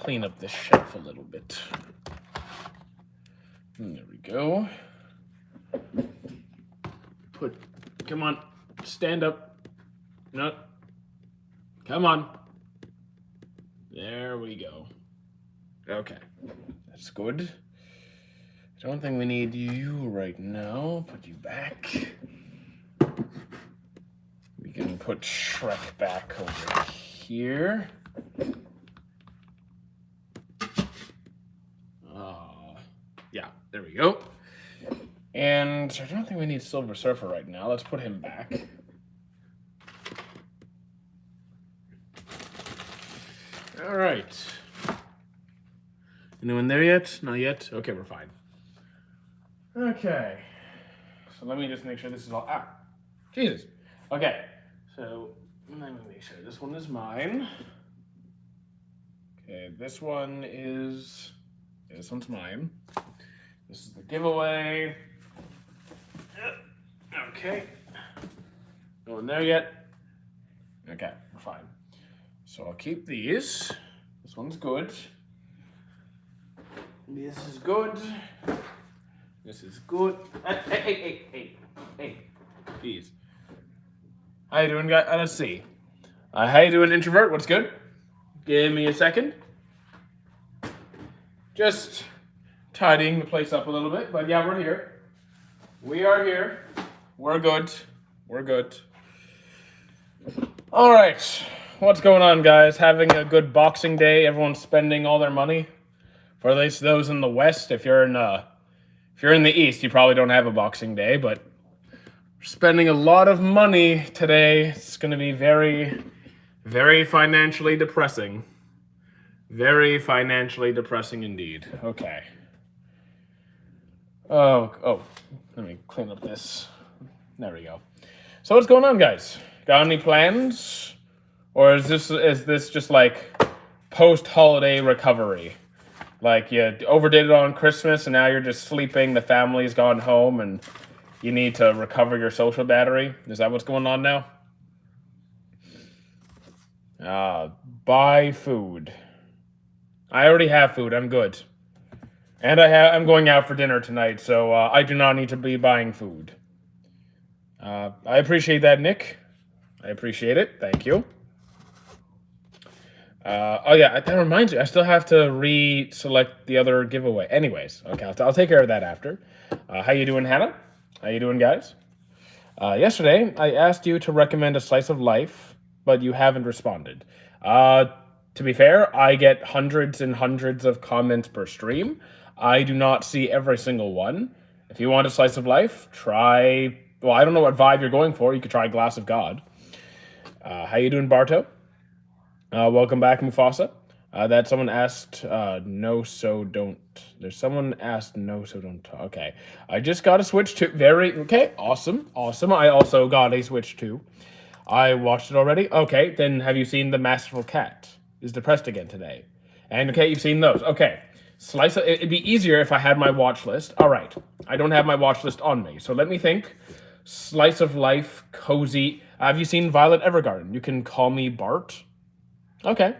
clean up this shelf a little bit. And there we go. Come on, stand up. No. Come on. There we go. Okay, that's good. I don't think we need you right now. Put you back. We can put Shrek back over here. Yeah, there we go. And I don't think we need Silver Surfer right now. Let's put him back. All right. Anyone there yet? Not yet? Okay, we're fine. Okay. So let me just make sure this is all... Jesus. Okay. So let me make sure this one is mine. Okay, this one is... Okay, this one's mine. This is the giveaway. Okay. No one there yet? Okay, we're fine. So I'll keep these. This one's good. This is good. This is good. Hey. Jeez. How you doing, guys? Let's see. How you doing, introvert? What's good? Give me a second. Just tidying the place up a little bit, but yeah, we're here. We are here. We're good. We're good. All right. What's going on, guys? Having a good Boxing Day. Everyone's spending all their money. For at least those in the West. If you're in the East, you probably don't have a Boxing Day, but we're spending a lot of money today. It's going to be very, very financially depressing. Very financially depressing indeed. Okay. Oh, let me clean up this. There we go. So what's going on, guys? Got any plans? Or is this just like post-holiday recovery? Like you overdid it on Christmas and now you're just sleeping, the family's gone home, and you need to recover your social battery? Is that what's going on now? Buy food. I already have food, I'm good. And I'm going out for dinner tonight, so I do not need to be buying food. I appreciate that, Nick. I appreciate it, thank you. Oh yeah, that reminds me, I still have to re-select the other giveaway. Anyways, okay, I'll take care of that after. How you doing, Hannah? How you doing, guys? Yesterday, I asked you to recommend a slice of life, but you haven't responded. To be fair, I get hundreds and hundreds of comments per stream. I do not see every single one. If you want a slice of life, try... Well, I don't know what vibe you're going for. You could try Glass of God. How you doing, Barto? Welcome back, Mufasa. That someone asked, no, so don't. There's someone asked, no, so don't. Okay. I just got a Switch 2. Okay, awesome. I also got a Switch 2. I watched it already. Okay, then have you seen The Masterful Cat? Is depressed again today. And okay, you've seen those. Okay. It'd be easier if I had my watch list. All right. I don't have my watch list on me. So let me think. Slice of life, cozy. Have you seen Violet Evergarden? You can call me Bart. Okay.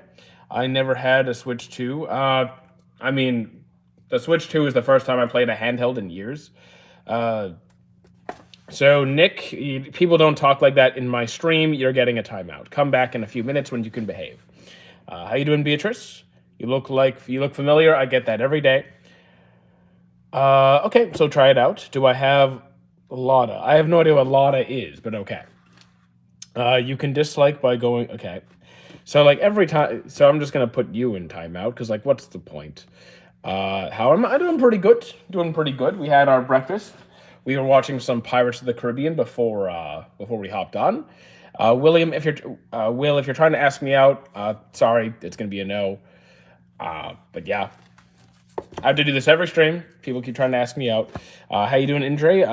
I never had a Switch 2. I mean, the Switch 2 is the first time I played a handheld in years. So, Nick, people don't talk like that in my stream. You're getting a timeout. Come back in a few minutes when you can behave. How you doing, Beatrice? You look familiar. I get that every day. Okay, so try it out. Do I have Lotta? I have no idea what Lotta is, but okay. You can dislike by going... Okay. So, like, every time... So, I'm just going to put you in timeout, because, like, what's the point? How am I? Doing pretty good. Doing pretty good. We had our breakfast. We were watching some Pirates of the Caribbean before we hopped on. William, if you're trying to ask me out, sorry, it's going to be a no. But yeah, I have to do this every stream. People keep trying to ask me out. How you doing, Indre?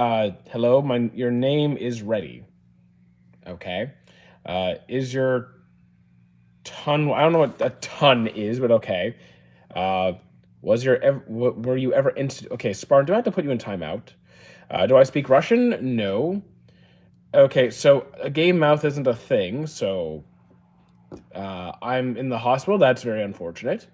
Hello, your name is ready. Okay. Is your ton? I don't know what a ton is, but okay. Were you ever okay, Spartan? Do I have to put you in timeout? Do I speak Russian? No. Okay, so a gay mouth isn't a thing, so I'm in the hospital. That's very unfortunate.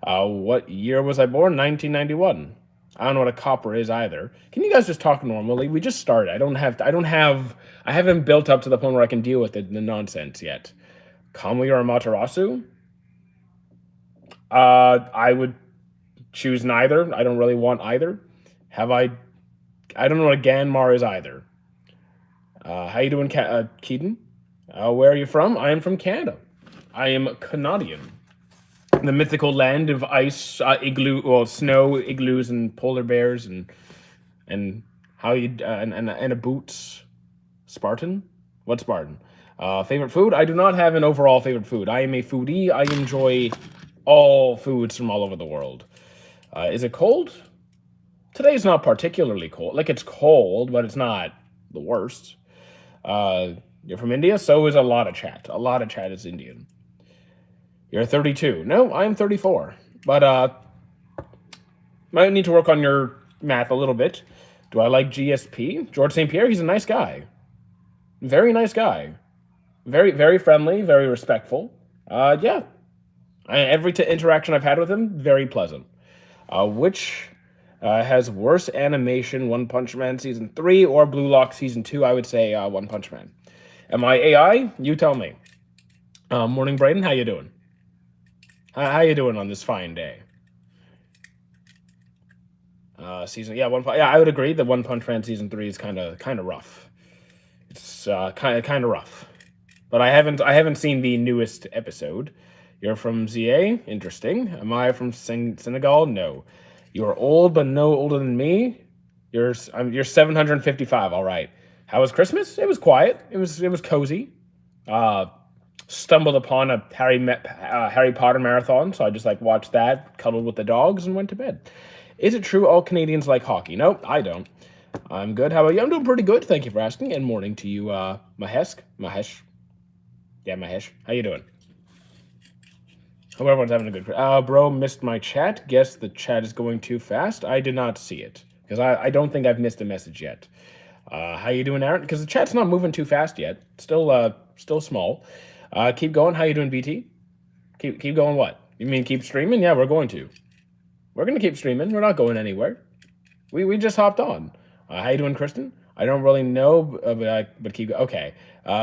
What year was I born? 1991. I don't know what a copper is either. Can you guys just talk normally? We just started. I haven't built up to the point where I can deal with the nonsense yet. Kamui or Amaterasu? I would choose neither. I don't really want either. Have I don't know what Ganmar is either. How you doing, Keaton? Where are you from? I am from Canada. I am Canadian. The mythical land of ice, snow igloos and polar bears and how you and a boots. Spartan? What Spartan? Favorite food? I do not have an overall favorite food. I am a foodie. I enjoy all foods from all over the world. Is it cold? Today's not particularly cold. Like it's cold, but it's not the worst. You're from India? So is a lot of chat. A lot of chat is Indian. You're 32. No, I am 34. But might need to work on your math a little bit. Do I like GSP? George St. Pierre? He's a nice guy. Very nice guy. Very, very friendly, very respectful. Yeah. Every interaction I've had with him, very pleasant. Which has worse animation, One Punch Man Season 3 or Blue Lock Season 2? I would say One Punch Man. Am I AI? You tell me. Morning, Brayden. How you doing? How you doing on this fine day? I would agree that One Punch Man Season 3 is kind of rough. It's kind of rough. But I haven't seen the newest episode. You're from ZA? Interesting. Am I from Senegal? No. You are old, but no older than me. You're 755. All right. How was Christmas? It was quiet. It was cozy. Stumbled upon a Harry Potter marathon, so I just watched that, cuddled with the dogs, and went to bed. Is it true all Canadians like hockey? No, I don't. I'm good. How about you? I'm doing pretty good. Thank you for asking. And morning to you, Mahesh. Yeah, Mahesh. How you doing? Hope everyone's having a good. Bro, missed my chat. Guess the chat is going too fast. I did not see it because I don't think I've missed a message yet. How you doing, Aaron? Because the chat's not moving too fast yet. Still small. Keep going. How you doing, BT? Keep going. What? You mean keep streaming? Yeah, we're going to. We're gonna keep streaming. We're not going anywhere. We just hopped on. How you doing, Kristen? I don't really know, but keep okay.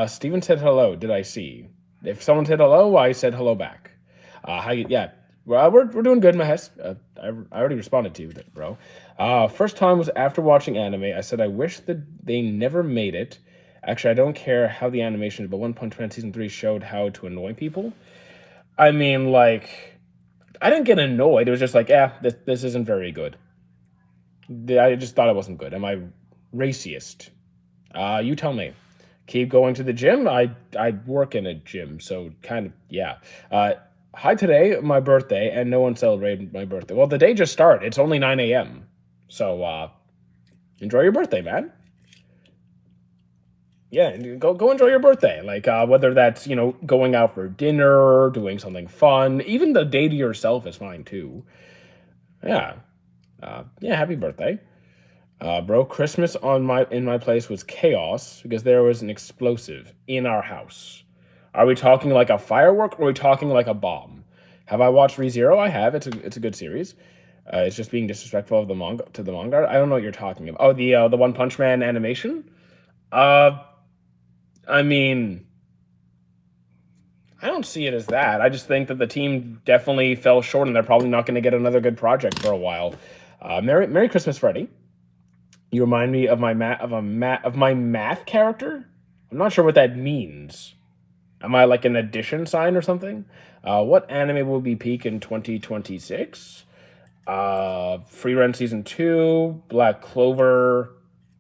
Steven said hello. Did I see? If someone said hello, I said hello back. How you? Yeah. Well, we're doing good, Mahesh. I already responded to you, bro. First time was after watching anime. I said I wish that they never made it. Actually, I don't care how the animation is, but One Punch Man Season 3 showed how to annoy people. I mean, I didn't get annoyed. It was just this isn't very good. I just thought it wasn't good. Am I racist? You tell me. Keep going to the gym. I work in a gym, so kind of yeah. Hi today, my birthday, and no one celebrated my birthday. Well, the day just started. It's only 9 a.m. So enjoy your birthday, man. Yeah, go enjoy your birthday. Whether that's going out for dinner, doing something fun, even the day to yourself is fine too. Yeah, yeah. Happy birthday. Bro, Christmas in my place was chaos because there was an explosive in our house. Are we talking like a firework or are we talking like a bomb? Have I watched ReZero? I have. It's a good series. It's just being disrespectful of the manga to the manga. I don't know what you're talking about. Oh, the One Punch Man animation. I mean, I don't see it as that. I just think that the team definitely fell short, and they're probably not going to get another good project for a while. Merry Christmas, Freddy. You remind me of my math character. I'm not sure what that means. Am I like an addition sign or something? What anime will be peak in 2026? Free Rent Season 2, Black Clover.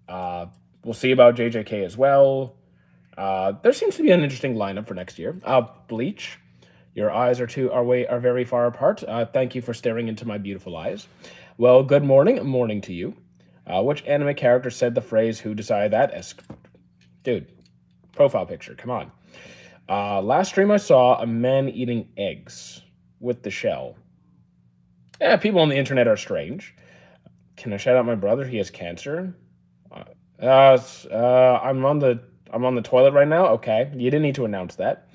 We'll see about JJK as well. There seems to be an interesting lineup for next year. Bleach. Your eyes are very far apart. Thank you for staring into my beautiful eyes. Well, good morning to you. Which anime character said the phrase "Who decided that?" Dude, profile picture. Come on. Last stream I saw a man eating eggs with the shell. Yeah, people on the internet are strange. Can I shout out my brother? He has cancer. I'm on the toilet right now. Okay, you didn't need to announce that.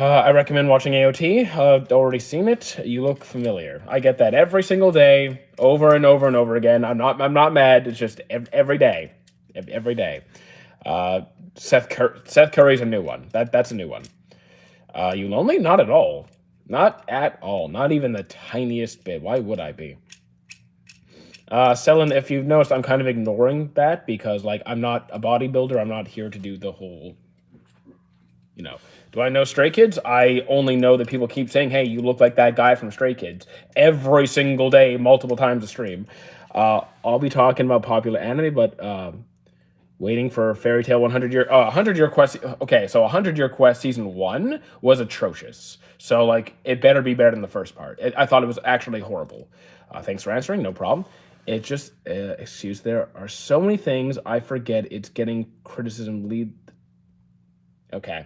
I recommend watching AOT. Already seen it. You look familiar. I get that every single day, over and over and over again. I'm not mad. It's just every day, every day. Uh, Seth Curry's a new one. That's a new one. You lonely? Not at all. Not at all. Not even the tiniest bit. Why would I be? Selling, if you've noticed, I'm kind of ignoring that because, like, I'm not a bodybuilder. I'm not here to do the whole, you know. Do I know Stray Kids? I only know that people keep saying, hey, you look like that guy from Stray Kids every single day, multiple times a stream. I'll be talking about popular anime, but waiting for Fairy Tail 100 Year Quest. Okay, so 100 Year Quest season 1 was atrocious. So, like, it better be better than the first part. I thought it was actually horrible. Thanks for answering, no problem. It just, excuse, there are so many things I forget. It's getting criticism lead. Okay.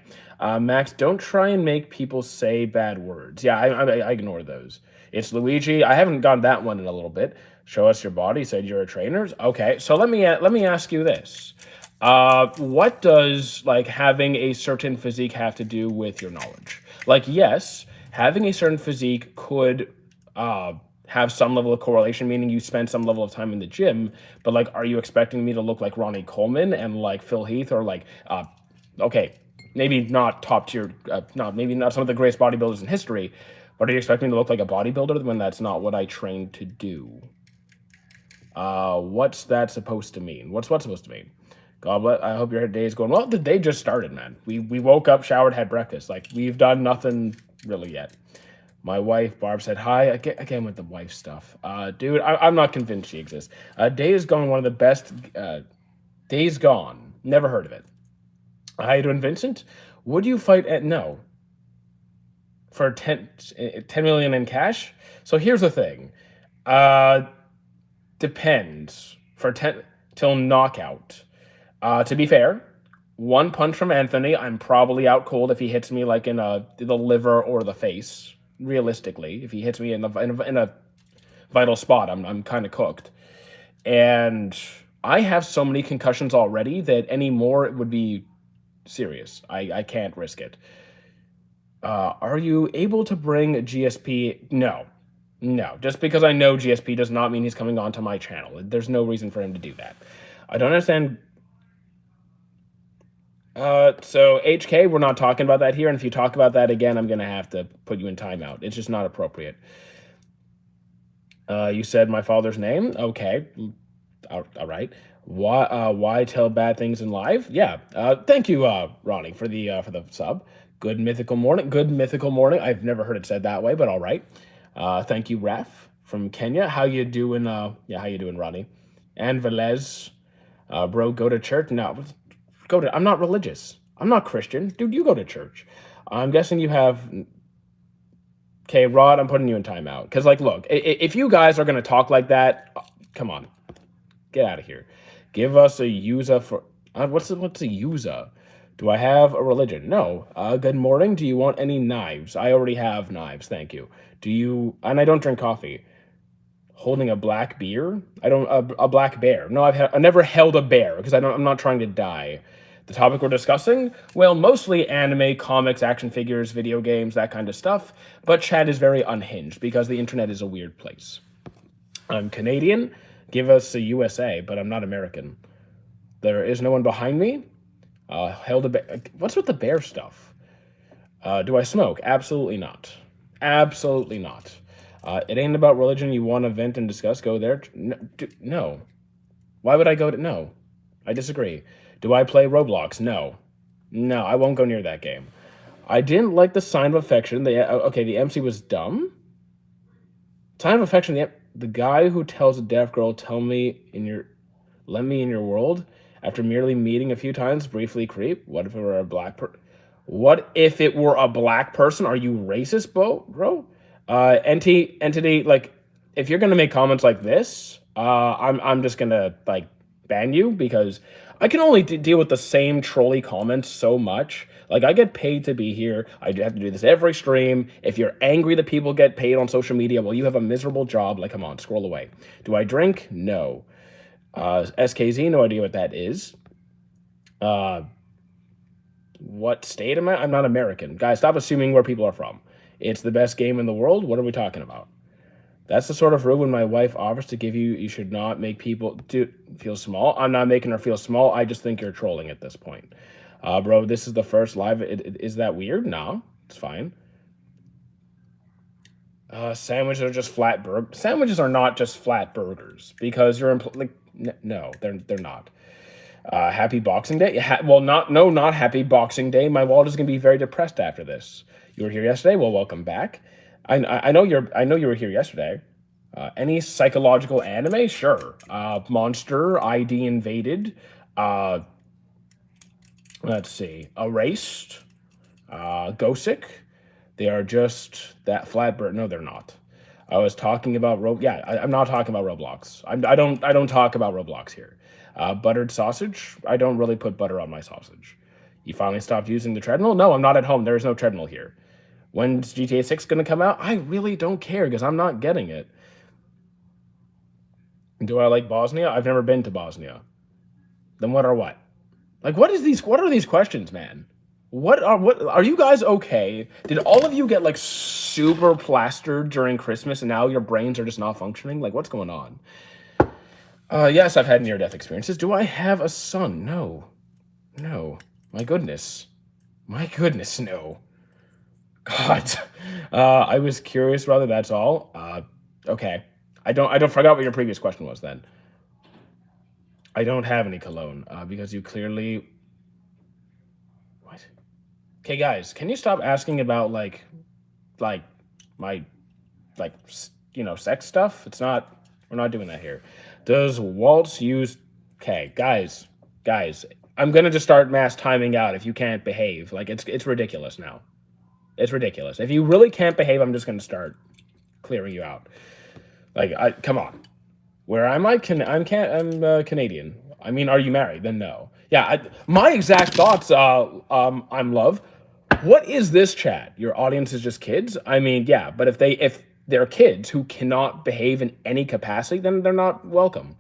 Max, don't try and make people say bad words. Yeah, I ignore those. It's Luigi. I haven't gotten that one in a little bit. Show us your body. Said you're a trainer. Okay, so let me ask you this. What does like having a certain physique have to do with your knowledge? Like, yes, having a certain physique could have some level of correlation, meaning you spend some level of time in the gym. But like, are you expecting me to look like Ronnie Coleman and like Phil Heath or like okay, maybe not top tier, maybe not some of the greatest bodybuilders in history, but are you expecting me to look like a bodybuilder when that's not what I trained to do? What's that supposed to mean? What's supposed to mean? God bless. I hope your day is going well. The day just started, man. We woke up, showered, had breakfast. Like we've done nothing really yet. My wife Barb said hi again with the wife stuff. Dude, I'm not convinced she exists. Days Gone, one of the best. Days Gone. Never heard of it. How you doing, Vincent? Would you fight at no for 10 million in cash? So here's the thing. Uh, Depends for 10 till knockout. To be fair, one punch from Anthony, I'm probably out cold if he hits me like in the liver or the face. Realistically, if he hits me in a vital spot, I'm kind of cooked. And I have so many concussions already that any more would be serious. I can't risk it. Are you able to bring GSP? No. No. Just because I know GSP does not mean he's coming onto my channel. There's no reason for him to do that. I don't understand. So HK, we're not talking about that here. And if you talk about that again, I'm going to have to put you in timeout. It's just not appropriate. You said my father's name. Okay. All right. Why tell bad things in live? Yeah. Thank you, Ronnie, for the sub. Good mythical morning. Good mythical morning. I've never heard it said that way, but all right. Thank you, Raf from Kenya. How you doing? Yeah, how you doing, Ronnie? And Velez, bro, go to church. No, I'm not religious. I'm not Christian, dude. You go to church. I'm guessing you have. Okay, Rod, I'm putting you in timeout because, like, look, if you guys are gonna talk like that, come on, get out of here. Give us a user for what's a user? Do I have a religion? No. Good morning. Do you want any knives? I already have knives. Thank you. Do you? And I don't drink coffee. Holding a black beer? I don't. A black bear? No, I never held a bear because I'm not trying to die. The topic we're discussing? Well, mostly anime, comics, action figures, video games, that kind of stuff. But chat is very unhinged because the internet is a weird place. I'm Canadian. Give us a USA, but I'm not American. There is no one behind me. Held a bear. What's with the bear stuff? Do I smoke? Absolutely not. Absolutely not. It ain't about religion. You want to vent and discuss? Go there. No. No. Why would I go to? No. I disagree. Do I play Roblox? No. No, I won't go near that game. I didn't like the sign of affection. The MC was dumb. Sign of affection. The guy who tells a deaf girl, let me in your world," after merely meeting a few times, briefly creep. What if it were a black What if it were a black person? Are you racist, bro? Entity, like, if you're gonna make comments like this, I'm just gonna like ban you because I can only deal with the same trolley comments so much. Like, I get paid to be here. I have to do this every stream. If you're angry that people get paid on social media, well, you have a miserable job. Like, come on, scroll away. Do I drink? No. SKZ, no idea what that is. What state am I? I'm not American. Guys, stop assuming where people are from. It's the best game in the world. What are we talking about? That's the sort of rule when my wife offers to give you, you should not make people feel small. I'm not making her feel small. I just think you're trolling at this point. Bro, this is the first live. Is that weird? No, it's fine. Sandwiches are just flat burger. Sandwiches are not just flat burgers because you're like no, they're not. Happy Boxing Day. Well, not Happy Boxing Day. My wallet is gonna be very depressed after this. You were here yesterday. Well, welcome back. I know you were here yesterday. Any psychological anime? Sure. Monster ID Invaded. Uh, let's see. Erased. Gosick. They are just that flat bird. No, they're not. I was talking about I'm not talking about Roblox. I don't talk about Roblox here. Buttered sausage. I don't really put butter on my sausage. You finally stopped using the treadmill? No, I'm not at home. There is no treadmill here. When's GTA 6 going to come out? I really don't care because I'm not getting it. Do I like Bosnia? I've never been to Bosnia. Then what are what? Like what are these questions, man? What are you guys okay? Did all of you get like super plastered during Christmas and now your brains are just not functioning? Like what's going on? Yes, I've had near-death experiences. Do I have a son? No. No. My goodness. My goodness, no. God. I was curious, brother, that's all. Okay. I don't forgot what your previous question was then. I don't have any cologne, because you clearly what? Okay, guys, can you stop asking about like my sex stuff? We're not doing that here. Does Waltz use okay, guys, I'm gonna just start mass timing out if you can't behave. Like it's ridiculous now. It's ridiculous. If you really can't behave, I'm just gonna start clearing you out. Like I come on. Where am I? I'm Canadian. I mean, are you married? Then no. Yeah, my exact thoughts. I'm love. What is this chat? Your audience is just kids. I mean, yeah, but if they're kids who cannot behave in any capacity, then they're not welcome.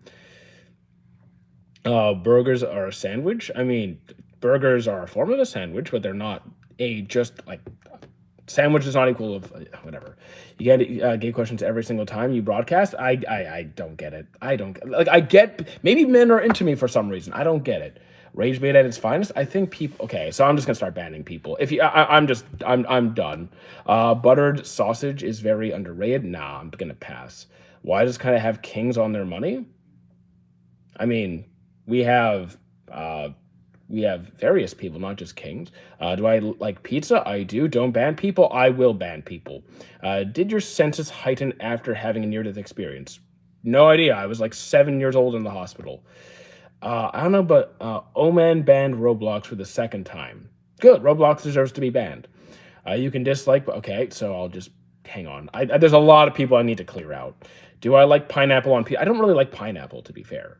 Burgers are a sandwich. I mean, burgers are a form of a sandwich, but they're not a just like sandwich is not equal of whatever. You get gay questions every single time you broadcast. I don't get it. I don't like. I get maybe men are into me for some reason. I don't get it. Rage bait at its finest. I think people. Okay, so I'm just gonna start banning people. If you, I'm done. Buttered sausage is very underrated. Nah, I'm gonna pass. Why does kind of have kings on their money? I mean, we have various people, not just kings. Do I like pizza? I do. Don't ban people. I will ban people. Did your senses heighten after having a near-death experience? No idea. I was like 7 years old in the hospital. I don't know, but Oman banned Roblox for the second time. Good. Roblox deserves to be banned. You can dislike, but okay, so I'll just hang on. There's a lot of people I need to clear out. Do I like pineapple on pizza? I don't really like pineapple, to be fair.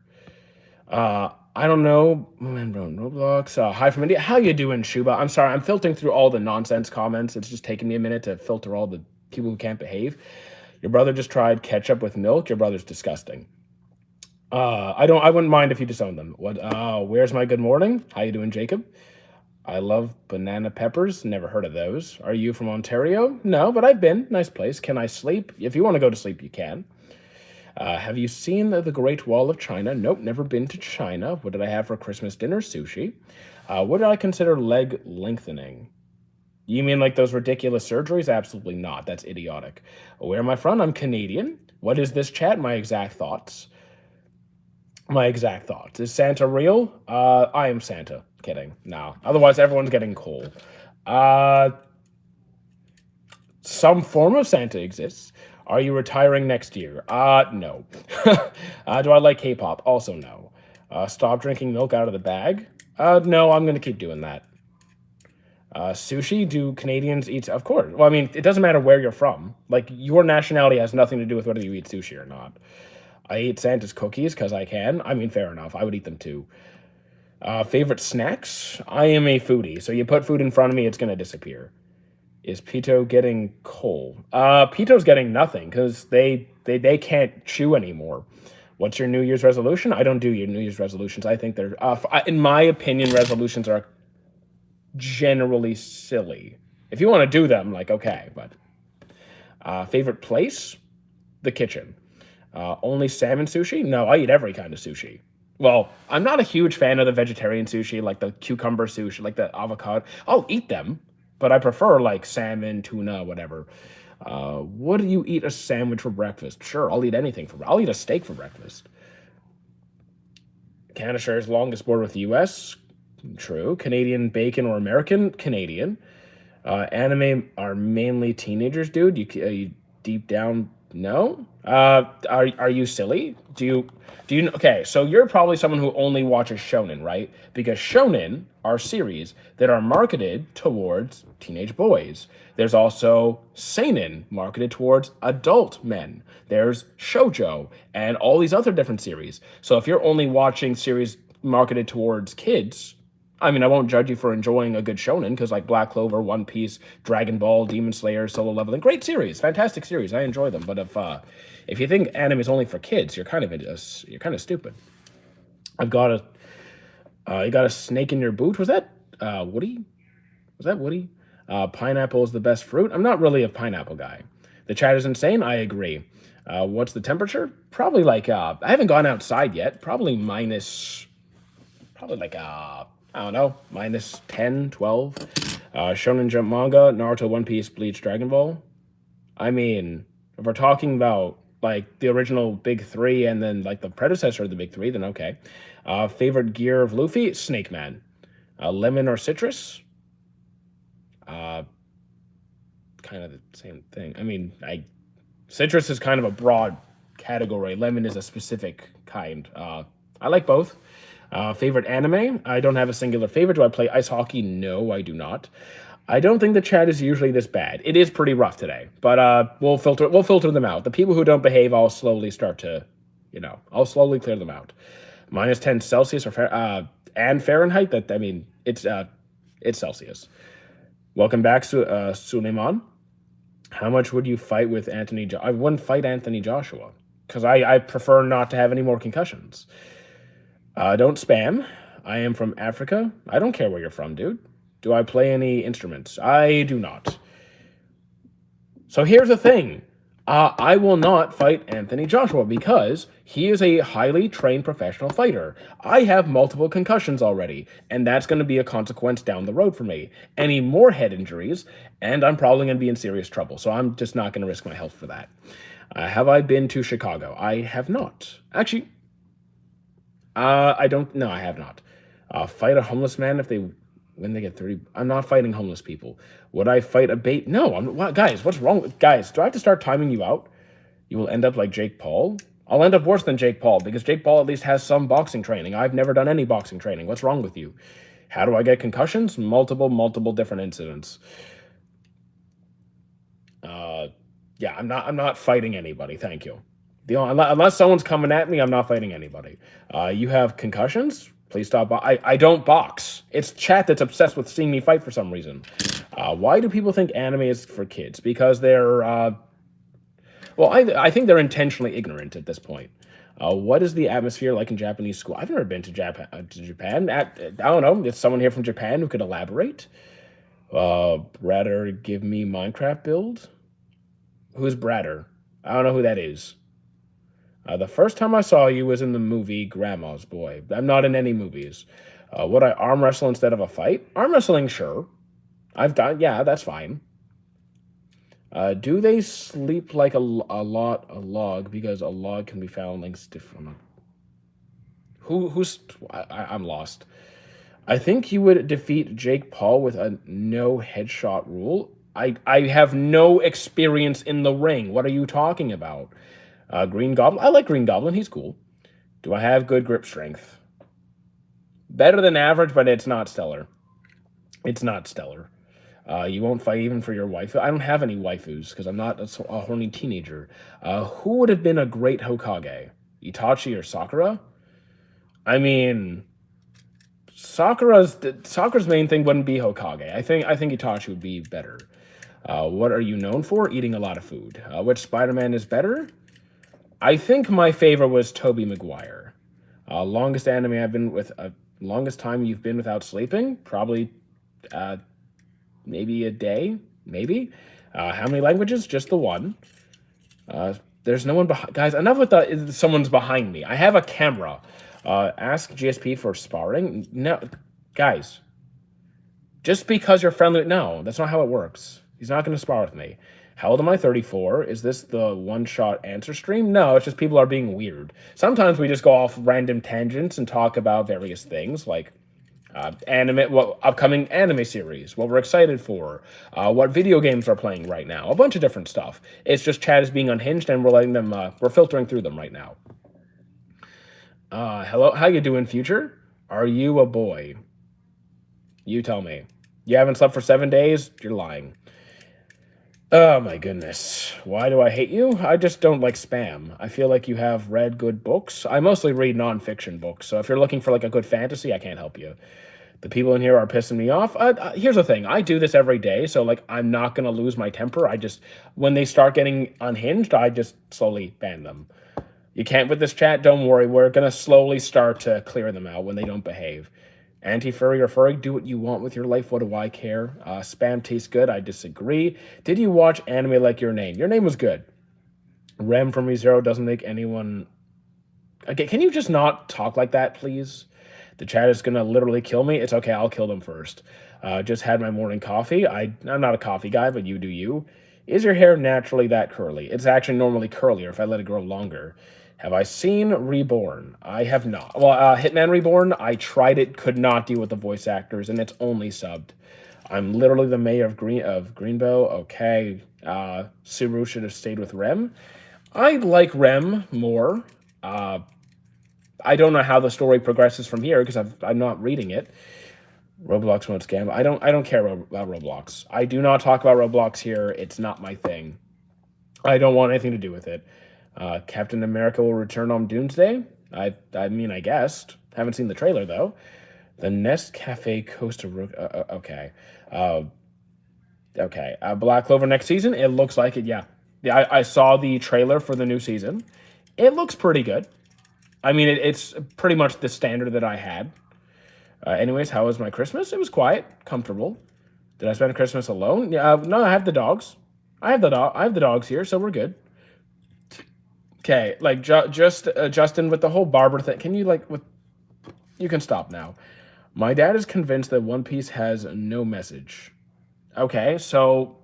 I don't know. Man, bro, Roblox. Hi from India. How you doing, Shuba? I'm sorry. I'm filtering through all the nonsense comments. It's just taking me a minute to filter all the people who can't behave. Your brother just tried ketchup with milk. Your brother's disgusting. I wouldn't mind if you disowned them. What? Where's my good morning? How you doing, Jacob? I love banana peppers. Never heard of those. Are you from Ontario? No, but I've been. Nice place. Can I sleep? If you want to go to sleep, you can. Have you seen the Great Wall of China? Nope, never been to China. What did I have for Christmas dinner? Sushi. What did I consider leg lengthening? You mean like those ridiculous surgeries? Absolutely not. That's idiotic. Where am I from? I'm Canadian. What is this chat? My exact thoughts. My exact thoughts. Is Santa real? I am Santa. Kidding. No. Otherwise, everyone's getting coal. Some form of Santa exists. Are you retiring next year? No. Do I like K-pop? Also no. Stop drinking milk out of the bag? No, I'm gonna keep doing that. Sushi? Do Canadians eat? Of course. Well, I mean, it doesn't matter where you're from. Like, your nationality has nothing to do with whether you eat sushi or not. I eat Santa's cookies because I can. I mean, fair enough. I would eat them too. Favorite snacks? I am a foodie, so you put food in front of me, it's gonna disappear. Is Pito getting coal? Pito's getting nothing because they can't chew anymore. What's your New Year's resolution? I don't do your New Year's resolutions. I think they're, in my opinion, resolutions are generally silly. If you want to do them, like, okay, but favorite place? The kitchen. Only salmon sushi? No, I eat every kind of sushi. Well, I'm not a huge fan of the vegetarian sushi, like the cucumber sushi, like the avocado. I'll eat them, but I prefer like salmon, tuna, whatever. What do you eat a sandwich for breakfast? Sure, I'll eat anything for. I'll eat a steak for breakfast. Canada shares longest border with the U.S. True. Canadian bacon or American? Canadian. Anime are mainly teenagers, dude. You deep down no. Are you silly? Do you okay? So you're probably someone who only watches shonen, right? Because shonen are series that are marketed towards teenage boys. There's also seinen marketed towards adult men. There's shoujo and all these other different series. So if you're only watching series marketed towards kids, I mean, I won't judge you for enjoying a good shonen because, like Black Clover, One Piece, Dragon Ball, Demon Slayer, Solo Leveling, great series, fantastic series. I enjoy them. But if you think anime is only for kids, you're kind of stupid. I've got a you got a snake in your boot. Was that Woody? Was that Woody? Pineapple is the best fruit. I'm not really a pineapple guy. The chat is insane. I agree. What's the temperature? Probably like I haven't gone outside yet. Probably minus. Probably like I don't know, minus 10, 12. Shonen Jump manga, Naruto, One Piece, Bleach, Dragon Ball. I mean, if we're talking about like the original big three and then like the predecessor of the big three, then okay. Favorite gear of Luffy, Snake Man. Lemon or citrus? Uh, Kind of the same thing. I mean, citrus is kind of a broad category. Lemon is a specific kind. I like both. Favorite anime? I don't have a singular favorite. Do I play ice hockey? No, I do not. I don't think the chat is usually this bad. It is pretty rough today, but we'll filter them out. The people who don't behave, I'll slowly start to, I'll slowly clear them out. Minus 10 Celsius and Fahrenheit. That I mean, it's Celsius. Welcome back, Suleiman. How much would you fight with Anthony? I wouldn't fight Anthony Joshua because I prefer not to have any more concussions. Don't spam. I am from Africa. I don't care where you're from, dude. Do I play any instruments? I do not. So here's the thing. I will not fight Anthony Joshua because he is a highly trained professional fighter. I have multiple concussions already, and that's going to be a consequence down the road for me. Any more head injuries, and I'm probably going to be in serious trouble. So I'm just not going to risk my health for that. Have I been to Chicago? I have not. Actually, I don't. No, I have not. Fight a homeless man when they get 30. I'm not fighting homeless people. Would I fight a bait? No. Guys, what's wrong with guys? Do I have to start timing you out? You will end up like Jake Paul. I'll end up worse than Jake Paul because Jake Paul at least has some boxing training. I've never done any boxing training. What's wrong with you? How do I get concussions? Multiple different incidents. Yeah, I'm not fighting anybody. Thank you. Unless someone's coming at me, I'm not fighting anybody. You have concussions? Please stop. I don't box. It's chat that's obsessed with seeing me fight for some reason. Why do people think anime is for kids? Because they're, well, I think they're intentionally ignorant at this point. What is the atmosphere like in Japanese school? I've never been to Japan. I don't know. Is someone here from Japan who could elaborate? Bradder, give me Minecraft build. Who's Bradder? I don't know who that is. The first time I saw you was in the movie Grandma's Boy. I'm not in any movies. Would I arm wrestle instead of a fight? Arm wrestling, sure. Yeah, that's fine. Do they sleep like a log? Because a log can be found links different. I'm lost. I think you would defeat Jake Paul with a no headshot rule. I have no experience in the ring. What are you talking about? Green Goblin. I like Green Goblin. He's cool. Do I have good grip strength? Better than average, but it's not stellar. It's not stellar. You won't fight even for your waifu. I don't have any waifus because I'm not a horny teenager. Who would have been a great Hokage? Itachi or Sakura? I mean, Sakura's main thing wouldn't be Hokage. I think Itachi would be better. What are you known for? Eating a lot of food. Which Spider-Man is better? I think my favorite was Tobey Maguire. Longest time you've been without sleeping? Probably Uh, maybe a day, maybe. How many languages? Just the one. There's no one behind. Guys, enough with the someone's behind me. I have a camera. Ask GSP for sparring. No, guys, just because you're friendly. No, that's not how it works. He's not going to spar with me. How old am I? 34. Is this the one-shot answer stream? No, it's just people are being weird. Sometimes we just go off random tangents and talk about various things like anime, what upcoming anime series, what we're excited for, what video games are playing right now, a bunch of different stuff. It's just chat is being unhinged, and we're letting them. We're filtering through them right now. Hello, how you doing, future? Are you a boy? You tell me. You haven't slept for 7 days? You're lying. Oh my goodness. Why do I hate you? I just don't like spam. I feel like you have read good books. I mostly read nonfiction books, so if you're looking for like a good fantasy, I can't help you. The people in here are pissing me off. Here's the thing. I do this every day, so like I'm not going to lose my temper. I just when they start getting unhinged, I just slowly ban them. You can't with this chat. Don't worry. We're going to slowly start to clear them out when they don't behave. Anti-furry or furry, do what you want with your life. What do I care? Spam tastes good. I disagree. Did you watch Anime Like Your Name? Your Name was good. Rem from ReZero doesn't make anyone... Okay, can you just not talk like that, please? The chat is going to literally kill me. It's okay. I'll kill them first. Just had my morning coffee. I'm not a coffee guy, but you do you. Is your hair naturally that curly? It's actually normally curlier if I let it grow longer. Have I seen Reborn? I have not. Well, Hitman Reborn, I tried it, could not deal with the voice actors, and it's only subbed. I'm literally the mayor of Greenbow. Okay. Subaru should have stayed with Rem. I like Rem more. I don't know how the story progresses from here because I'm not reading it. Roblox mode scam. I don't care about Roblox. I do not talk about Roblox here. It's not my thing. I don't want anything to do with it. Captain America will return on Doomsday. I mean, I guessed. Haven't seen the trailer though. The Nest Cafe Costa Rica. Okay. Okay. Black Clover next season. It looks like it. Yeah. Yeah. I saw the trailer for the new season. It looks pretty good. I mean, it's pretty much the standard that I had. Anyways, how was my Christmas? It was quiet, comfortable. Did I spend Christmas alone? Yeah. No, I have the dogs. I have the dogs here, so we're good. Okay, like Justin with the whole barber thing. Can you you can stop now. My dad is convinced that One Piece has no message. Okay, so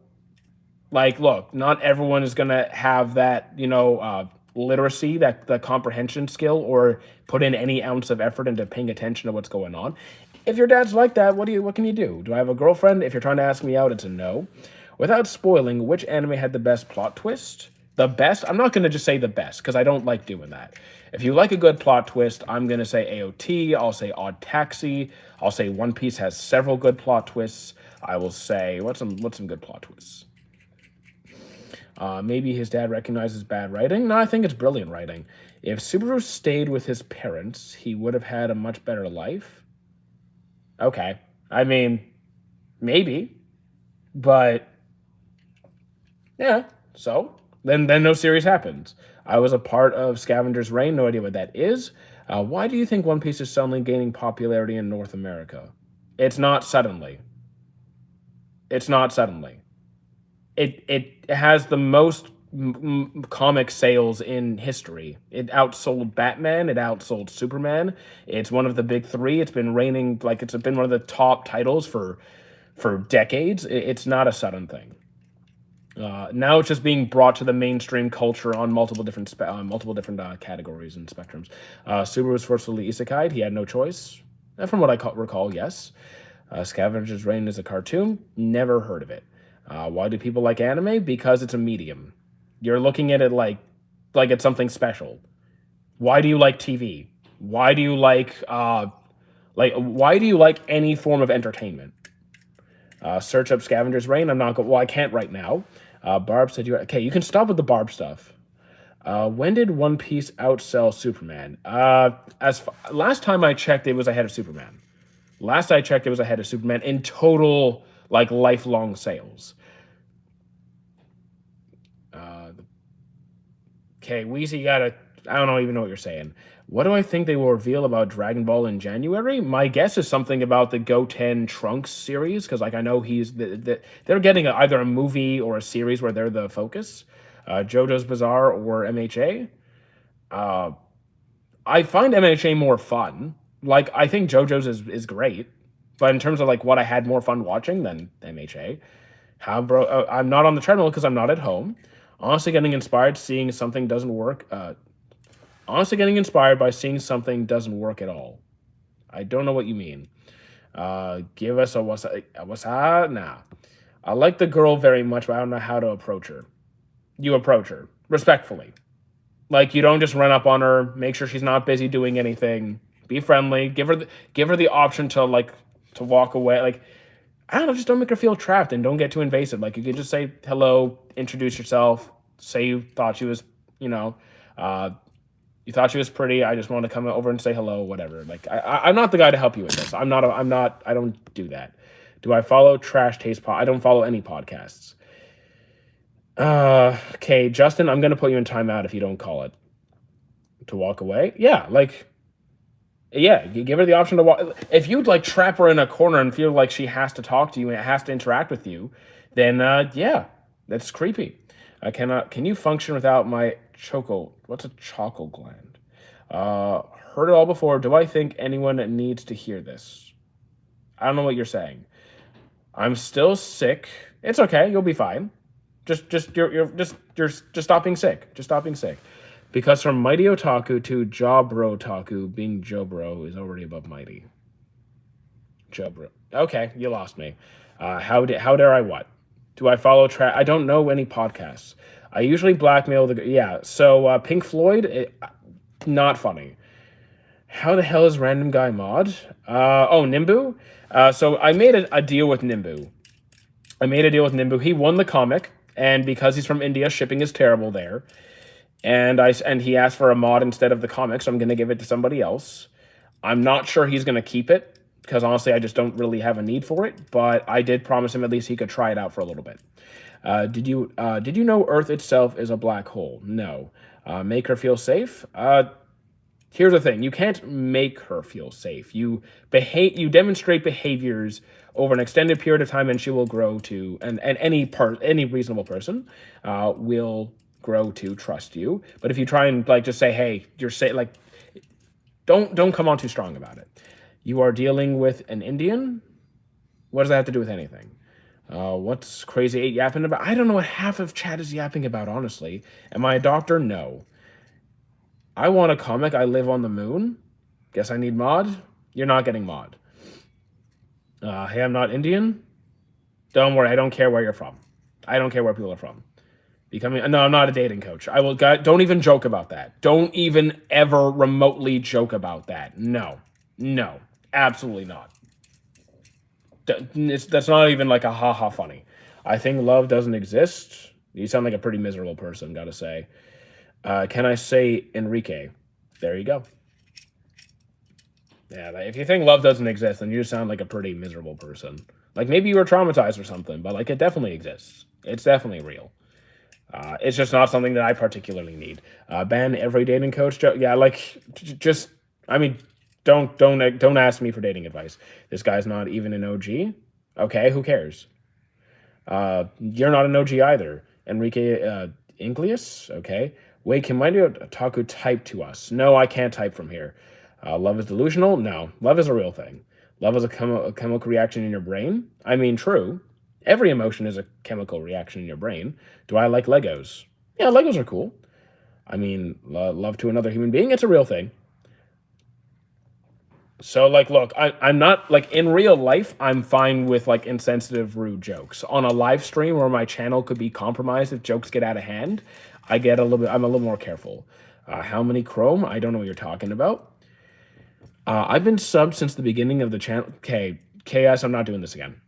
like look, not everyone is gonna have that, literacy, that the comprehension skill, or put in any ounce of effort into paying attention to what's going on. If your dad's like that, what can you do? Do I have a girlfriend? If you're trying to ask me out, it's a no. Without spoiling, which anime had the best plot twist? The best? I'm not going to just say the best because I don't like doing that. If you like a good plot twist, I'm going to say AOT. I'll say Odd Taxi. I'll say One Piece has several good plot twists. I will say, what's some good plot twists? Maybe his dad recognizes bad writing. No, I think it's brilliant writing. If Subaru stayed with his parents, he would have had a much better life. Okay. I mean, maybe. But, yeah, so... Then no series happens. I was a part of Scavenger's Reign. No idea what that is. Why do you think One Piece is suddenly gaining popularity in North America? It's not suddenly. It's not suddenly. It has the most comic sales in history. It outsold Batman. It outsold Superman. It's one of the big three. It's been reigning, like it's been one of the top titles for decades. It's not a sudden thing. Now it's just being brought to the mainstream culture on multiple different categories and spectrums. Subaru was forcefully isekai'd. He had no choice. From what I recall, yes. Scavenger's Reign is a cartoon. Never heard of it. Why do people like anime? Because it's a medium. You're looking at it like it's something special. Why do you like TV? Why do you like why do you like any form of entertainment? Search up Scavenger's Reign. I'm not going. Well, I can't right now. Barb said you. Okay, you can stop with the Barb stuff. When did One Piece outsell Superman? Last time I checked, it was ahead of Superman. Last I checked, it was ahead of Superman in total, like lifelong sales. Okay, Weezy, you gotta. I don't even know what you're saying. What do I think they will reveal about Dragon Ball in January? My guess is something about the Goten Trunks series, because like I know they're getting either a movie or a series where they're the focus. JoJo's Bizarre or MHA. Uh, I find MHA more fun. Like I think JoJo's is great, but in terms of like what I had more fun watching than MHA. How bro? I'm not on the treadmill because I'm not at home. Honestly, getting inspired seeing something doesn't work. Honestly, getting inspired by seeing something doesn't work at all. I don't know what you mean. Give us what's nah. I like the girl very much, but I don't know how to approach her. You approach her respectfully. Like you don't just run up on her. Make sure she's not busy doing anything. Be friendly. Give her the option to like to walk away. Like I don't know, just don't make her feel trapped and don't get too invasive. Like you could just say hello, introduce yourself, say you thought she was, you know, uh, you thought she was pretty. I just want to come over and say hello, whatever. Like I'm not the guy to help you with this. I'm not. I don't do that. Do I follow Trash Taste Pod? I don't follow any podcasts. Okay, Justin, I'm gonna put you in timeout if you don't call it to walk away. Yeah, like yeah, you give her the option to walk. If you'd like trap her in a corner and feel like she has to talk to you and has to interact with you, then yeah, that's creepy. I cannot. Can you function without my choco? What's a choco gland? Uh, Heard it all before. Do I think anyone needs to hear this? I don't know what you're saying. I'm still sick. It's okay. You'll be fine. Just stop being sick. Just stop being sick. Because from Mighty Otaku to Jobro Otaku, being Jobro is already above Mighty. Jobro. Okay, you lost me. How dare I what? Do I follow track? I don't know any podcasts. I usually blackmail the yeah. So Pink Floyd, not funny. How the hell is Random Guy Mod? Oh, Nimbu. So I made a deal with Nimbu. He won the comic, and because he's from India, shipping is terrible there. And he asked for a mod instead of the comic, so I'm gonna give it to somebody else. I'm not sure he's gonna keep it because honestly, I just don't really have a need for it. But I did promise him at least he could try it out for a little bit. Did you know Earth itself is a black hole? No. Make her feel safe? Here's the thing: you can't make her feel safe. You demonstrate behaviors over an extended period of time, and she will grow to, and any reasonable person will grow to trust you. But if you try and like just say, hey, you're safe, like don't come on too strong about it. You are dealing with an Indian. What does that have to do with anything? What's Crazy 8 yapping about? I don't know what half of chat is yapping about, honestly. Am I a doctor? No. I want a comic. I live on the moon. Guess I need mod. You're not getting mod. Hey, I'm not Indian. Don't worry. I don't care where you're from. I don't care where people are from. No, I'm not a dating coach. Don't even joke about that. Don't even ever remotely joke about that. No, absolutely not. That's not even like a haha funny. I think love doesn't exist. You sound like a pretty miserable person, gotta say. Can I say Enrique? There you go. Yeah, if you think love doesn't exist, then you just sound like a pretty miserable person. Like maybe you were traumatized or something, but like it definitely exists. It's definitely real. It's just not something that I particularly need. Ban every dating coach. Yeah, like just. I mean, don't ask me for dating advice. This guy's not even an OG. Okay, who cares? You're not an OG either. Enrique Inglius. Okay. Wait, can Mighty Otaku type to us? No, I can't type from here. Love is delusional? No, love is a real thing. Love is a chemical reaction in your brain? I mean, true. Every emotion is a chemical reaction in your brain. Do I like Legos? Yeah, Legos are cool. I mean, love to another human being? It's a real thing. So, like, look, I'm not, like, in real life, I'm fine with, like, insensitive, rude jokes. On a live stream where my channel could be compromised if jokes get out of hand, I'm a little more careful. How many Chrome? I don't know what you're talking about. I've been subbed since the beginning of the channel. Okay, KS, I'm not doing this again.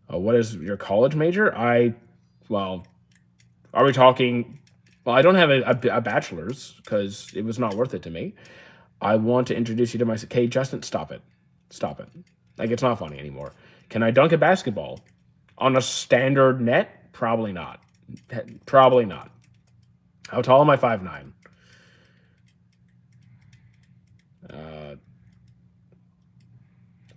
What is your college major? Well, are we talking? Well, I don't have a bachelor's because it was not worth it to me. I want to introduce you to my. Okay, Justin, stop it. Stop it. Like, it's not funny anymore. Can I dunk a basketball on a standard net? Probably not. Probably not. How tall am I? 5'9". Uh,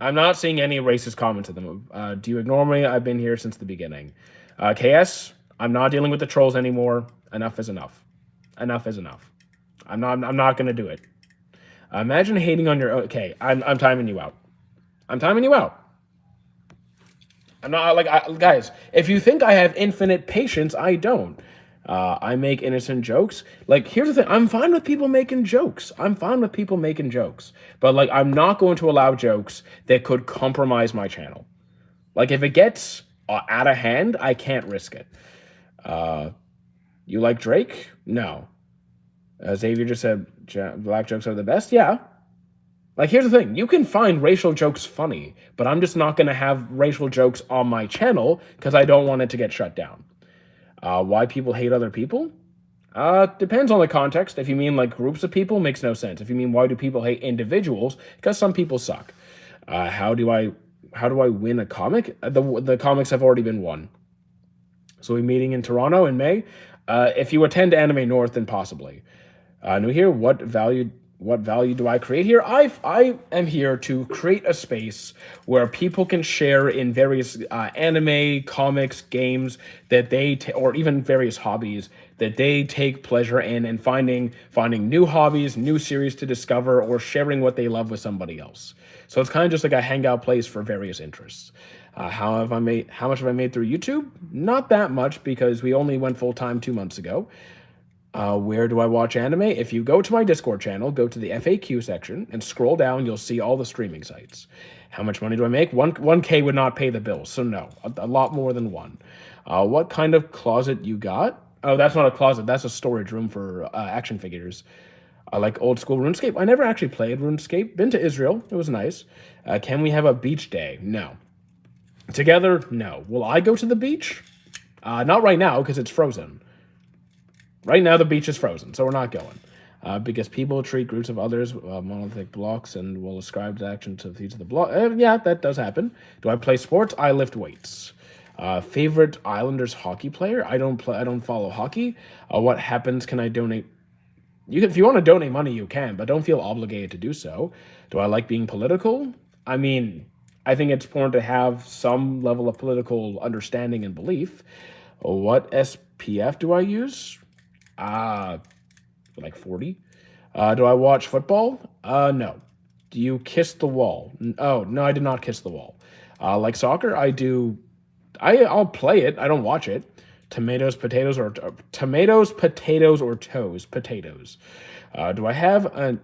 I'm not seeing any racist comments at the moment. Do you ignore me? I've been here since the beginning. KS, I'm not dealing with the trolls anymore. Enough is enough. Enough is enough. I'm not gonna do it. Imagine hating on your. Okay, I'm timing you out. I'm timing you out. I'm not like guys. If you think I have infinite patience, I don't. I make innocent jokes. Like, here's the thing: I'm fine with people making jokes. I'm fine with people making jokes, but like, I'm not going to allow jokes that could compromise my channel. Like, if it gets out of hand, I can't risk it. You like Drake? No. Xavier just said black jokes are the best. Yeah. Like, here's the thing. You can find racial jokes funny, but I'm just not going to have racial jokes on my channel because I don't want it to get shut down. Why people hate other people? Depends on the context. If you mean like groups of people, makes no sense. If you mean why do people hate individuals, because some people suck. How do I win a comic? The comics have already been won. So we're meeting in Toronto in May. If you attend Anime North, then possibly. New here, what value do I create here? I am here to create a space where people can share in various anime, comics, games that they or even various hobbies that they take pleasure in, and finding new hobbies, new series to discover, or sharing what they love with somebody else. So it's kind of just like a hangout place for various interests. How much have I made through YouTube? Not that much, because we only went full time 2 months ago. Where do I watch anime? If you go to my Discord channel, go to the FAQ section and scroll down, you'll see all the streaming sites. How much money do I make? 1K would not pay the bills, so no, a lot more than one. What kind of closet you got? Oh, that's not a closet. That's a storage room for action figures. I like old school RuneScape. I never actually played RuneScape. Been to Israel. It was nice. Can we have a beach day? No. Together? No. Will I go to the beach? Not right now, because it's frozen. Right now, the beach is frozen, so we're not going. Because people treat groups of others monolithic blocks and will ascribe the action to each of the block. Yeah, that does happen. Do I play sports? I lift weights. Favorite Islanders hockey player? I don't follow hockey. What happens? Can I donate? If you want to donate money, you can, but don't feel obligated to do so. Do I like being political? I mean, I think it's important to have some level of political understanding and belief. What SPF do I use? Like 40. Do I watch football? No. Do you kiss the wall? Oh, no, I did not kiss the wall. Like soccer, I do. I'll play it. I don't watch it. Tomatoes, potatoes, or toes? Potatoes. Do I have a?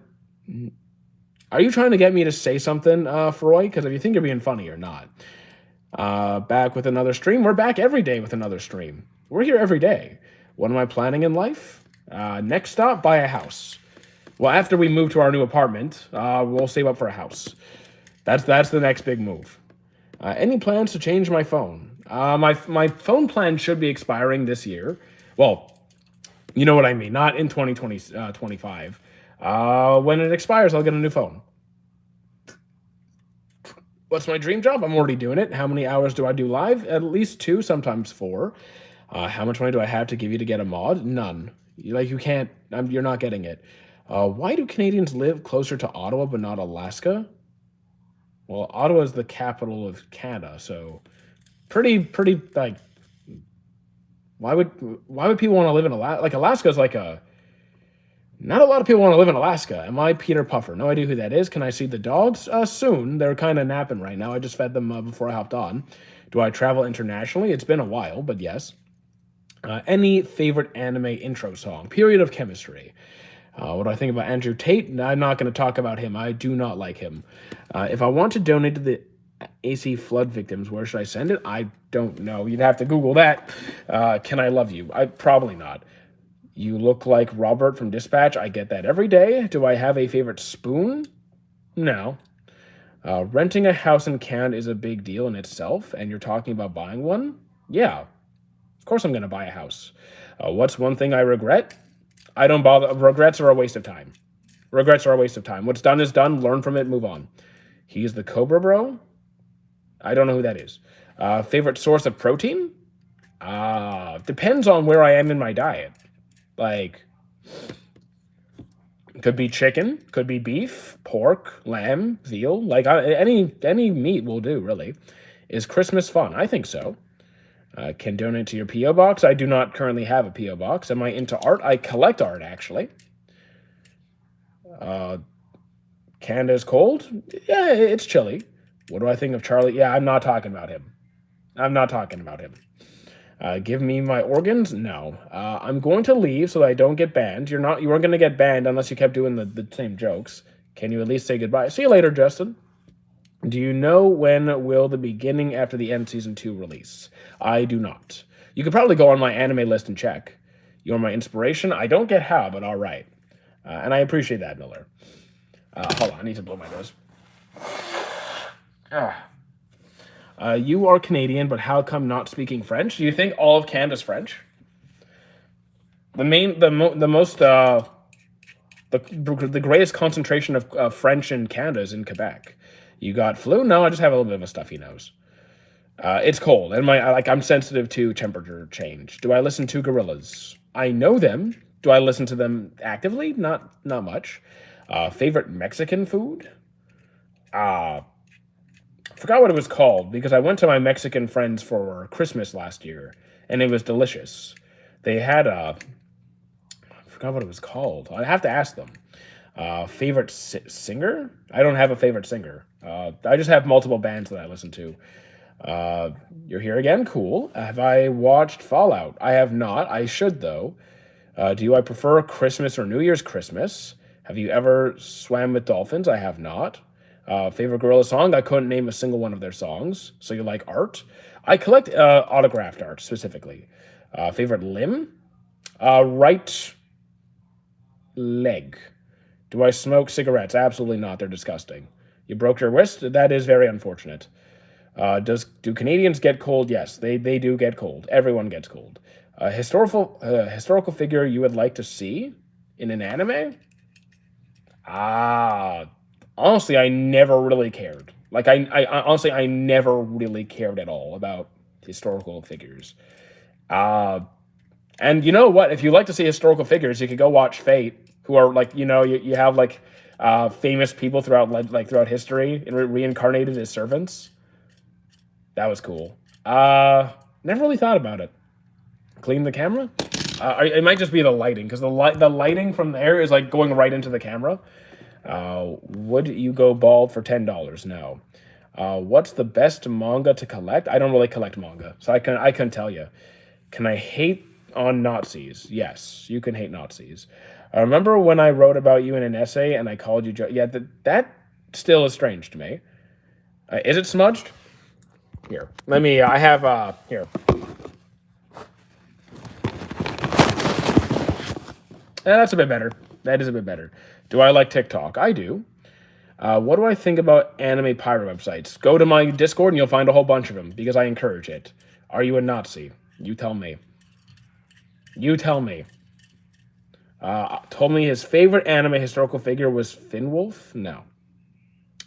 Are you trying to get me to say something, Freud? Because if you think you're being funny or not. Back with another stream. We're back every day with another stream. We're here every day. What am I planning in life? Next stop, buy a house. Well, after we move to our new apartment, we'll save up for a house. That's the next big move. Any plans to change my phone? My phone plan should be expiring this year. Well, you know what I mean. Not in 2025. When it expires, I'll get a new phone. What's my dream job? I'm already doing it. How many hours do I do live? At least 2, sometimes 4. How much money do I have to give you to get a mod? None. You can't. You're not getting it. Why do Canadians live closer to Ottawa but not Alaska? Well, Ottawa is the capital of Canada, so pretty like. Why would people want to live in Alaska? Like, Alaska is like a. Not a lot of people want to live in Alaska. Am I Peter Puffer? No idea who that is. Can I see the dogs? Soon. They're kind of napping right now. I just fed them before I hopped on. Do I travel internationally? It's been a while, but yes. Any favorite anime intro song? Period of Chemistry. What do I think about Andrew Tate? I'm not going to talk about him. I do not like him. If I want to donate to the AC flood victims, where should I send it? I don't know. You'd have to Google that. Can I love you? Probably not. You look like Robert from Dispatch. I get that every day. Do I have a favorite spoon? No. Renting a house in Canada is a big deal in itself, and you're talking about buying one? Yeah. Of course I'm going to buy a house. What's one thing I regret? I don't bother. Regrets are a waste of time. Regrets are a waste of time. What's done is done. Learn from it. Move on. He's the Cobra Bro? I don't know who that is. Favorite source of protein? Depends on where I am in my diet. Like, could be chicken, could be beef, pork, lamb, veal. Like any meat will do, really. Is Christmas fun? I think so. Can donate to your PO box. I do not currently have a PO box. Am I into art? I collect art actually. Uh, Canada's cold. Yeah, it's chilly. What do I think of Charlie? Yeah, I'm not talking about him. I'm not talking about him. Give me my organs? No. I'm going to leave so that I don't get banned. You weren't going to get banned unless you kept doing the same jokes. Can you at least say goodbye? See you later, Justin. Do you know when will the beginning after the end season 2 release? I do not. You could probably go on my anime list and check. You're my inspiration. I don't get how, but all right. And I appreciate that, Miller. Hold on, I need to blow my nose. Ah. You are Canadian, but how come not speaking French? Do you think all of Canada's French? The greatest concentration of French in Canada is in Quebec. You got flu? No, I just have a little bit of a stuffy nose. It's cold, and I'm sensitive to temperature change. Do I listen to Gorillaz? I know them. Do I listen to them actively? Not much. Favorite Mexican food? Forgot what it was called because I went to my Mexican friends for Christmas last year, and it was delicious. They had I forgot what it was called. I have to ask them. Favorite singer? I don't have a favorite singer. I just have multiple bands that I listen to. You're here again? Cool. Have I watched Fallout? I have not. I should, though. Do I prefer Christmas or New Year's Christmas? Have you ever swam with dolphins? I have not. Favorite Gorilla song? I couldn't name a single one of their songs. So you like art? I collect autographed art, specifically. Favorite limb? Right leg. Do I smoke cigarettes? Absolutely not. They're disgusting. You broke your wrist? That is very unfortunate. Do Canadians get cold? Yes, they do get cold. Everyone gets cold. Historical figure you would like to see in an anime? Honestly, I never really cared. Like I honestly I never really cared at all about historical figures. And you know what? If you like to see historical figures, you could go watch Fate, who are like you have like famous people throughout history and reincarnated as servants. That was cool. Never really thought about it. Clean the camera? It might just be the lighting because the lighting from there is like going right into the camera. Would you go bald for $10? No. What's the best manga to collect? I don't really collect manga, so I can tell you. Can I hate on Nazis? Yes, you can hate Nazis. I remember when I wrote about you in an essay and I called you. Yeah, that still is strange to me. Is it smudged? Here, let me. I have here. That's a bit better. That is a bit better. Do I like TikTok? I do. What do I think about anime pirate websites? Go to my Discord and you'll find a whole bunch of them because I encourage it. Are you a Nazi? You tell me. You tell me. Told me his favorite anime historical figure was Finwolf. No,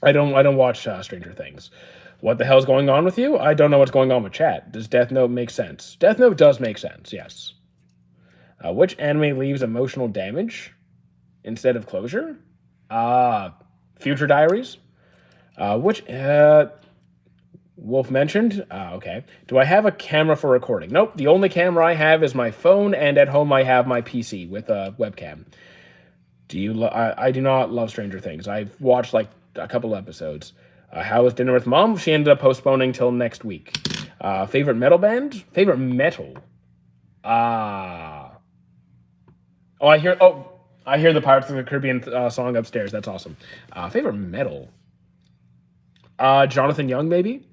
I don't watch Stranger Things. What the hell's going on with you? I don't know what's going on with chat. Does Death Note make sense? Death Note does make sense. Yes. Which anime leaves emotional damage instead of closure? Future Diaries. Which Wolf mentioned. Okay. Do I have a camera for recording? Nope. The only camera I have is my phone, and at home I have my PC with a webcam. I do not love Stranger Things. I've watched like a couple episodes. How was dinner with mom? She ended up postponing till next week. Favorite metal band? Favorite metal? I hear the Pirates of the Caribbean song upstairs. That's awesome. Favorite metal? Jonathan Young, maybe?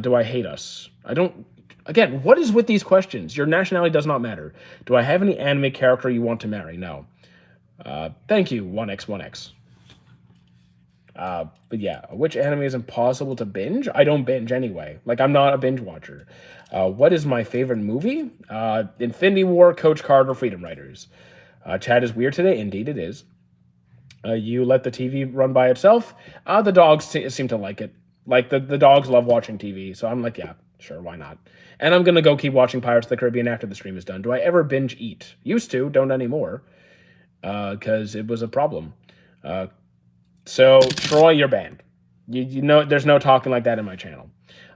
Do I hate us? I don't. Again, what is with these questions? Your nationality does not matter. Do I have any anime character you want to marry? No. Thank you, 1x1x. But yeah, which anime is impossible to binge? I don't binge anyway. Like, I'm not a binge watcher. What is my favorite movie? Infinity War, Coach Carter, Freedom Writers. Chat is weird today. Indeed, it is. You let the TV run by itself. The dogs seem to like it. Like, the dogs love watching TV. So I'm like, yeah, Sure, why not? And I'm gonna go keep watching Pirates of the Caribbean after the stream is done. Do I ever binge eat? Used to, don't anymore, because it was a problem. Uh, so Troy, you're banned. You know, there's no talking like that in my channel.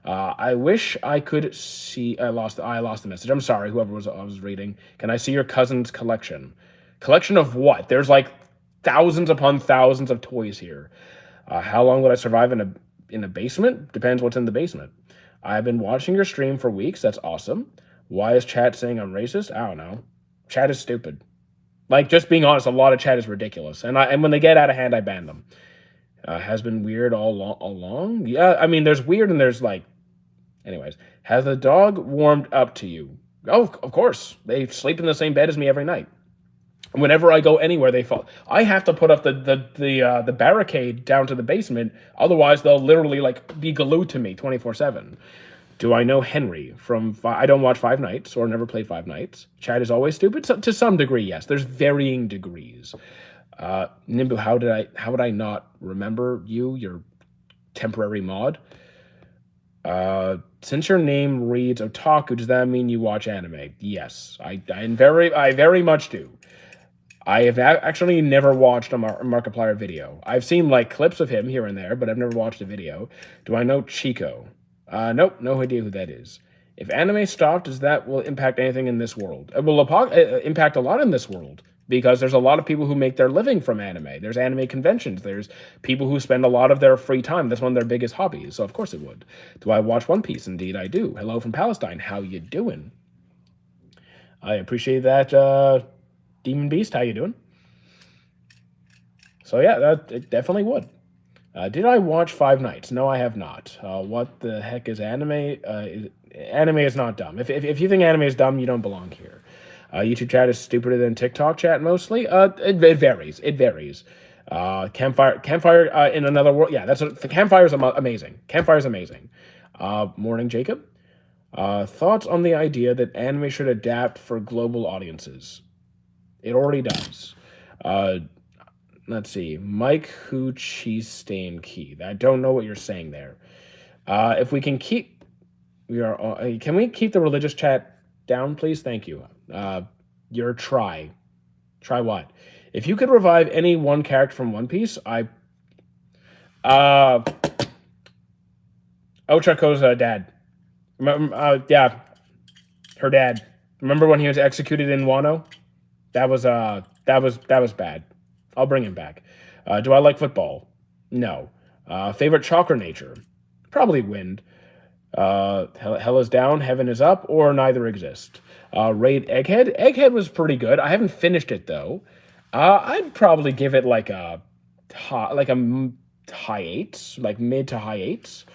I wish I could see. I lost the message. I'm sorry, whoever was I was reading. Can I see your cousin's collection? Collection of what? There's like thousands upon thousands of toys here. How long would I survive in a basement? Depends what's in the basement. I've been watching your stream for weeks. That's awesome. Why is chat saying I'm racist? I don't know. Chat is stupid. Like, just being honest, a lot of chat is ridiculous. And when they get out of hand, I ban them. Has been weird all along. Yeah, I mean, there's weird and there's like. Anyways, has the dog warmed up to you? Oh, of course. They sleep in the same bed as me every night. Whenever I go anywhere, they fall. I have to put up the barricade down to the basement, otherwise they'll literally like be glued to me 24/7. Do I know Henry from? I don't watch Five Nights or never played Five Nights. Chat is always stupid to some degree. Yes, there's varying degrees. Nimbu, how would I not remember you? Your temporary mod. Since your name reads otaku, does that mean you watch anime? Yes, I very much do. I have actually never watched a Markiplier video. I've seen like clips of him here and there, but I've never watched a video. Do I know Chico? Nope, no idea who that is. If anime stopped, does that will impact anything in this world? It will impact a lot in this world because there's a lot of people who make their living from anime. There's anime conventions. There's people who spend a lot of their free time. That's one of their biggest hobbies. So of course it would. Do I watch One Piece? Indeed, I do. Hello from Palestine. How you doing? I appreciate that. Demon Beast, how you doing? So yeah, it definitely would. Did I watch Five Nights? No, I have not. What the heck is anime? Anime is not dumb. If you think anime is dumb, you don't belong here. YouTube chat is stupider than TikTok chat mostly. It varies. It varies. Campfire in another world. Yeah, Campfire is amazing. Campfire is amazing. Morning, Jacob. Thoughts on the idea that anime should adapt for global audiences? It already does. Let's see. Mike Who Cheese Stain Key. I don't know what you're saying there. If we can keep... Can we keep the religious chat down, please? Thank you. Your try. Try what? If you could revive any one character from One Piece, Ochako's dad. Yeah. Her dad. Remember when he was executed in Wano? That was bad. I'll bring him back. Do I like football? No. Favorite chakra nature? Probably wind. Hell is down, heaven is up, or neither exist. Raid Egghead? Egghead was pretty good. I haven't finished it though. I'd probably give it like a high eights, like mid to high eights.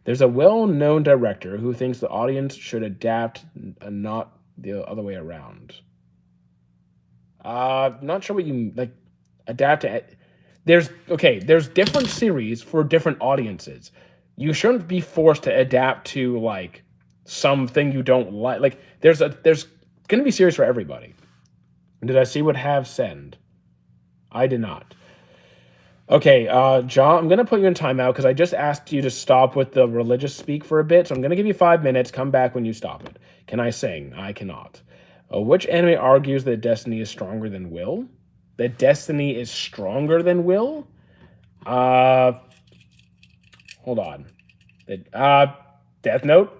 There's a well-known director who thinks the audience should adapt and not the other way around. Not sure what you like. Adapt to. There's different series for different audiences. You shouldn't be forced to adapt to like something you don't like. Like there's gonna be series for everybody. Did I see what have send? I did not. Okay, John, I'm gonna put you in timeout because I just asked you to stop with the religious speak for a bit. So I'm gonna give you 5 minutes. Come back when you stop it. Can I sing? I cannot. Which anime argues that destiny is stronger than will? That destiny is stronger than will? Hold on. Death Note?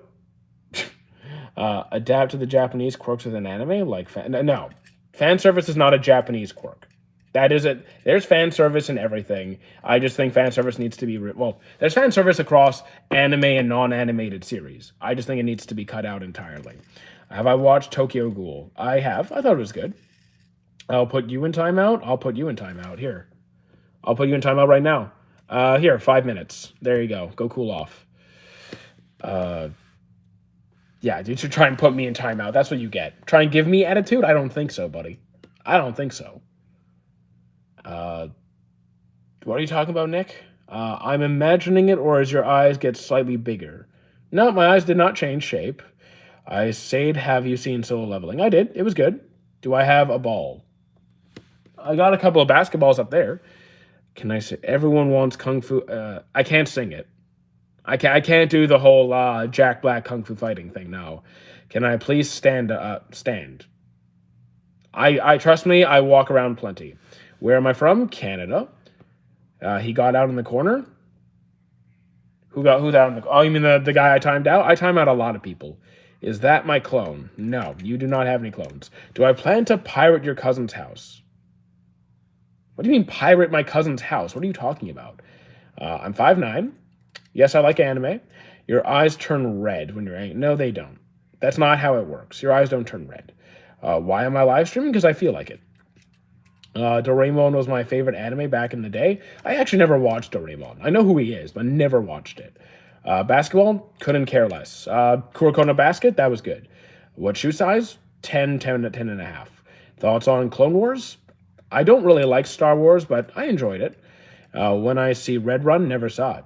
Adapt to the Japanese quirks of an anime? Like, no. Fan service is not a Japanese quirk. That is it. There's fan service in everything. I just think fan service needs to be... there's fan service across anime and non-animated series. I just think it needs to be cut out entirely. Have I watched Tokyo Ghoul? I have. I thought it was good. I'll put you in timeout. I'll put you in timeout. Here. I'll put you in timeout right now. Here, 5 minutes. There you go. Go cool off. Yeah, you should try and put me in timeout. That's what you get. Try and give me attitude? I don't think so, buddy. I don't think so. What are you talking about, Nick? I'm imagining it, or as your eyes get slightly bigger. No, my eyes did not change shape. I said, have you seen Solo Leveling? I did. It was good. Do I have a ball? I got a couple of basketballs up there. Can I say everyone wants Kung Fu? I can't sing it. I can't do the whole Jack Black kung fu fighting thing. No. Can I please stand? I trust me. I walk around plenty. Where am I from? Canada. He got out in the corner. Who's out in the? Oh, you mean the guy I timed out? I time out a lot of people. Is that my clone? No, you do not have any clones. Do I plan to pirate your cousin's house? What do you mean pirate my cousin's house? What are you talking about? I'm 5'9". Yes, I like anime. Your eyes turn red when you're angry. No, they don't. That's not how it works. Your eyes don't turn red. Why am I live streaming? Because I feel like it. Doraemon was my favorite anime back in the day. I actually never watched Doraemon. I know who he is, but never watched it. Basketball, couldn't care less. Kuroko no Basket, that was good. What shoe size? 10, 10, 10 and a half. Thoughts on Clone Wars? I don't really like Star Wars, but I enjoyed it. When I see Red Run, never saw it.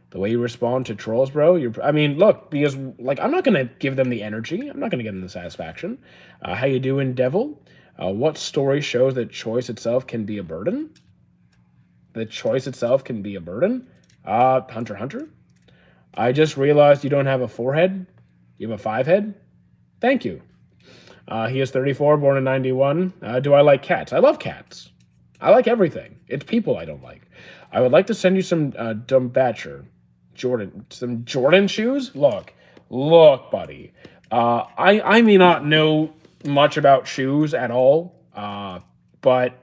The way you respond to trolls, bro, I mean, look, because, like, I'm not going to give them the energy. I'm not going to give them the satisfaction. How you doing, Devil? What story shows that choice itself can be a burden? The choice itself can be a burden? Hunter x Hunter? I just realized you don't have a 4-head. You have a 5-head? Thank you. He is 34, born in 91. Do I like cats? I love cats. I like everything. It's people I don't like. I would like to send you some Dumbatcher. Some Jordan shoes? Look, buddy. I may not know much about shoes at all, but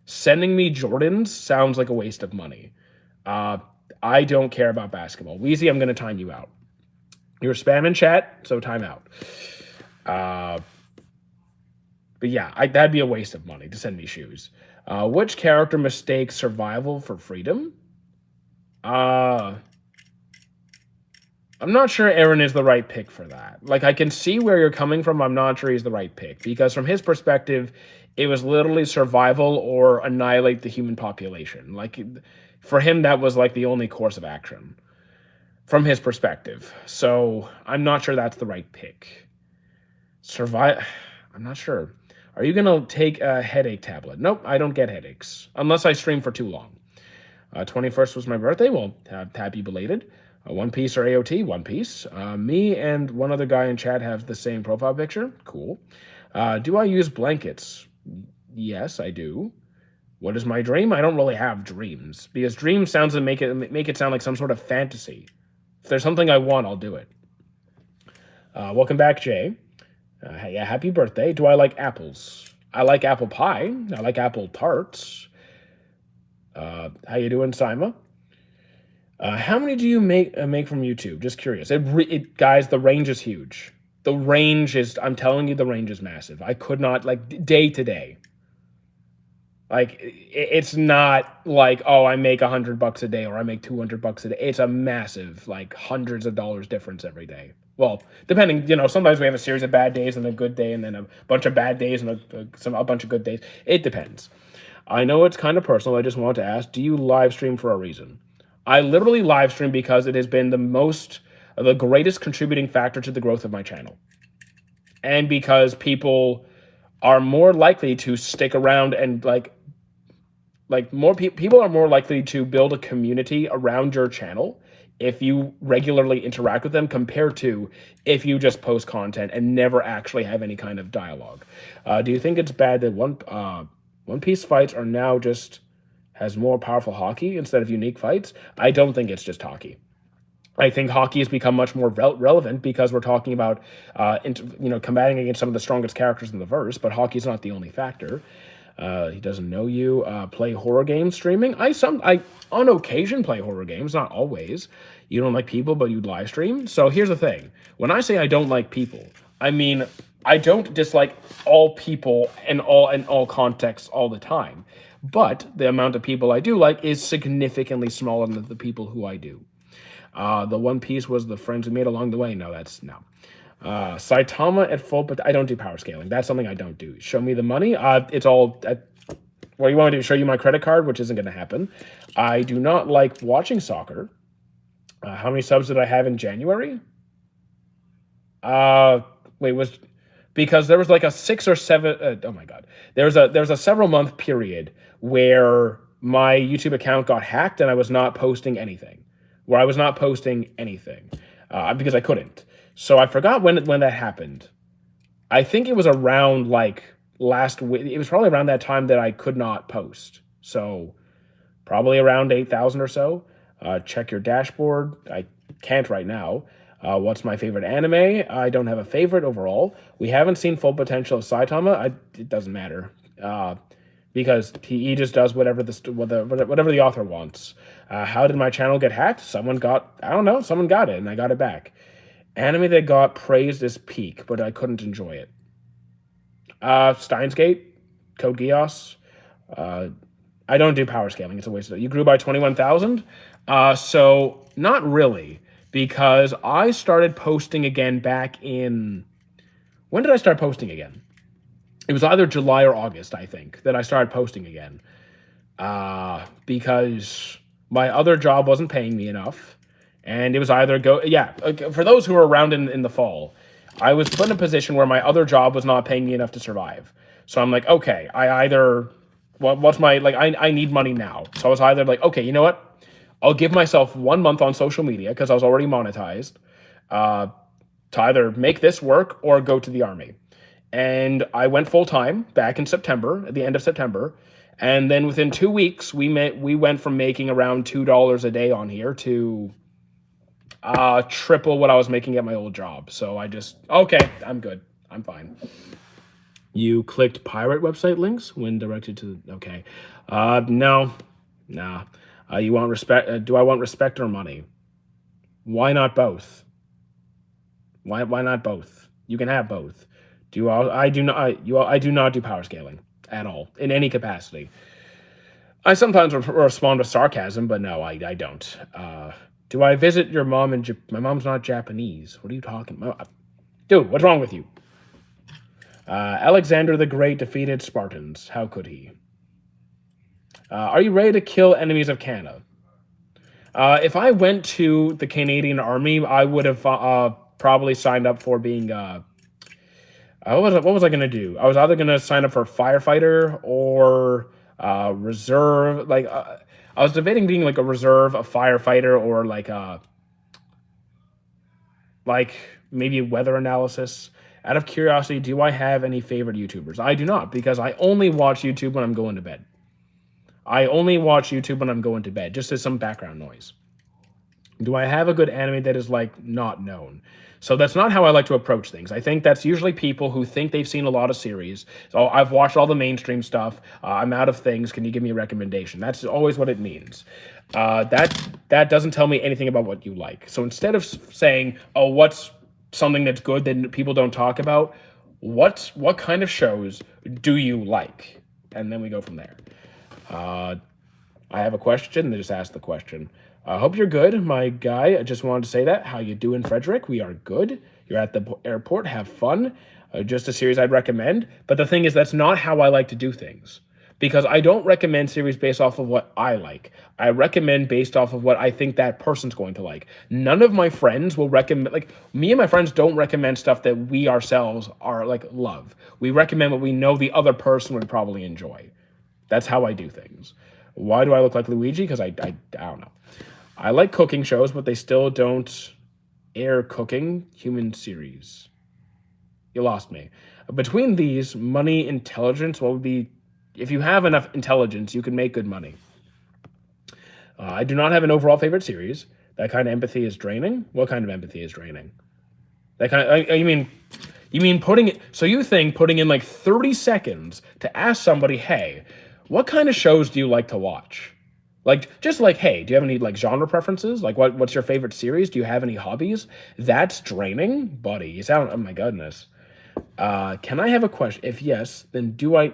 sending me Jordans sounds like a waste of money. I don't care about basketball. Weezy, I'm going to time you out. You're spamming chat, so time out. But yeah, that'd be a waste of money to send me shoes. Which character mistakes survival for freedom? I'm not sure Eren is the right pick for that. Like, I can see where you're coming from. I'm not sure he's the right pick. Because from his perspective, it was literally survival or annihilate the human population. Like, for him, that was, like, the only course of action. From his perspective. So, I'm not sure that's the right pick. I'm not sure. Are you going to take a headache tablet? Nope, I don't get headaches. Unless I stream for too long. 21st was my birthday. Well, happy belated. One Piece or AOT? One Piece. Me and one other guy in chat have the same profile picture. Cool. Do I use blankets? Yes, I do. What is my dream? I don't really have dreams. Because dreams sounds to make it sound like some sort of fantasy. If there's something I want, I'll do it. Welcome back, Jay. Yeah, happy birthday. Do I like apples? I like apple pie. I like apple tarts. How you doing, Sima? How many do you make from YouTube? Just curious. Guys, the range is huge. The range is, I'm telling you, the range is massive. I could not, like, day to day. Like, it's not like, oh, I make $100 a day or I make $200 a day. It's a massive, like, hundreds of dollars difference every day. Well, depending, sometimes we have a series of bad days and a good day and then a bunch of bad days and a bunch of good days. It depends. I know it's kind of personal. I just want to ask, do you live stream for a reason? I literally live stream because it has been the greatest contributing factor to the growth of my channel. And because people are more likely to stick around and more people are more likely to build a community around your channel if you regularly interact with them compared to if you just post content and never actually have any kind of dialogue. Do you think it's bad that One Piece fights are now just has more powerful hockey instead of unique fights? I don't think it's just hockey. I think hockey has become much more relevant because we're talking about, combating against some of the strongest characters in the verse, but hockey's not the only factor. He doesn't know you. Play horror games streaming? I on occasion play horror games, not always. You don't like people, but you'd live stream? So here's the thing. When I say I don't like people, I mean, I don't dislike all people in all contexts all the time. But the amount of people I do like is significantly smaller than the people who I do. The One Piece was the friends we made along the way. No, no. Saitama at full, but I don't do power scaling. That's something I don't do. Show me the money. It's all... Well, you want me to show you my credit card, which isn't going to happen. I do not like watching soccer. How many subs did I have in January? Because there was like a 6 or 7... oh my god. There was a several month period where my YouTube account got hacked and I was not posting anything. where I was not posting anything because I couldn't. So I forgot when that happened. I think it was around like last week. It was probably around that time that I could not post. So probably around 8,000 or so. Check your dashboard. I can't right now. What's my favorite anime? I don't have a favorite overall. We haven't seen Full Potential of Saitama. It doesn't matter. Because he just does whatever the author wants. How did my channel get hacked? Someone got it, and I got it back. Anime that got praised as peak, but I couldn't enjoy it. Steins Gate, Code Geass. I don't do power scaling. It's a waste of it. You grew by 21,000? So not really, because I started posting again back in... When did I start posting again? It was either July or August, I think, that I started posting again. Because my other job wasn't paying me enough. And it was either for those who were around in the fall, I was put in a position where my other job was not paying me enough to survive. So I'm like, okay, I need money now. So I was either like, okay, you know what? I'll give myself 1 month on social media because I was already monetized to either make this work or go to the army. And I went full time back in September, at the end of September. And then within 2 weeks, we went from making around $2 a day on here to triple what I was making at my old job. So okay, I'm good. I'm fine. You clicked pirate website links when directed to, okay. No, nah. You want respect? Do I want respect or money? Why not both? Why not both? You can have both. I do not do power scaling at all in any capacity. I sometimes respond with sarcasm, but no, I don't. Do I visit your mom in my mom's not Japanese. What are you talking about? Dude, what's wrong with you? Alexander the Great defeated Spartans. How could he? Are you ready to kill enemies of Canada? If I went to the Canadian Army, I would have probably signed up for being... what was I going to do? I was either going to sign up for firefighter or reserve. I was debating being like a reserve, a firefighter, or like maybe weather analysis. Out of curiosity, do I have any favorite YouTubers? I do not, because I only watch YouTube when I'm going to bed. I only watch YouTube when I'm going to bed, just as some background noise. Do I have a good anime that is like not known? So that's not how I like to approach things. I think that's usually people who think they've seen a lot of series. So I've watched all the mainstream stuff. I'm out of things. Can you give me a recommendation? That's always what it means. That doesn't tell me anything about what you like. So instead of saying, oh, what's something that's good that people don't talk about, what kind of shows do you like? And then we go from there. I have a question. They just asked the question. I hope you're good, my guy. I just wanted to say that. How you doing, Frederick? We are good. You're at the airport. Have fun. Just a series I'd recommend. But the thing is, that's not how I like to do things. Because I don't recommend series based off of what I like. I recommend based off of what I think that person's going to like. None of my friends will recommend... Like, me and my friends don't recommend stuff that we ourselves are, like, love. We recommend what we know the other person would probably enjoy. That's how I do things. Why do I look like Luigi? Because I don't know. I like cooking shows, but they still don't air cooking human series. You lost me. Between these, money, intelligence, what would be... If you have enough intelligence, you can make good money. I do not have an overall favorite series. That kind of empathy is draining? What kind of empathy is draining? That kind of... You mean putting it... So you think putting in like 30 seconds to ask somebody, hey, what kind of shows do you like to watch? Like, just like, hey, do you have any, like, genre preferences? Like, what's your favorite series? Do you have any hobbies? That's draining? Buddy, you sound, oh my goodness. Can I have a question? If yes, then do I...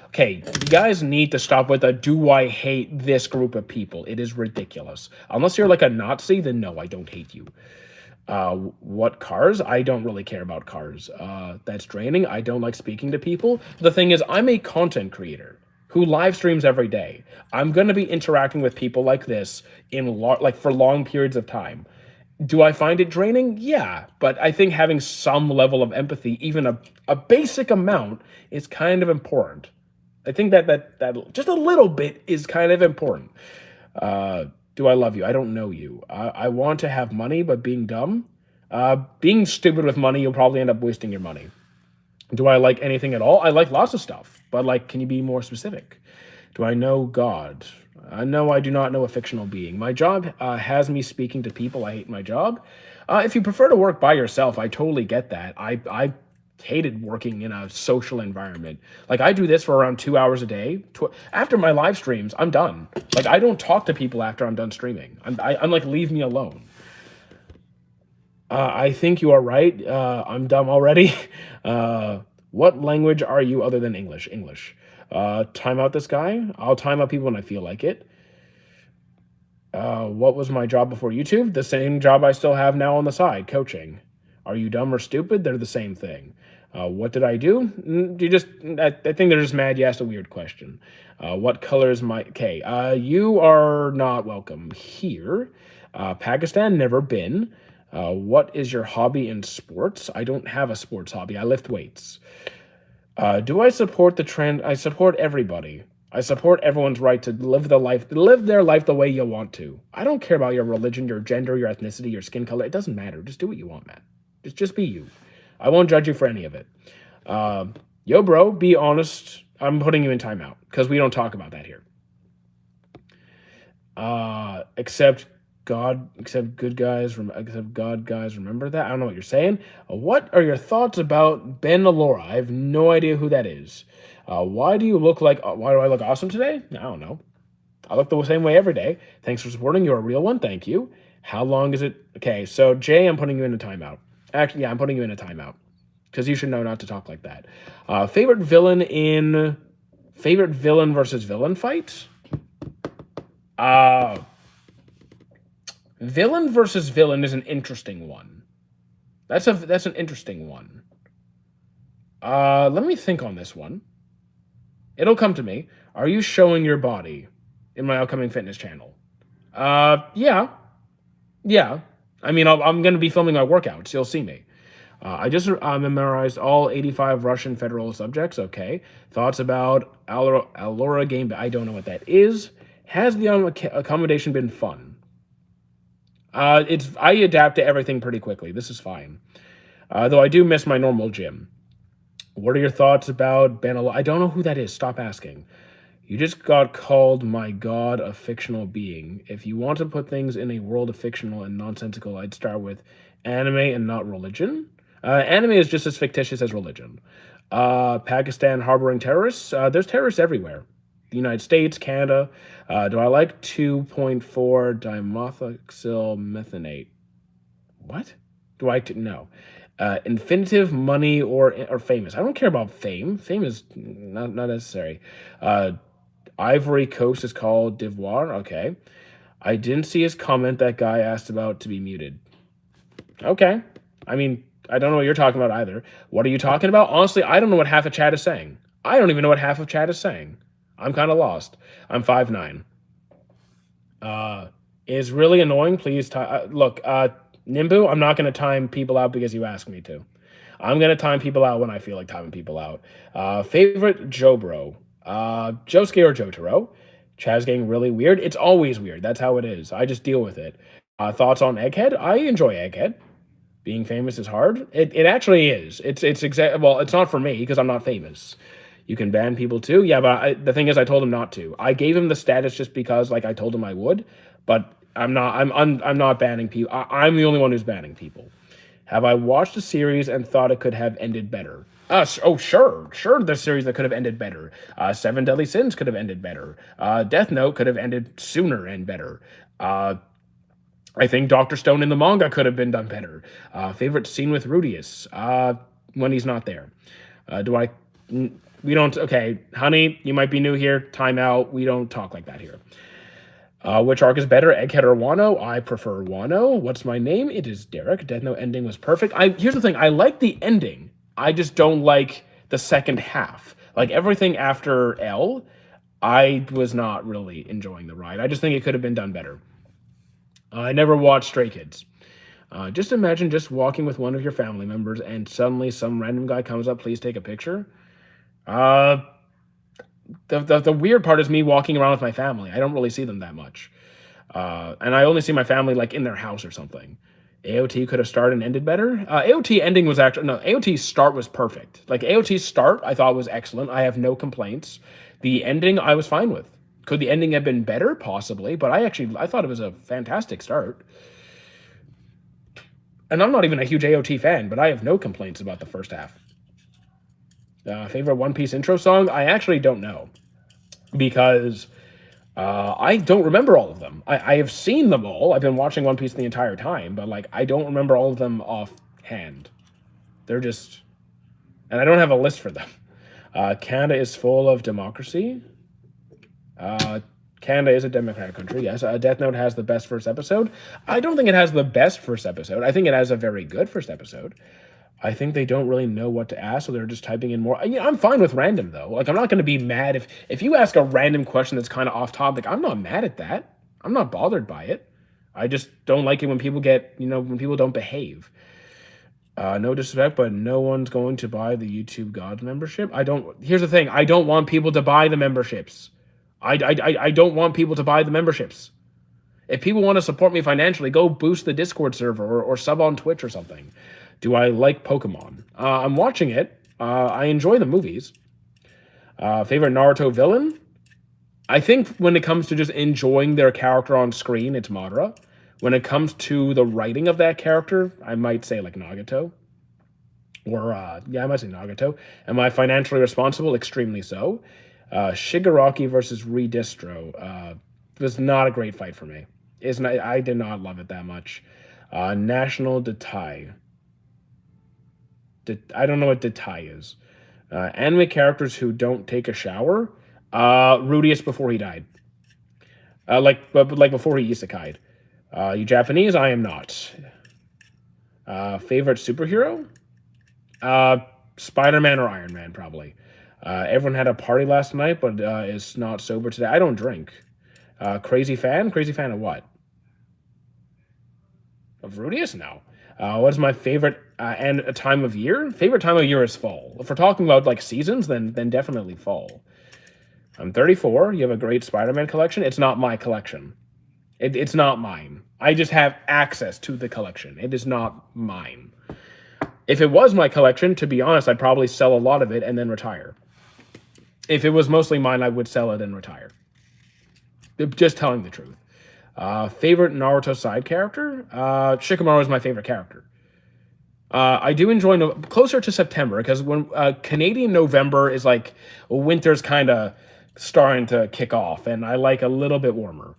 Okay, you guys need to stop with the do I hate this group of people. It is ridiculous. Unless you're like a Nazi, then no, I don't hate you. What cars? I don't really care about cars. That's draining. I don't like speaking to people. The thing is, I'm a content creator who live streams every day. I'm going to be interacting with people like this for long periods of time. Do I find it draining? Yeah, but I think having some level of empathy, even a basic amount, is kind of important. I think that just a little bit is kind of important. Do I love you? I don't know you. I want to have money, but being dumb? Being stupid with money, you'll probably end up wasting your money. Do I like anything at all? I like lots of stuff, but like, can you be more specific? Do I know God? No, I do not know a fictional being. My job has me speaking to people. I hate my job. If you prefer to work by yourself, I totally get that. I hated working in a social environment. Like I do this for around 2 hours a day. After my live streams, I'm done. Like I don't talk to people after I'm done streaming. I'm like, leave me alone. I think you are right. I'm dumb already. What language are you other than English? English. Time out this guy. I'll time out people when I feel like it. What was my job before YouTube? The same job I still have now on the side, coaching. Are you dumb or stupid? They're the same thing. What did I do? You just, I think they're just mad you asked a weird question. What color is my, okay, you are not welcome here. Pakistan, never been. What is your hobby in sports? I don't have a sports hobby. I lift weights. Do I support the trend? I support everybody. I support everyone's right to live their life the way you want to. I don't care about your religion, your gender, your ethnicity, your skin color. It doesn't matter. Just do what you want, man. Just be you. I won't judge you for any of it. Yo, bro, be honest. I'm putting you in timeout because we don't talk about that here. Except God guys, remember that? I don't know what you're saying. What are your thoughts about Ben Alora? I have no idea who that is. Why do I look awesome today? I don't know. I look the same way every day. Thanks for supporting. You're a real one. Thank you. How long is it? Okay, so Jay, I'm putting you in a timeout. Actually, yeah, I'm putting you in a timeout because you should know not to talk like that. Favorite villain versus villain fight? Villain versus villain is an interesting one. That's an interesting one. Let me think on this one. It'll come to me. Are you showing your body in my upcoming fitness channel? Yeah. Yeah. I mean, I'm going to be filming my workouts. You'll see me. I just memorized all 85 Russian federal subjects. Okay. Thoughts about Alora game? I don't know what that is. Has the accommodation been fun? I adapt to everything pretty quickly. This is fine. Though I do miss my normal gym. What are your thoughts about Ben? I don't know who that is. Stop asking. You just got called, my god, a fictional being. If you want to put things in a world of fictional and nonsensical, I'd start with anime and not religion. Anime is just as fictitious as religion. Pakistan harboring terrorists. There's terrorists everywhere. The United States, Canada. Do I like 2.4 dimethoxyl methanate? What? Do I? No. Infinitive, money, or famous. I don't care about fame. Fame is not necessary. Ivory Coast is called d'Ivoire. Okay. I didn't see his comment that guy asked about to be muted. Okay. I mean, I don't know what you're talking about either. What are you talking about? Honestly, I don't know what half of chat is saying. I don't even know what half of chat is saying. I'm kind of lost. I'm 5'9". Is really annoying. Please look, Nimbu, I'm not going to time people out because you asked me to. I'm going to time people out when I feel like timing people out. Favorite Joe Bro? Josuke or Jotaro? Chaz getting really weird. It's always weird. That's how it is. I just deal with it. Thoughts on Egghead? I enjoy Egghead. Being famous is hard. It actually is. Well, it's not for me because I'm not famous. You can ban people too. Yeah, but the thing is, I told him not to. I gave him the status just because, like, I told him I would. But I'm not. I'm not banning people. I'm the only one who's banning people. Have I watched a series and thought it could have ended better? Sure. The series that could have ended better. Seven Deadly Sins could have ended better. Death Note could have ended sooner and better. I think Dr. Stone in the manga could have been done better. Favorite scene with Rudius? When he's not there. We don't, okay, honey, you might be new here. Time out. We don't talk like that here. Which arc is better, Egghead or Wano? I prefer Wano. What's my name? It is Derek. Death Note ending was perfect. Here's the thing. I like the ending. I just don't like the second half. Like everything after L, I was not really enjoying the ride. I just think it could have been done better. I never watched Stray Kids. Just imagine just walking with one of your family members and suddenly some random guy comes up, please take a picture. The weird part is me walking around with my family. I don't really see them that much. And I only see my family like in their house or something. AOT could have started and ended better. AOT ending was actually no. AOT's start was perfect. Like AOT's start, I thought was excellent. I have no complaints. The ending, I was fine with. Could the ending have been better? Possibly, but I thought it was a fantastic start. And I'm not even a huge AOT fan, but I have no complaints about the first half. Favorite One Piece intro song? I actually don't know because I don't remember all of them. I have seen them all. I've been watching One Piece the entire time, but like I don't remember all of them offhand. They're just, and I don't have a list for them. Canada is full of democracy. Uh, Canada is a democratic country. Yes, Death Note has the best first episode. I don't think it has the best first episode. I think it has a very good first episode. I think they don't really know what to ask, so they're just typing in more. I'm fine with random though. Like I'm not going to be mad if you ask a random question that's kind of off topic. I'm not mad at that. I'm not bothered by it. I just don't like it when people when people don't behave. No disrespect, but no one's going to buy the YouTube Gods membership. I don't. Here's the thing. I don't want people to buy the memberships. I don't want people to buy the memberships. If people want to support me financially, go boost the Discord server or sub on Twitch or something. Do I like Pokemon? I'm watching it. I enjoy the movies. Favorite Naruto villain? I think when it comes to just enjoying their character on screen, it's Madara. When it comes to the writing of that character, I might say like Nagato. Or, I might say Nagato. Am I financially responsible? Extremely so. Shigaraki versus Redistro was not a great fight for me. I did not love it that much. National Detail. I don't know what Detail is. Anime characters who don't take a shower. Rudius before he died. Like before he isekai'd. You Japanese? I am not. Favorite superhero? Spider-Man or Iron Man, probably. Everyone had a party last night, but is not sober today. I don't drink. Crazy fan? Crazy fan of what? Of Rudius? No. What is my favorite and a time of year? Favorite time of year is fall. If we're talking about like seasons, then definitely fall. I'm 34. You have a great Spider-Man collection. It's not my collection. It's not mine. I just have access to the collection. It is not mine. If it was my collection, to be honest, I'd probably sell a lot of it and then retire. If it was mostly mine, I would sell it and retire. Just telling the truth. Favorite Naruto side character? Shikamaru is my favorite character. I do enjoy closer to September because when Canadian November is like winter's kind of starting to kick off, and I like a little bit warmer.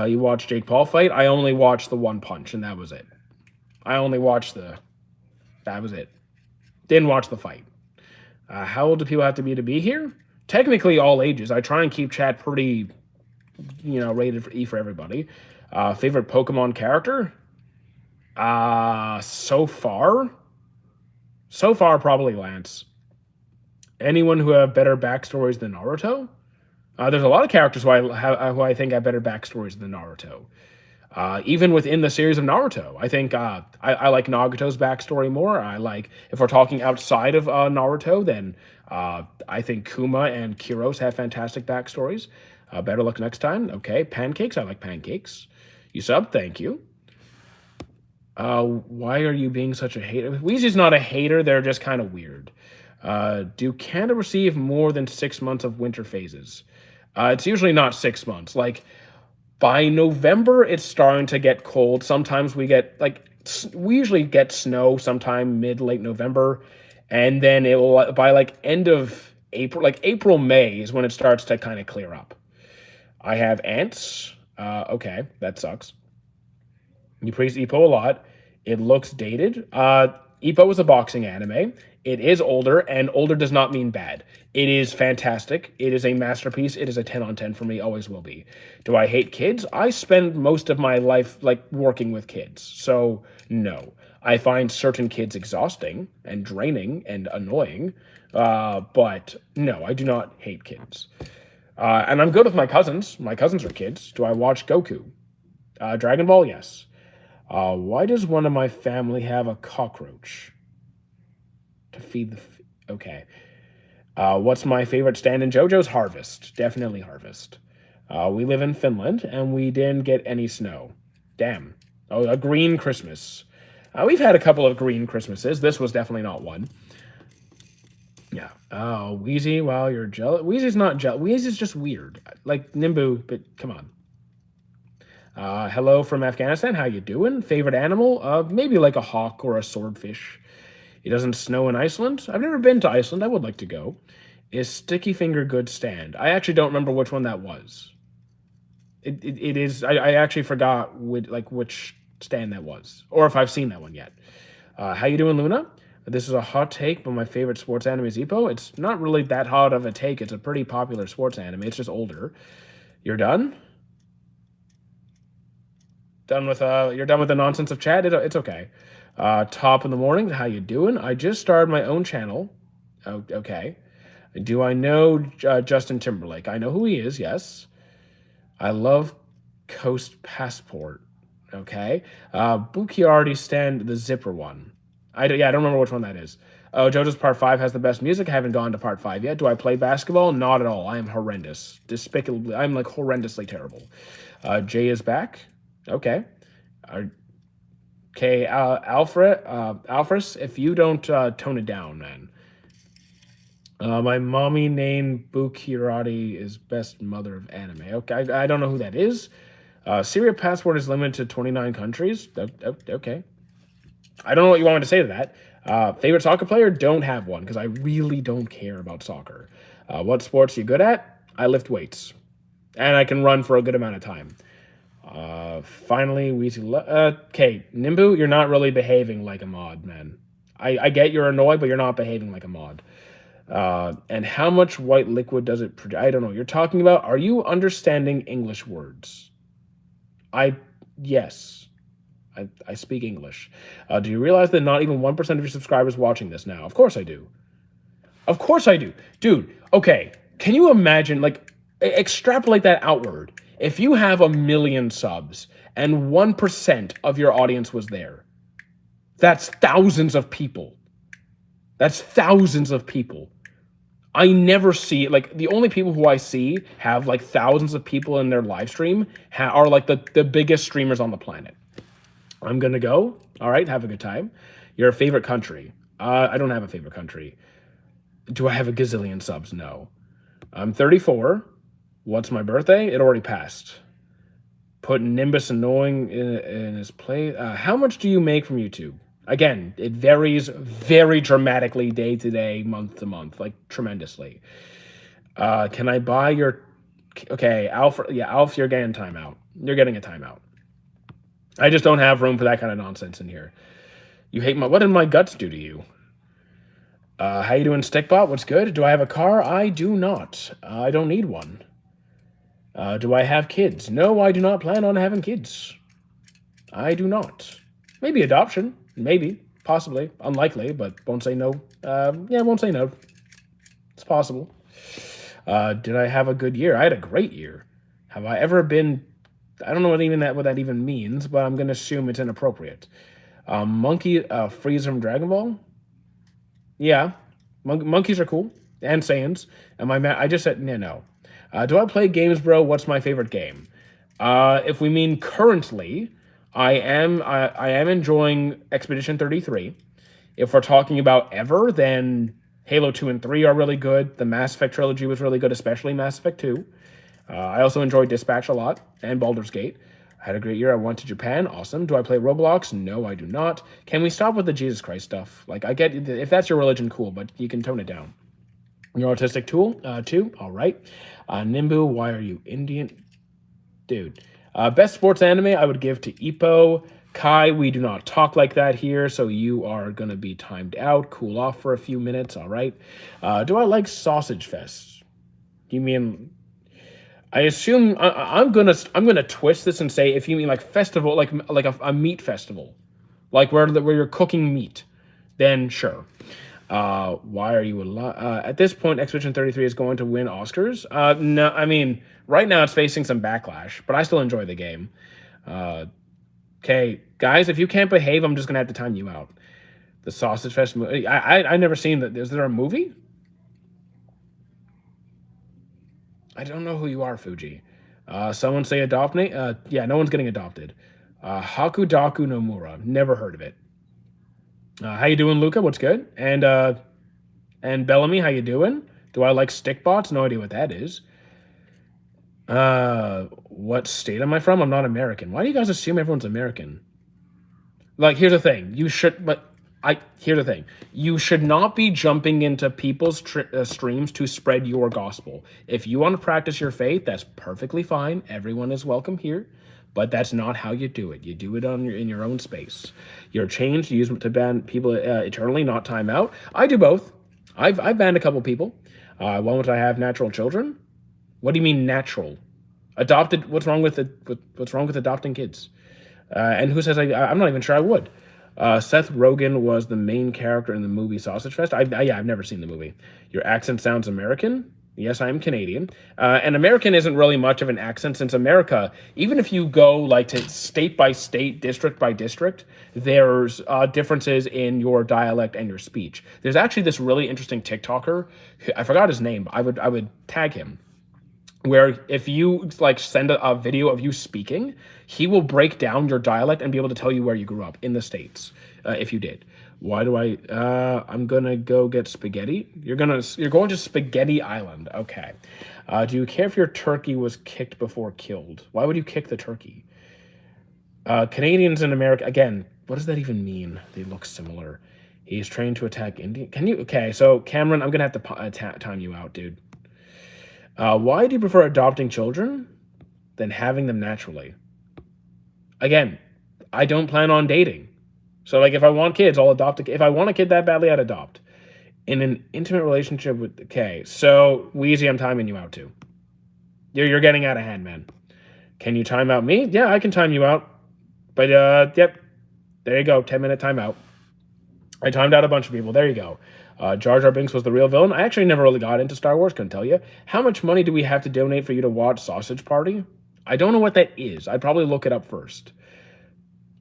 You watch Jake Paul fight? I only watched the one punch, and that was it. That was it. Didn't watch the fight. How old do people have to be here? Technically, all ages. I try and keep chat pretty, rated for E for everybody. Favorite Pokemon character? So far, probably Lance. Anyone who have better backstories than Naruto? There's a lot of characters who I think have better backstories than Naruto. Even within the series of Naruto, I think I like Nagato's backstory more. If we're talking outside of Naruto, then I think Kuma and Kiros have fantastic backstories. Better luck next time. Okay, pancakes. I like pancakes. You sub, thank you. Why are you being such a hater? Weezy's not a hater. They're just kind of weird. Do Canada receive more than 6 months of winter phases? It's usually not 6 months. Like, by November, it's starting to get cold. Sometimes we usually get snow sometime late November. And then it will, by like end of April, like April, May is when it starts to kind of clear up. I have ants. Okay, that sucks. You praise Ippo a lot. It looks dated. Ippo is a boxing anime. It is older, and older does not mean bad. It is fantastic. It is a masterpiece. It is a 10 on 10 for me, always will be. Do I hate kids? I spend most of my life working with kids. So, no. I find certain kids exhausting and draining and annoying. But no, I do not hate kids. And I'm good with my cousins. My cousins are kids. Do I watch Goku? Dragon Ball, yes. Why does one of my family have a cockroach? To feed okay. What's my favorite stand in JoJo's? Harvest. Definitely Harvest. We live in Finland, and we didn't get any snow. Damn. Oh, a green Christmas. We've had a couple of green Christmases. This was definitely not one. Yeah. Oh, Wheezy, wow, you're jealous. Wheezy's not jealous. Wheezy's just weird. Like Nimbu, but come on. Hello from Afghanistan. How you doing? Favorite animal? Maybe like a hawk or a swordfish. It doesn't snow in Iceland. I've never been to Iceland. I would like to go. Is Sticky Finger good stand? I actually don't remember which one that was. It is. I actually forgot which stand that was, or if I've seen that one yet. How you doing, Luna? This is a hot take, but my favorite sports anime is Ippo. It's not really that hot of a take. It's a pretty popular sports anime. It's just older. You're done. Done with You're done with the nonsense of chat. It's okay. Top in the morning. How you doing? I just started my own channel. Oh, okay. Do I know Justin Timberlake? I know who he is. Yes. I love Coast Passport. Okay. Buki already stand the zipper one. I don't remember which one that is. Oh, JoJo's Part 5 has the best music. I haven't gone to Part 5 yet. Do I play basketball? Not at all. I am horrendous. Despicably. I'm like horrendously terrible. Jay is back. Okay. Okay, Alfred, if you don't tone it down, man. My mommy named Bukirati is best mother of anime. Okay, I don't know who that is. Syria passport is limited to 29 countries. Okay. I don't know what you want me to say to that. Favorite soccer player? Don't have one because I really don't care about soccer. What sports are you good at? I lift weights. And I can run for a good amount of time. Finally, okay, Nimbu, you're not really behaving like a mod, man. I get you're annoyed, but you're not behaving like a mod. And how much white liquid does it produce? I don't know. You're talking about, are you understanding English words? Yes. I speak English. Do you realize that not even 1% of your subscribers watching this now? Of course I do. Of course I do. Dude, okay. Can you imagine, like, extrapolate that outward. If you have 1 million subs and 1% of your audience was there, that's thousands of people. That's thousands of people. I never see, like, the only people who I see have like thousands of people in their live stream are like the biggest streamers on the planet. I'm gonna go. All right, have a good time. Your favorite country? I don't have a favorite country. Do I have a gazillion subs? No. I'm 34. What's my birthday? It already passed. Put Nimbus annoying in his place. How much do you make from YouTube? Again, it varies very dramatically day to day, month to month, like tremendously. Can I buy your... Okay, Alf, yeah, Alf, you're getting timeout. You're getting a timeout. I just don't have room for that kind of nonsense in here. You hate my... What did my guts do to you? How you doing, Stickbot? What's good? Do I have a car? I do not. I don't need one. Do I have kids? No, I do not plan on having kids. I do not. Maybe adoption. Maybe. Possibly. Unlikely, but won't say no. Yeah, won't say no. It's possible. Did I have a good year? I had a great year. Have I ever been... I don't know what that even means, but I'm going to assume it's inappropriate. Monkey Freeze from Dragon Ball? Yeah. Monkeys are cool. And Saiyans. I just said, no. Do I play games, bro? What's my favorite game? If we mean currently, I am enjoying Expedition 33. If we're talking about ever, then Halo 2 and 3 are really good. The Mass Effect trilogy was really good, especially Mass Effect 2. I also enjoyed Dispatch a lot, and Baldur's Gate. I had a great year. I went to Japan. Awesome. Do I play Roblox? No, I do not. Can we stop with the Jesus Christ stuff? Like, I get, if that's your religion, cool, but you can tone it down. Your autistic tool, too. All right. Nimbu, why are you Indian? Dude. Best sports anime I would give to Ippo. Kai, we do not talk like that here, so you are going to be timed out. Cool off for a few minutes, all right? Do I like Sausage Fest? You mean... I assume I'm gonna twist this and say if you mean like festival, like a meat festival, like where you're cooking meat, then sure. Why are you alive? At this point, Expedition 33 is going to win Oscars. No, I mean right now it's facing some backlash, but I still enjoy the game. Okay, guys, if you can't behave, I'm just gonna have to time you out. The Sausage Fest movie. I never seen that. Is there a movie? I don't know who you are, Fuji. Someone say adopt me. Yeah, no one's getting adopted. Hakudaku Nomura. Never heard of it. How you doing, Luca? What's good? And Bellamy, how you doing? Do I like stick bots? No idea what that is. What state am I from? I'm not American. Why do you guys assume everyone's American? Like, here's the thing. Here's the thing. You should not be jumping into people's streams to spread your gospel. If you want to practice your faith, that's perfectly fine. Everyone is welcome here. But that's not how you do it. You do it in your own space. Your change, you use to ban people eternally, not time out. I do both. I've banned a couple people. Won't I have natural children? What do you mean natural? Adopted? What's wrong with adopting kids? And who says I'm not even sure I would. Seth Rogen was the main character in the movie Sausage Fest. Yeah, I've never seen the movie. Your accent sounds American. Yes, I am Canadian. And American isn't really much of an accent since America, even if you go like to state by state, district by district, there's differences in your dialect and your speech. There's actually this really interesting TikToker. I forgot his name, but I would tag him. Where if you like send a video of you speaking, he will break down your dialect and be able to tell you where you grew up in the States, if you did. Why do I'm gonna go get spaghetti. You're going to Spaghetti Island. Okay. Do you care if your turkey was kicked before killed? Why would you kick the turkey? Canadians in America, again, what does that even mean? They look similar. He's trained to attack Indian. Okay, so Cameron, I'm gonna have to time you out, dude. Why do you prefer adopting children than having them naturally? Again, I don't plan on dating. So, like, if I want kids, I'll adopt if I want a kid that badly, I'd adopt. In an intimate relationship with... Okay, so, Wheezy, I'm timing you out, too. You're getting out of hand, man. Can you time out me? Yeah, I can time you out. But, yep. There you go, 10-minute timeout. I timed out a bunch of people. There you go. Jar Jar Binks was the real villain. I actually never really got into Star Wars, couldn't tell you. How much money do we have to donate for you to watch Sausage Party? I don't know what that is. I'd probably look it up first.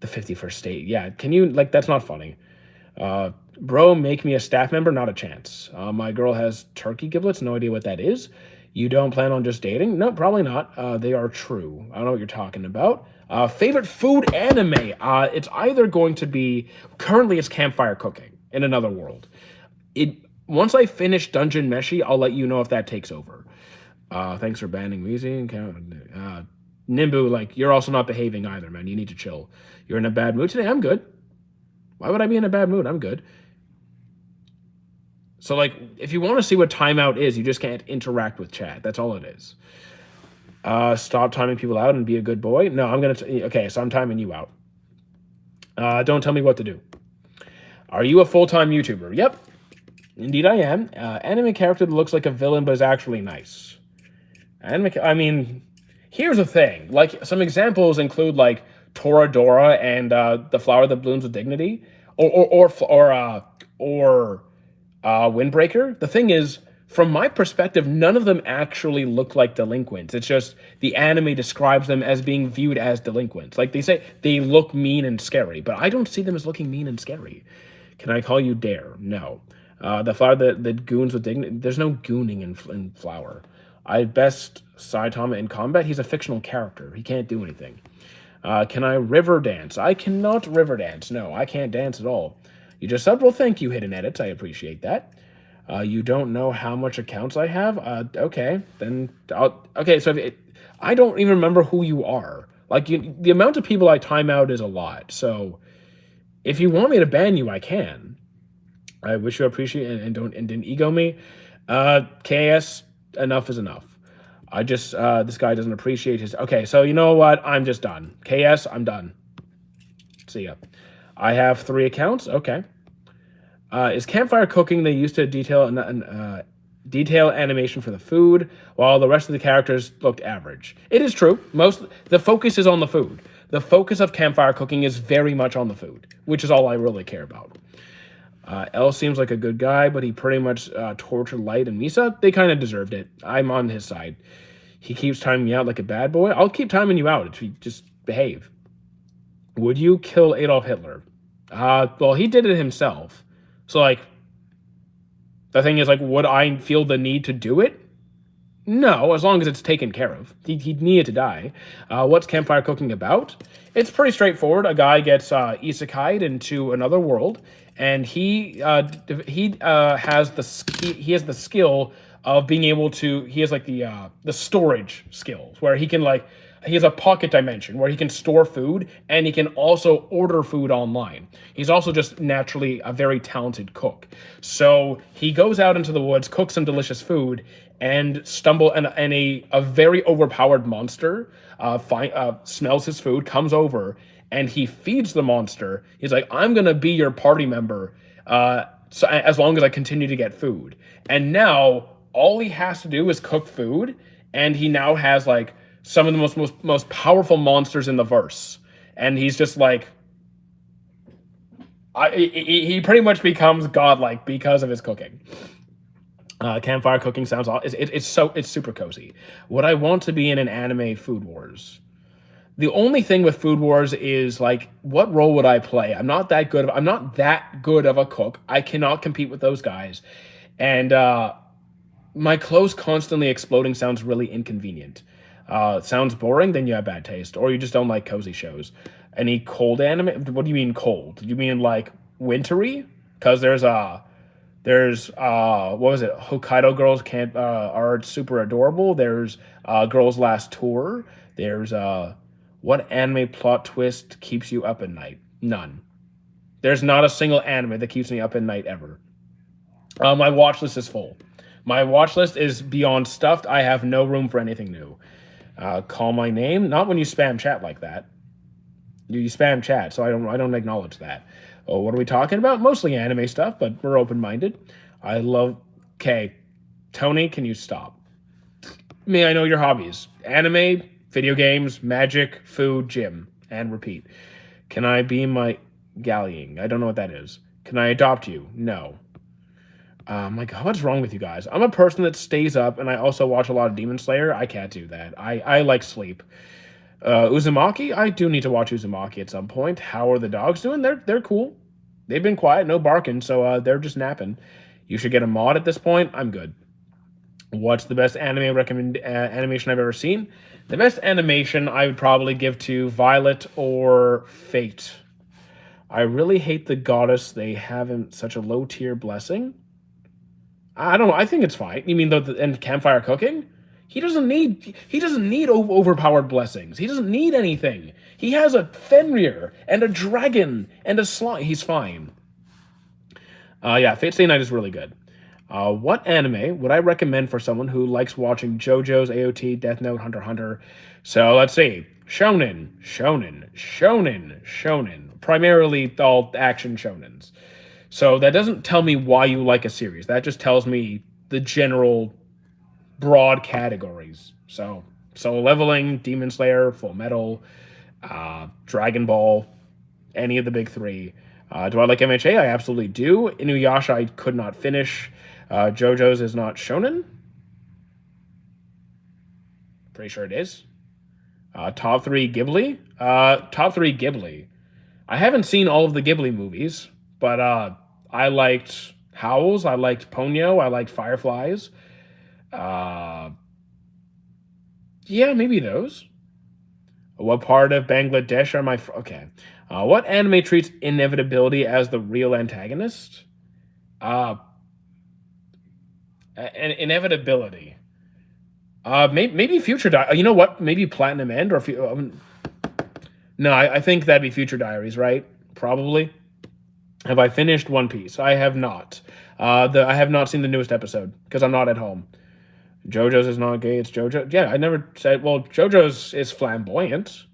The 51st state. Yeah, can you, like, that's not funny. Bro, make me a staff member? Not a chance. My girl has turkey giblets. No idea what that is. You don't plan on just dating? No, probably not. They are true. I don't know what you're talking about. Favorite food anime? It's either going to be, currently it's Campfire Cooking in another world. Once I finish Dungeon Meshi, I'll let you know if that takes over. Thanks for banning Weezy. Nimbu, like, you're also not behaving either, man. You need to chill. You're in a bad mood today? I'm good. Why would I be in a bad mood? I'm good. So, like, if you want to see what timeout is, you just can't interact with chat. That's all it is. Stop timing people out and be a good boy. No, I'm going to... Okay, so I'm timing you out. Don't tell me what to do. Are you a full-time YouTuber? Yep. Indeed I am. Anime character that looks like a villain but is actually nice. I mean, here's the thing. Like, some examples include, like, Toradora and The Flower That Blooms with Dignity. Or Windbreaker. The thing is, from my perspective, none of them actually look like delinquents. It's just the anime describes them as being viewed as delinquents. Like, they say they look mean and scary, but I don't see them as looking mean and scary. Can I call you Dare? No. The Flower that goons with dignity. There's no gooning in Flower. I best Saitama in combat. He's a fictional character. He can't do anything. Can I river dance? I cannot river dance. No, I can't dance at all. You just said, well, thank you, Hidden Edits. I appreciate that. You don't know how much accounts I have? Okay, then okay, so I don't even remember who you are. Like, the amount of people I time out is a lot. So if you want me to ban you, I can. I wish you appreciate it and didn't ego me. KS, enough is enough. This guy doesn't appreciate his... Okay, so you know what? I'm just done. KS, I'm done. See ya. I have 3 accounts. Okay. Is Campfire Cooking, they used to detail animation for the food, while the rest of the characters looked average. It is true. The focus is on the food. The focus of Campfire Cooking is very much on the food, which is all I really care about. L seems like a good guy, but he pretty much tortured Light and Misa. They kind of deserved it. I'm on his side. He keeps timing me out like a bad boy. I'll keep timing you out if you just behave. Would you kill Adolf Hitler? Well, he did it himself. So, like, the thing is, like, would I feel the need to do it? No, as long as it's taken care of. He needed to die. What's Campfire Cooking about? It's pretty straightforward. A guy gets isekai'd into another world, and he has the skill of being able to. He has like the storage skills where he can like he has a pocket dimension where he can store food and he can also order food online. He's also just naturally a very talented cook. So he goes out into the woods, cooks some delicious food, and a very overpowered monster smells his food, comes over, and he feeds the monster. He's like, "I'm gonna be your party member, so as long as I continue to get food." And now all he has to do is cook food, and he now has like some of the most powerful monsters in the verse. And he's just like, he pretty much becomes godlike because of his cooking. Campfire Cooking sounds all it's super cozy. Would I want to be in an anime Food Wars? The only thing with Food Wars is like, what role would I play? I'm not that good of a cook. I cannot compete with those guys, and my clothes constantly exploding sounds really inconvenient. Sounds boring, then you have bad taste, or you just don't like cozy shows. Any cold anime? What do you mean cold? Do you mean like wintry? Because there's what was it? Hokkaido Girls Can't are super adorable. There's Girls Last Tour. There's what anime plot twist keeps you up at night? None. There's not a single anime that keeps me up at night ever. My watch list is full. My watch list is beyond stuffed. I have no room for anything new. Call my name. Not when you spam chat like that. You spam chat, so I don't acknowledge that. Oh, what are we talking about? Mostly anime stuff, but we're open-minded. I love... Okay, Tony, can you stop? May I know your hobbies? Anime, video games, magic, food, gym, and repeat. Can I be my gallying? I don't know what that is. Can I adopt you? No. My God, what's wrong with you guys? I'm a person that stays up, and I also watch a lot of Demon Slayer. I can't do that. I like sleep. Uzumaki, I do need to watch Uzumaki at some point. How are the dogs doing? They're cool. They've been quiet, no barking, so they're just napping. You should get a mod at this point. I'm good. What's the best animation I've ever seen? The best animation I would probably give to Violet or Fate. I really hate the goddess. They have in such a low tier blessing. I don't know. I think it's fine. You mean and Campfire Cooking? He doesn't need overpowered blessings. He doesn't need anything. He has a Fenrir and a dragon and a slime. He's fine. Yeah, Fate Stay Night is really good. What anime would I recommend for someone who likes watching JoJo's, AOT, Death Note, Hunter x Hunter? So let's see. Shonen. Primarily all action shonens. So that doesn't tell me why you like a series. That just tells me the general broad categories. So Leveling, Demon Slayer, Full Metal, Dragon Ball, any of the big three. Do I like MHA? I absolutely do. Inuyasha I could not finish. JoJo's is not shonen. Pretty sure it is. Top 3 Ghibli. Top 3 Ghibli. I haven't seen all of the Ghibli movies, but I liked Howls, I liked Ponyo, I liked Fireflies. Yeah, maybe those. What part of Bangladesh are my... Okay. What anime treats inevitability as the real antagonist? Inevitability. Maybe Future Diaries. You know what? Maybe Platinum End or... No, I think that'd be Future Diaries, right? Probably. Have I finished One Piece? I have not. I have not seen the newest episode because I'm not at home. JoJo's is not gay. It's JoJo. Yeah, I never said. Well, JoJo's is flamboyant.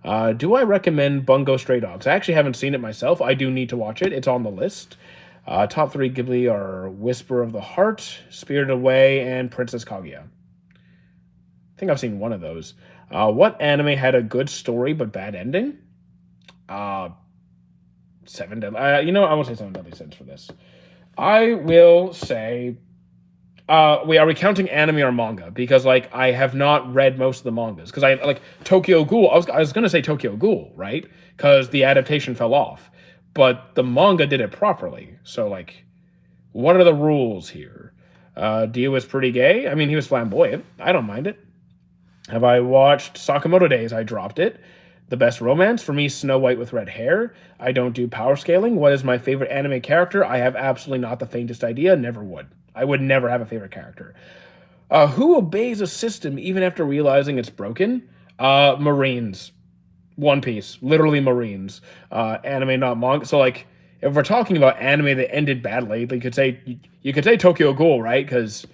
Do I recommend Bungo Stray Dogs? I actually haven't seen it myself. I do need to watch it. It's on the list. Top 3 Ghibli are Whisper of the Heart, Spirited Away, and Princess Kaguya. I think I've seen one of those. What anime had a good story but bad ending? Seven Deadly. You know, I won't say Seven Deadly Sins for this. I will say, are we counting anime or manga? Because like I have not read most of the mangas. Because I like Tokyo Ghoul. I was gonna say Tokyo Ghoul, right? Because the adaptation fell off, but the manga did it properly. So like, what are the rules here? Dio was pretty gay. I mean, he was flamboyant. I don't mind it. Have I watched Sakamoto Days? I dropped it. The best romance for me, Snow White with red hair. I don't do power scaling. What is my favorite anime character? I have absolutely not the faintest idea. Never would. I would never have a favorite character. Who obeys a system even after realizing it's broken? Marines. One Piece. Literally Marines. Anime, not manga. So like, if we're talking about anime that ended badly, you could say Tokyo Ghoul, right? Because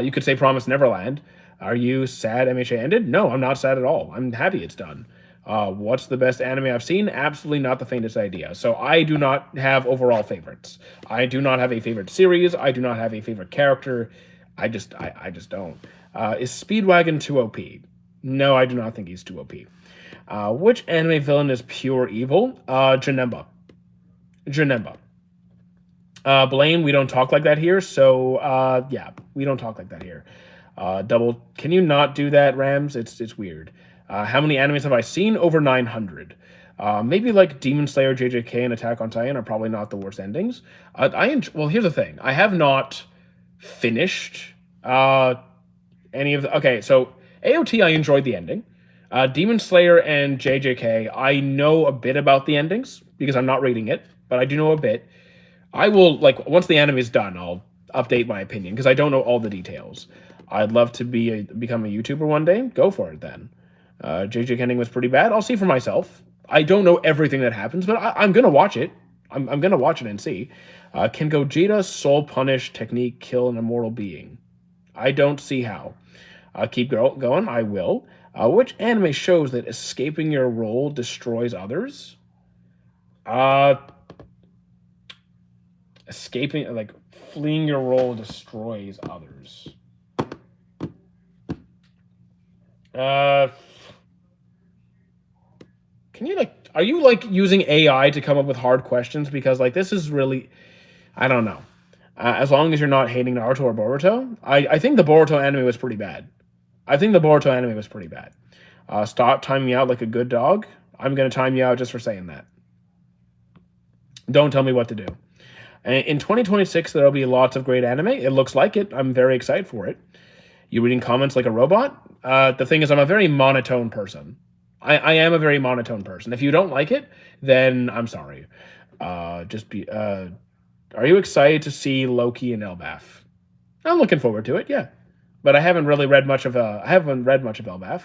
you could say Promised Neverland. Are you sad MHA ended? No, I'm not sad at all. I'm happy it's done. What's the best anime I've seen? Absolutely not the faintest idea. So I do not have overall favorites. I do not have a favorite series. I do not have a favorite character. I just don't. Is Speedwagon too OP? No, I do not think he's too OP. Which anime villain is pure evil? Janemba. Janemba. Blaine, we don't talk like that here. So yeah, we don't talk like that here. Double. Can you not do that, Rams? It's weird. How many animes have I seen? Over 900. Maybe like Demon Slayer, JJK, and Attack on Titan are probably not the worst endings. Well, here's the thing. I have not finished any of the. Okay, so AOT, I enjoyed the ending. Demon Slayer and JJK, I know a bit about the endings because I'm not reading it, but I do know a bit. I will, like, once the anime is done, I'll update my opinion because I don't know all the details. I'd love to become a YouTuber one day. Go for it then. JJ ending was pretty bad. I'll see for myself. I don't know everything that happens, but I'm gonna watch it. I'm gonna watch it and see. Can Gogeta's soul punish technique kill an immortal being? I don't see how. Keep going. I will. Which anime shows that escaping your role destroys others? Escaping, like, fleeing your role destroys others. Can you, like, are you, like, using AI to come up with hard questions? Because, like, this is really, I don't know. As long as you're not hating Naruto or Boruto. I think the Boruto anime was pretty bad. Stop timing me out like a good dog. I'm going to time you out just for saying that. Don't tell me what to do. In 2026, there'll be lots of great anime. It looks like it. I'm very excited for it. You reading comments like a robot? The thing is, I'm a very monotone person. I am a very monotone person. If you don't like it, then I'm sorry. Are you excited to see Loki and Elbaf? I'm looking forward to it, yeah. But I haven't read much of Elbaf.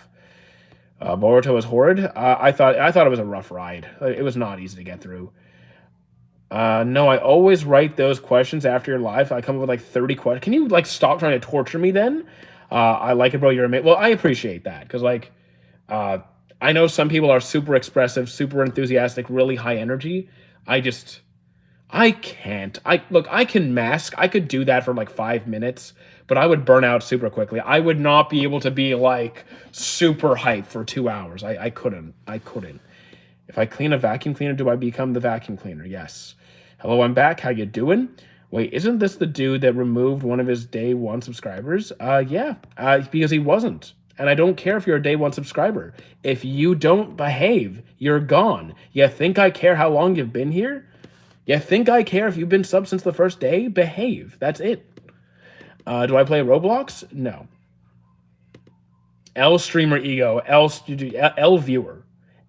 Boruto is horrid. I thought it was a rough ride. It was not easy to get through. No, I always write those questions after your live. I come up with like 30 questions. Can you like stop trying to torture me then? I like it, bro. You're amazing. Well, I appreciate that because like, I know some people are super expressive, super enthusiastic, really high energy. I can't. I can mask. I could do that for like 5 minutes, but I would burn out super quickly. I would not be able to be like super hyped for 2 hours. I couldn't. If I clean a vacuum cleaner, do I become the vacuum cleaner? Yes. Hello, I'm back. How you doing? Wait, isn't this the dude that removed one of his day one subscribers? Yeah. Because he wasn't. And I don't care if you're a day one subscriber. If you don't behave, you're gone. You think I care how long you've been here? You think I care if you've been sub since the first day? Behave. That's it. Do I play Roblox? No. L streamer ego. L viewer.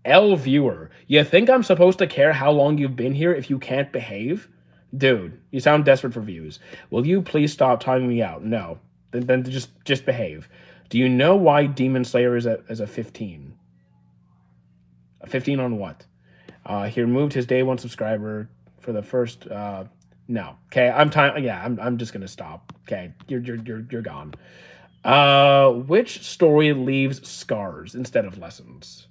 L viewer. You think I'm supposed to care how long you've been here if you can't behave? Dude, you sound desperate for views. Will you please stop timing me out? No. Then just behave. Do you know why Demon Slayer is a 15? A 15 on what? He removed his day one subscriber for the first. No. Okay, I'm just gonna stop. Okay, you're gone. Which story leaves scars instead of lessons?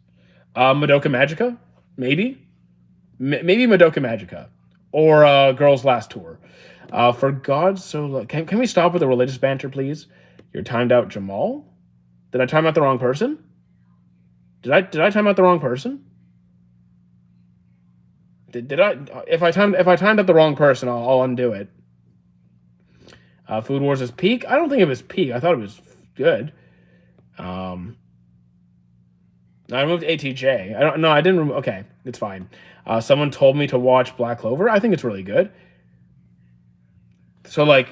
Madoka Magica, maybe Madoka Magica, or Girls Last Tour. For God's so, can we stop with the religious banter, please? You're timed out, Jamal. Did I time out the wrong person? Did I time out the wrong person? Did I? If I timed out the wrong person, I'll undo it. Food Wars is peak. I don't think it was peak. I thought it was good. I removed ATJ. I didn't remove. Okay, it's fine. Someone told me to watch Black Clover. I think it's really good. So like,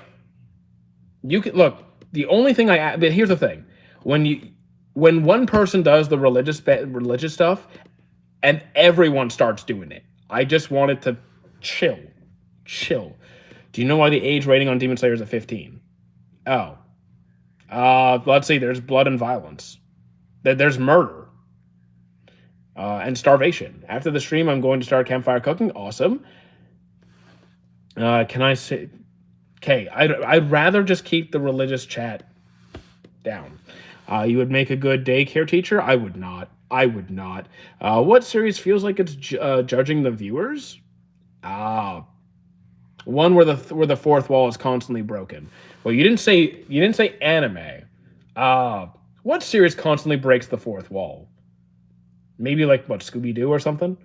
You can look. The only thing but here's the thing: when you when one person does the religious stuff, and everyone starts doing it, I just wanted to chill, chill. Do you know why the age rating on Demon Slayer is at 15? Oh, let's see. There's blood and violence. There's murder and starvation. After the stream, I'm going to start campfire cooking. Awesome. Can I say? Okay, I'd rather just keep the religious chat down. You would make a good daycare teacher. I would not. I would not. What series feels like it's judging the viewers? One where the fourth wall is constantly broken. Well, you didn't say anime. What series constantly breaks the fourth wall? Maybe like what, Scooby Doo or something.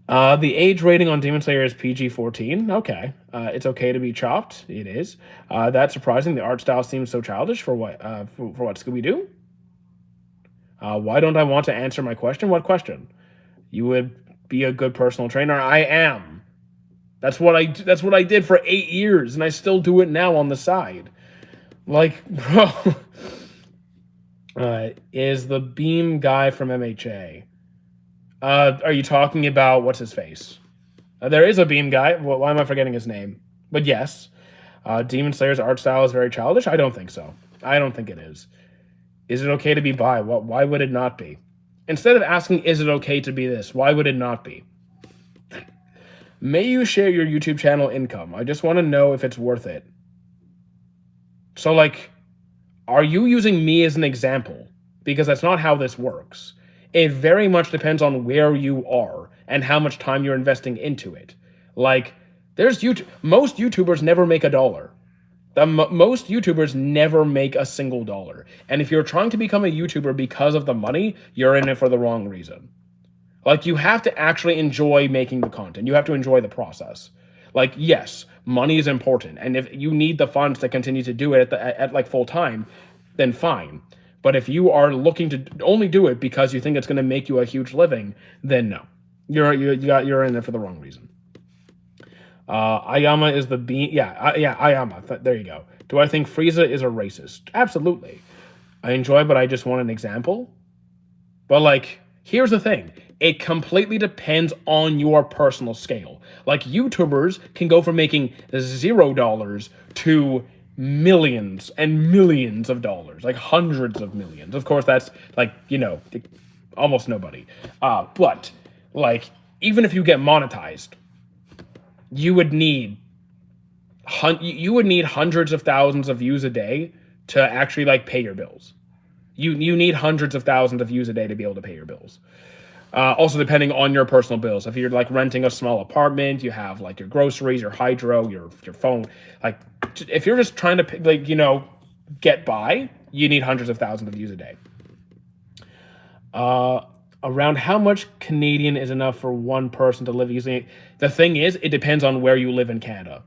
The age rating on Demon Slayer is PG-14. Okay, it's okay to be chopped. It is. That's surprising. The art style seems so childish for what? For what, Scooby Doo? Why don't I want to answer my question? What question? You would be a good personal trainer. I am. That's what I did for 8 years, and I still do it now on the side. Like, bro, is the beam guy from MHA? Are you talking about what's his face? There is a beam guy. Why am I forgetting his name? But yes, Demon Slayer's art style is very childish. I don't think so. I don't think it is. Is it okay to be bi? Why would it not be? Instead of asking, is it okay to be this? Why would it not be? May you share your YouTube channel income? I just want to know if it's worth it. So, like, are you using me as an example? Because that's not how this works. It very much depends on where you are and how much time you're investing into it. Like, most YouTubers never make $1. Most YouTubers never make a single dollar. And if you're trying to become a YouTuber because of the money, you're in it for the wrong reason. Like, you have to actually enjoy making the content. You have to enjoy the process. Like, yes, money is important, and if you need the funds to continue to do it at like full time, then fine. But if you are looking to only do it because you think it's going to make you a huge living, then no, you're in it for the wrong reason. Ayama is the bean. Yeah, Ayama. There you go. Do I think Frieza is a racist? Absolutely. I enjoy, but I just want an example. But like, here's the thing. It completely depends on your personal scale. Like, YouTubers can go from making $0 to millions and millions of dollars, like hundreds of millions. Of course, that's like, almost nobody. But like, even if you get monetized, you would need hundreds of thousands of views a day to actually like pay your bills. You need hundreds of thousands of views a day to be able to pay your bills. Also, depending on your personal bills. If you're like renting a small apartment, you have like your groceries, your hydro, your phone. Like, if you're just trying to get by, you need hundreds of thousands of views a day. Around how much Canadian is enough for one person to live using it? The thing is, it depends on where you live in Canada.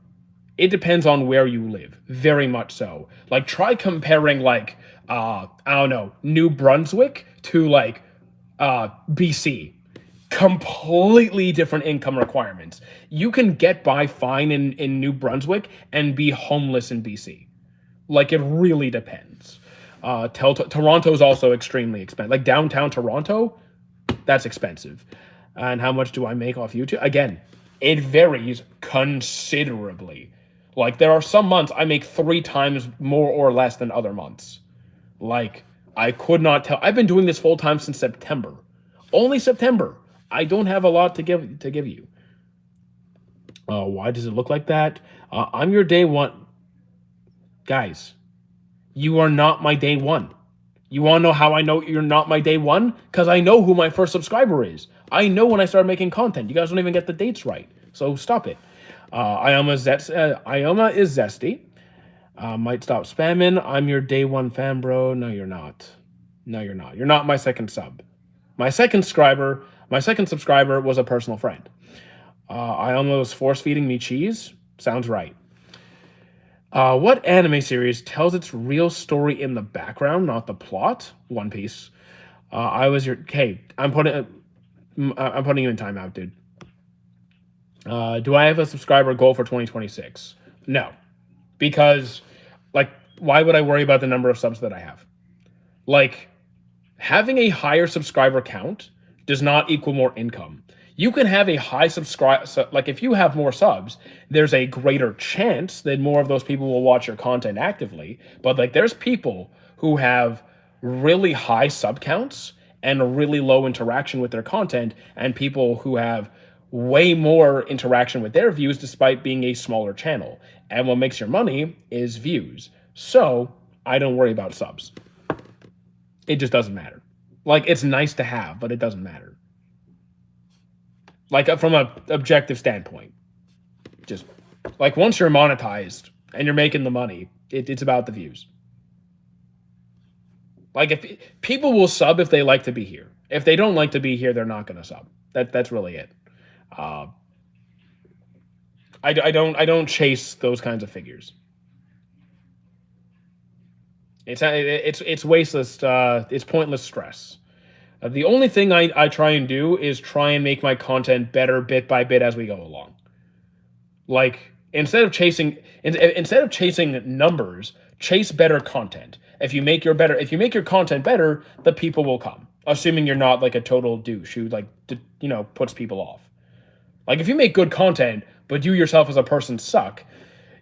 It depends on where you live, very much so. Like, try comparing like I don't know, New Brunswick to like BC. Completely different income requirements. You can get by fine in New Brunswick and be homeless in BC. Like, it really depends. Toronto's also extremely expensive. Like, downtown Toronto, that's expensive. And how much do I make off YouTube? Again, it varies considerably. Like, there are some months I make 3 times more or less than other months. Like, I could not tell. I've been doing this full time since September. Only September. I don't have a lot to give you. Why does it look like that? I'm your day one. Guys, you are not my day one. You want to know how I know you're not my day one? Because I know who my first subscriber is. I know when I started making content. You guys don't even get the dates right. So stop it. Ioma is zesty. Might stop spamming. I'm your day one fan, bro. No, you're not. No, you're not. You're not my second sub. My second subscriber was a personal friend. Ioma was force feeding me cheese. Sounds right. What anime series tells its real story in the background, not the plot? One Piece. Hey, I'm putting you in timeout, dude. Do I have a subscriber goal for 2026? No, because Like, why would I worry about the number of subs that I have? Like, having a higher subscriber count does not equal more income. You can have a high subscribe, like if you have more subs, there's a greater chance that more of those people will watch your content actively. But like, there's people who have really high sub counts and really low interaction with their content, and people who have way more interaction with their views despite being a smaller channel. And what makes your money is views. So I don't worry about subs. It just doesn't matter. Like, it's nice to have, but it doesn't matter. Like, from a objective standpoint, just like once you're monetized and you're making the money, it's about the views. Like, if people will sub if they like to be here. If they don't like to be here, they're not going to sub. That's really it. Uh, I don't chase those kinds of figures. It's wasteless. It's pointless stress. The only thing I try and do is try and make my content better bit by bit as we go along. Like, instead of chasing numbers, chase better content. If you make your content better, the people will come. Assuming you're not like a total douche who like puts people off. Like, if you make good content but you yourself as a person suck,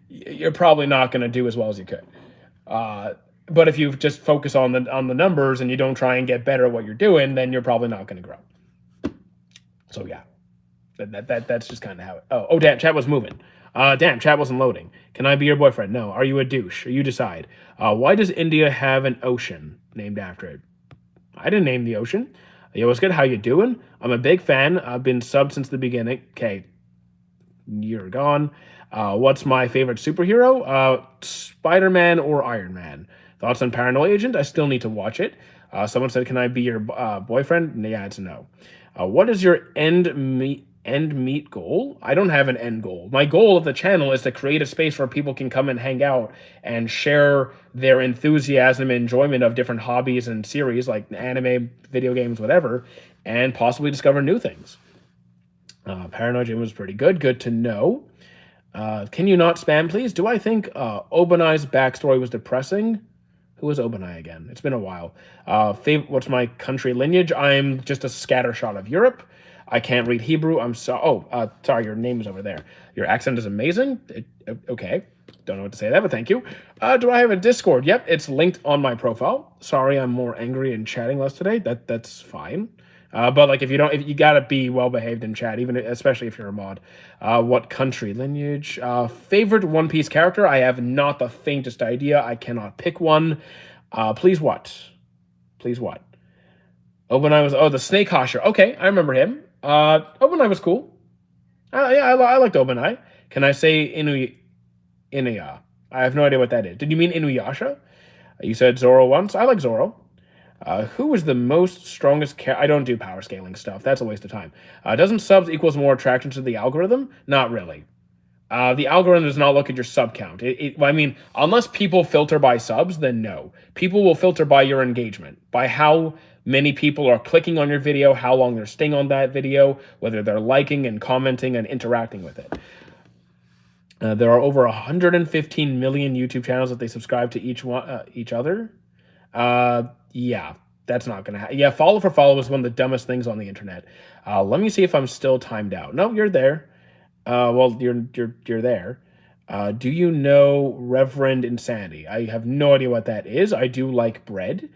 you're probably not going to do as well as you could. But if you just focus on the numbers and you don't try and get better at what you're doing, then you're probably not going to grow. So yeah, that's just kind of how it. Oh damn, chat was moving. Damn, chat wasn't loading. Can I be your boyfriend? No. Are you a douche? You decide. Why does India have an ocean named after it? I didn't name the ocean. Yo, what's good? How you doing? I'm a big fan. I've been subbed since the beginning. Okay, you're gone. What's my favorite superhero? Spider-Man or Iron Man? Thoughts on Paranoid Agent? I still need to watch it. Someone said, "Can I be your boyfriend?" Yeah, it's a no. What is your end meet goal? I don't have an end goal. My goal of the channel is to create a space where people can come and hang out and share their enthusiasm and enjoyment of different hobbies and series like anime, video games, whatever, and possibly discover new things. Paranoid Agent was pretty good. Good to know. Can you not spam, please? Do I think Obanai's backstory was depressing? Who is Obanai again? It's been a while. What's my country lineage? I'm just a scattershot of Europe. I can't read Hebrew. Sorry, your name is over there. Your accent is amazing. Okay, don't know what to say to that, but thank you. Do I have a Discord? Yep, it's linked on my profile. Sorry, I'm more angry and chatting less today. That's fine. But like, if you gotta be well behaved in chat, especially if you're a mod. What country lineage? Favorite One Piece character? I have not the faintest idea. I cannot pick one. Please what? Please what? Obanai was the Snake Hosher. Okay, I remember him. Obanai was cool. Yeah, I liked Obanai. Can I say Inuya? I have no idea what that is. Did you mean Inuyasha? You said Zoro once. I like Zoro. Who is the most strongest I don't do power scaling stuff. That's a waste of time. Doesn't subs equals more attraction to the algorithm? Not really. The algorithm does not look at your sub count. I mean, unless people filter by subs, then no. People will filter by your engagement, by how many people are clicking on your video, how long they're staying on that video, whether they're liking and commenting and interacting with it. There are over 115 million YouTube channels that they subscribe to each other. Yeah, that's not gonna happen. Yeah, follow for follow is one of the dumbest things on the internet. Let me see if I'm still timed out. No, you're there. Well, you're there. Do you know Reverend Insanity? I have no idea what that is. I do like bread.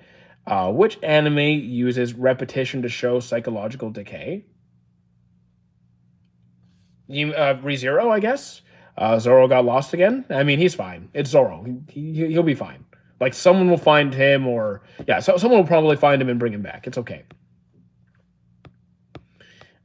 Which anime uses repetition to show psychological decay? ReZero, I guess. Zoro got lost again. I mean, he's fine. It's Zoro. He'll be fine. Like, someone will find him, or so someone will probably find him and bring him back. It's okay.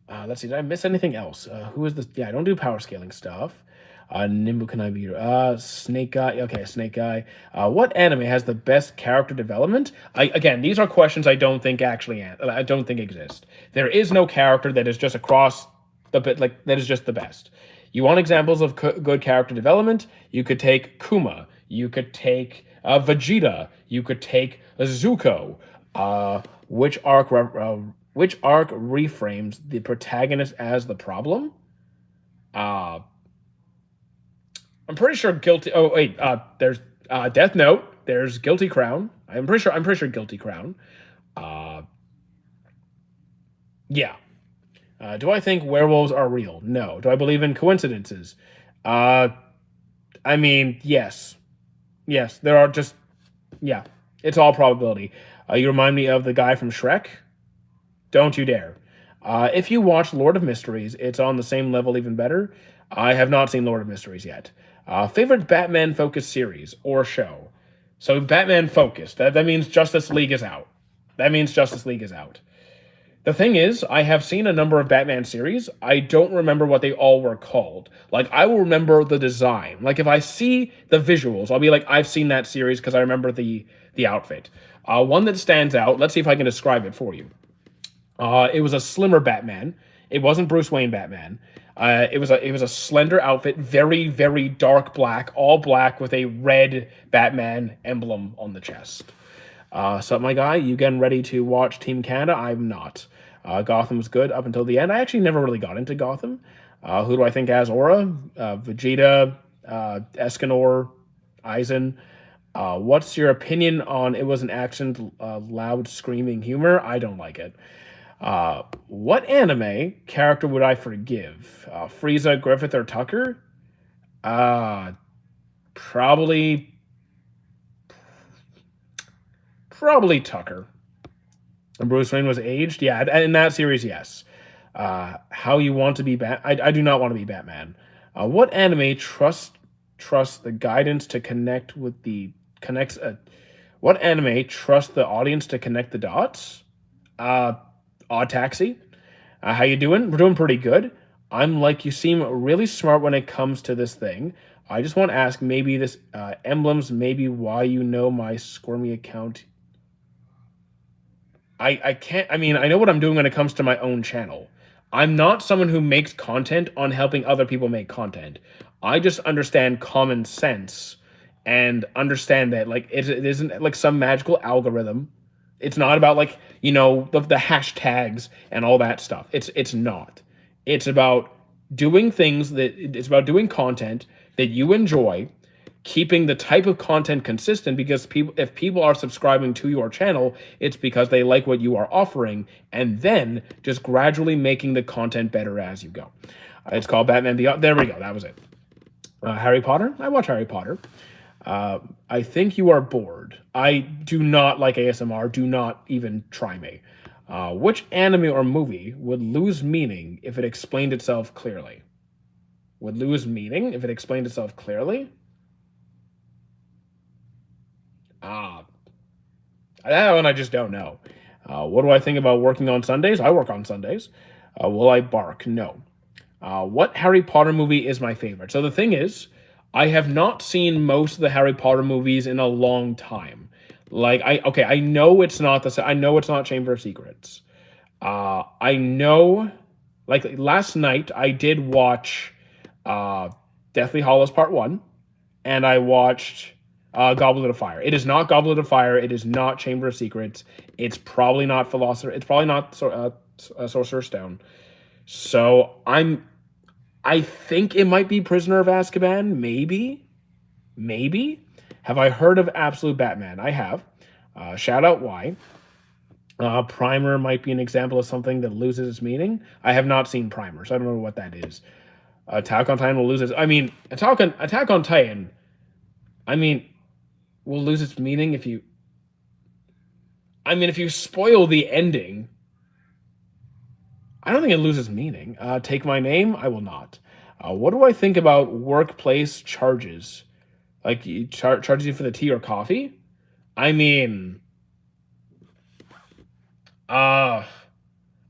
Let's see. Did I miss anything else? Who is this? Yeah, I don't do power scaling stuff. Nimbu can I be Snake Guy? Okay, Snake Guy. What anime has the best character development? Again, these are questions I don't think exist. There is no character that is just across that is just the best. You want examples of good character development? You could take Kuma. You could take Vegeta. You could take Zuko. Which arc reframes the protagonist as the problem? I'm pretty sure Guilty. Oh wait, there's Death Note. There's Guilty Crown. I'm pretty sure Guilty Crown. Uh, yeah. Do I think werewolves are real? No. Do I believe in coincidences? Uh, I mean, yes. Yes, there are just, yeah, it's all probability. You remind me of the guy from Shrek. Don't you dare. If you watch Lord of Mysteries, it's on the same level, even better. I have not seen Lord of Mysteries yet. Favorite Batman focused series or show? So Batman focused. That means Justice League is out. That means Justice League is out. The thing is, I have seen a number of Batman series. I don't remember what they all were called. Like, I will remember the design. Like, if I see the visuals, I'll be like, I've seen that series because I remember the outfit. One that stands out. Let's see if I can describe it for you. It was a slimmer Batman. It wasn't Bruce Wayne Batman. It was a slender outfit, very very dark black, all black with a red Batman emblem on the chest. So my guy, you getting ready to watch Team Canada? I'm not. Gotham's good up until the end. I actually never really got into Gotham. Who do I think has aura? Vegeta, Escanor, Eisen. What's your opinion on it was an accent, loud screaming humor? I don't like it. What anime character would I forgive? Frieza, Griffith, or Tucker? Uh, probably, probably Tucker. And Bruce Wayne was aged? Yeah, in that series, yes. How you want to be I do not want to be Batman. What anime trust the guidance to connect with the connects what anime trust the audience to connect the dots? Uh Odd Taxi. How you doing? We're doing pretty good. I'm like you seem really smart when it comes to this thing. I just want to ask maybe this emblems maybe why you know my Squirmy account. I can't. I mean, I know what I'm doing when it comes to my own channel. I'm not someone who makes content on helping other people make content. I just understand common sense and understand that like it isn't like some magical algorithm. It's not about like the hashtags and all that stuff. It's not. It's about doing things that it's about doing content that you enjoy, keeping the type of content consistent because people if people are subscribing to your channel, it's because they like what you are offering, and then just gradually making the content better as you go. It's called Batman Beyond. There we go. That was it. Harry Potter. I watch Harry Potter. I think you are bored. I do not like ASMR. Do not even try me. Which anime or movie would lose meaning if it explained itself clearly? Would lose meaning if it explained itself clearly? Ah, that one I just don't know. What do I think about working on Sundays? I work on Sundays. Will I bark? No. What Harry Potter movie is my favorite? So the thing is, I have not seen most of the Harry Potter movies in a long time. Like I know it's not I know it's not Chamber of Secrets. I know, like last night I did watch uh, Deathly Hallows Part One, and I watched Goblet of Fire. It is not Goblet of Fire. It is not Chamber of Secrets. It's probably not Philosopher. It's probably not Sorcerer's Stone. So I think it might be Prisoner of Azkaban. Maybe, maybe. Have I heard of Absolute Batman? I have. Shout out why. Primer might be an example of something that loses its meaning. I have not seen Primer, so I don't know what that is. Attack on Titan will lose its. I mean, Attack on Titan. I mean, will lose its meaning if you. I mean, if you spoil the ending. I don't think it loses meaning. Take my name. I will not. What do I think about workplace charges? Like charges you for the tea or coffee? I mean, uh,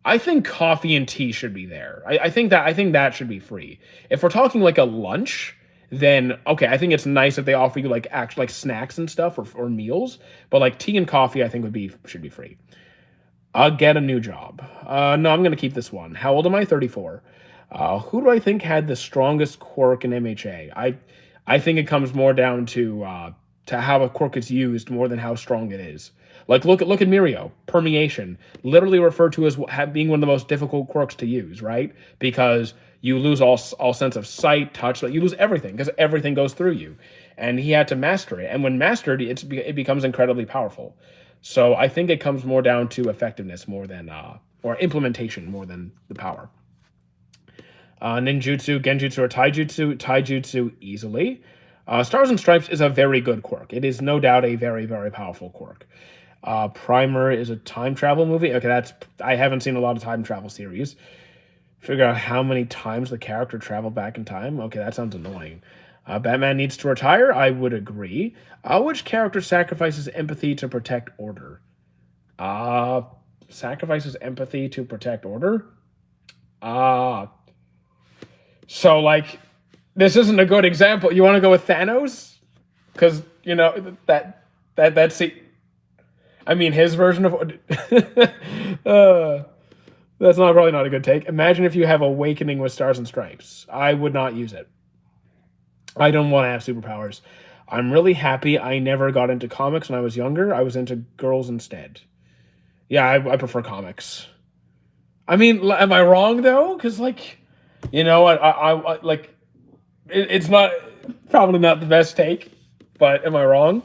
I think coffee and tea should be there. I think that should be free. If we're talking like a lunch, then okay, I think it's nice if they offer you like actual like snacks and stuff or meals. But like tea and coffee, I think should be free. I'll get a new job. No, I'm gonna keep this one. How old am I? 34. Who do I think had the strongest quirk in MHA? I think it comes more down to how a quirk is used more than how strong it is. Like look at Mirio, permeation, literally referred to as being one of the most difficult quirks to use, right? Because you lose all sense of sight, touch, like you lose everything because everything goes through you. and he had to master it. And when mastered, it becomes incredibly powerful. So I think it comes more down to effectiveness more than or implementation more than the power. Ninjutsu, Genjutsu, or Taijutsu. Taijutsu easily. Stars and Stripes is a very good quirk. It is no doubt a very, very powerful quirk. Primer is a time travel movie. Okay, I haven't seen a lot of time travel series. Figure out how many times the character traveled back in time. Okay, that sounds annoying. Batman needs to retire. I would agree. Which character sacrifices empathy to protect order? Sacrifices empathy to protect order? So, like, this isn't a good example. You want to go with Thanos? Because, you know, that's the... I mean, his version of... that's probably not a good take. Imagine if you have Awakening with Stars and Stripes. I would not use it. I don't want to have superpowers. I'm really happy I never got into comics when I was younger. I was into girls instead. Yeah, I prefer comics. I mean, am I wrong, though? Because, like, you know, I like... It's not... Probably not the best take, but am I wrong?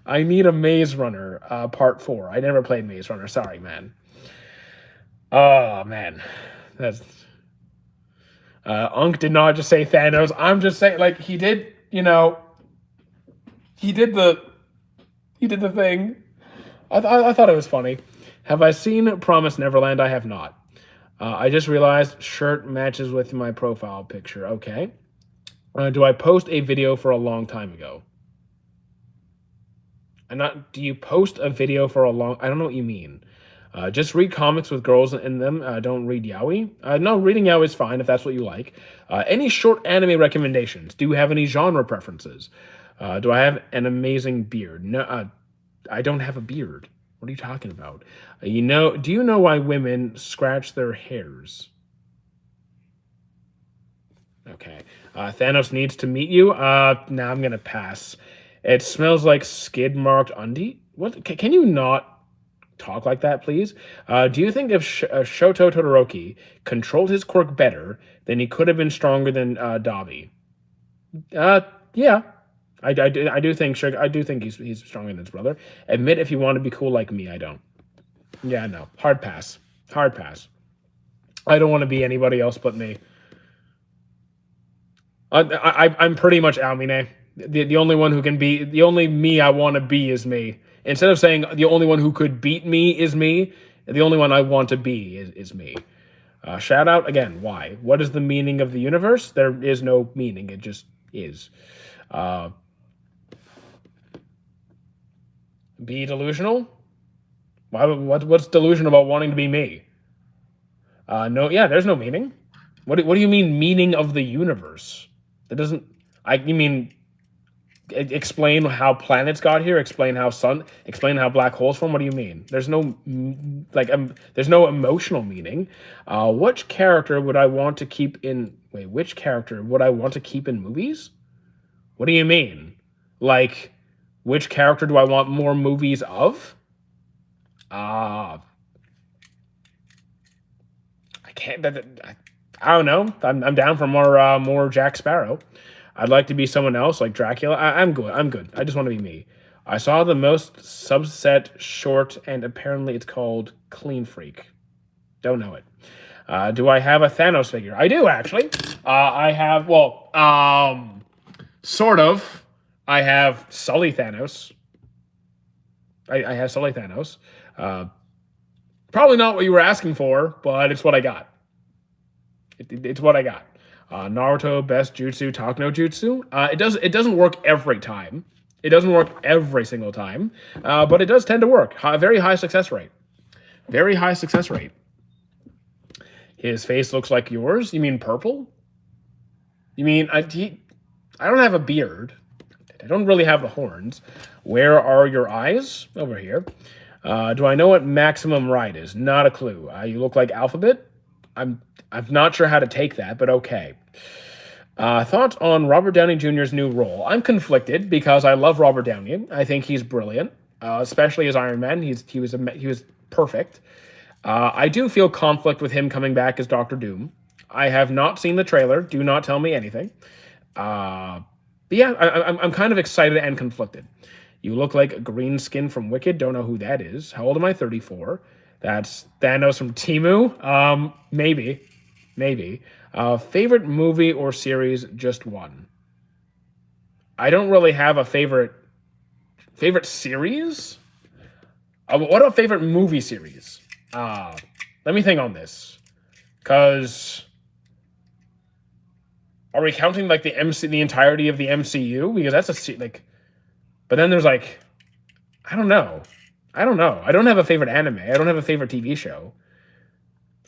I need a Maze Runner, part 4. I never played Maze Runner. Sorry, man. Oh, man. That's... Unk did not just say Thanos. I'm just saying, like, he did, you know... He did the thing. I thought it was funny. Have I seen Promise Neverland? I have not. I just realized shirt matches with my profile picture. Okay. Do I post a video for a long time ago? Do you post a video for a long... I don't know what you mean. Just read comics with girls in them. Don't read yaoi. No, reading yaoi is fine if that's what you like. Any short anime recommendations? Do you have any genre preferences? Do I have an amazing beard? No, I don't have a beard. What are you talking about? Do you know why women scratch their hairs? Okay. Thanos needs to meet you. Nah, I'm gonna pass. It smells like skid-marked undie. What? Can you not talk like that, please? Do you think if Shoto Todoroki controlled his quirk better, then he could have been stronger than Dabi? Yeah. I do think he's stronger than his brother. Admit if you want to be cool like me. I don't. Yeah, no. Hard pass. Hard pass. I don't want to be anybody else but me. I'm pretty much Almine. The only one who can be... The only me I want to be is me. Instead of saying the only one who could beat me is me, the only one I want to be is me. Shout out again. Why? What is the meaning of the universe? There is no meaning. It just is. Be delusional? What's delusion about wanting to be me? No, yeah, there's no meaning. What do you mean meaning of the universe? That doesn't... You mean explain how planets got here, explain how black holes form? What do you mean? There's no there's no emotional meaning. Which character would I want to keep in... Wait, which character would I want to keep in movies? What do you mean? Like, which character do I want more movies of? I can't... I don't know. I'm down for more Jack Sparrow. I'd like to be someone else, like Dracula. I'm good. I just want to be me. I saw the most subset short, and apparently it's called Clean Freak. Don't know it. Do I have a Thanos figure? I do, actually. I have, sort of. I have Sully Thanos. I have Sully Thanos. Probably not what you were asking for, but it's what I got. It's what I got. Naruto, best jutsu, Talk no Jutsu. It doesn't work every time. It doesn't work every single time, but it does tend to work. Very high success rate. Very high success rate. His face looks like yours? You mean purple? You mean... I don't have a beard. I don't really have the horns. Where are your eyes? Over here. Do I know what maximum ride is? Not a clue. You look like Alphabet? I'm not sure how to take that, but okay. Thoughts on Robert Downey Jr.'s new role? I'm conflicted because I love Robert Downey. I think he's brilliant, especially as Iron Man. He was perfect. I do feel conflict with him coming back as Doctor Doom. I have not seen the trailer. Do not tell me anything. Yeah, But yeah, I'm kind of excited and conflicted. You look like Green Skin from Wicked. Don't know who that is. How old am I? 34. That's Thanos from Timu. Maybe. Favorite movie or series? Just one. I don't really have a favorite series. What about favorite movie series? Let me think on this, because are we counting like the entirety of the MCU? Because that's like, but then there's like, I don't know. I don't know. I don't have a favorite anime. I don't have a favorite TV show.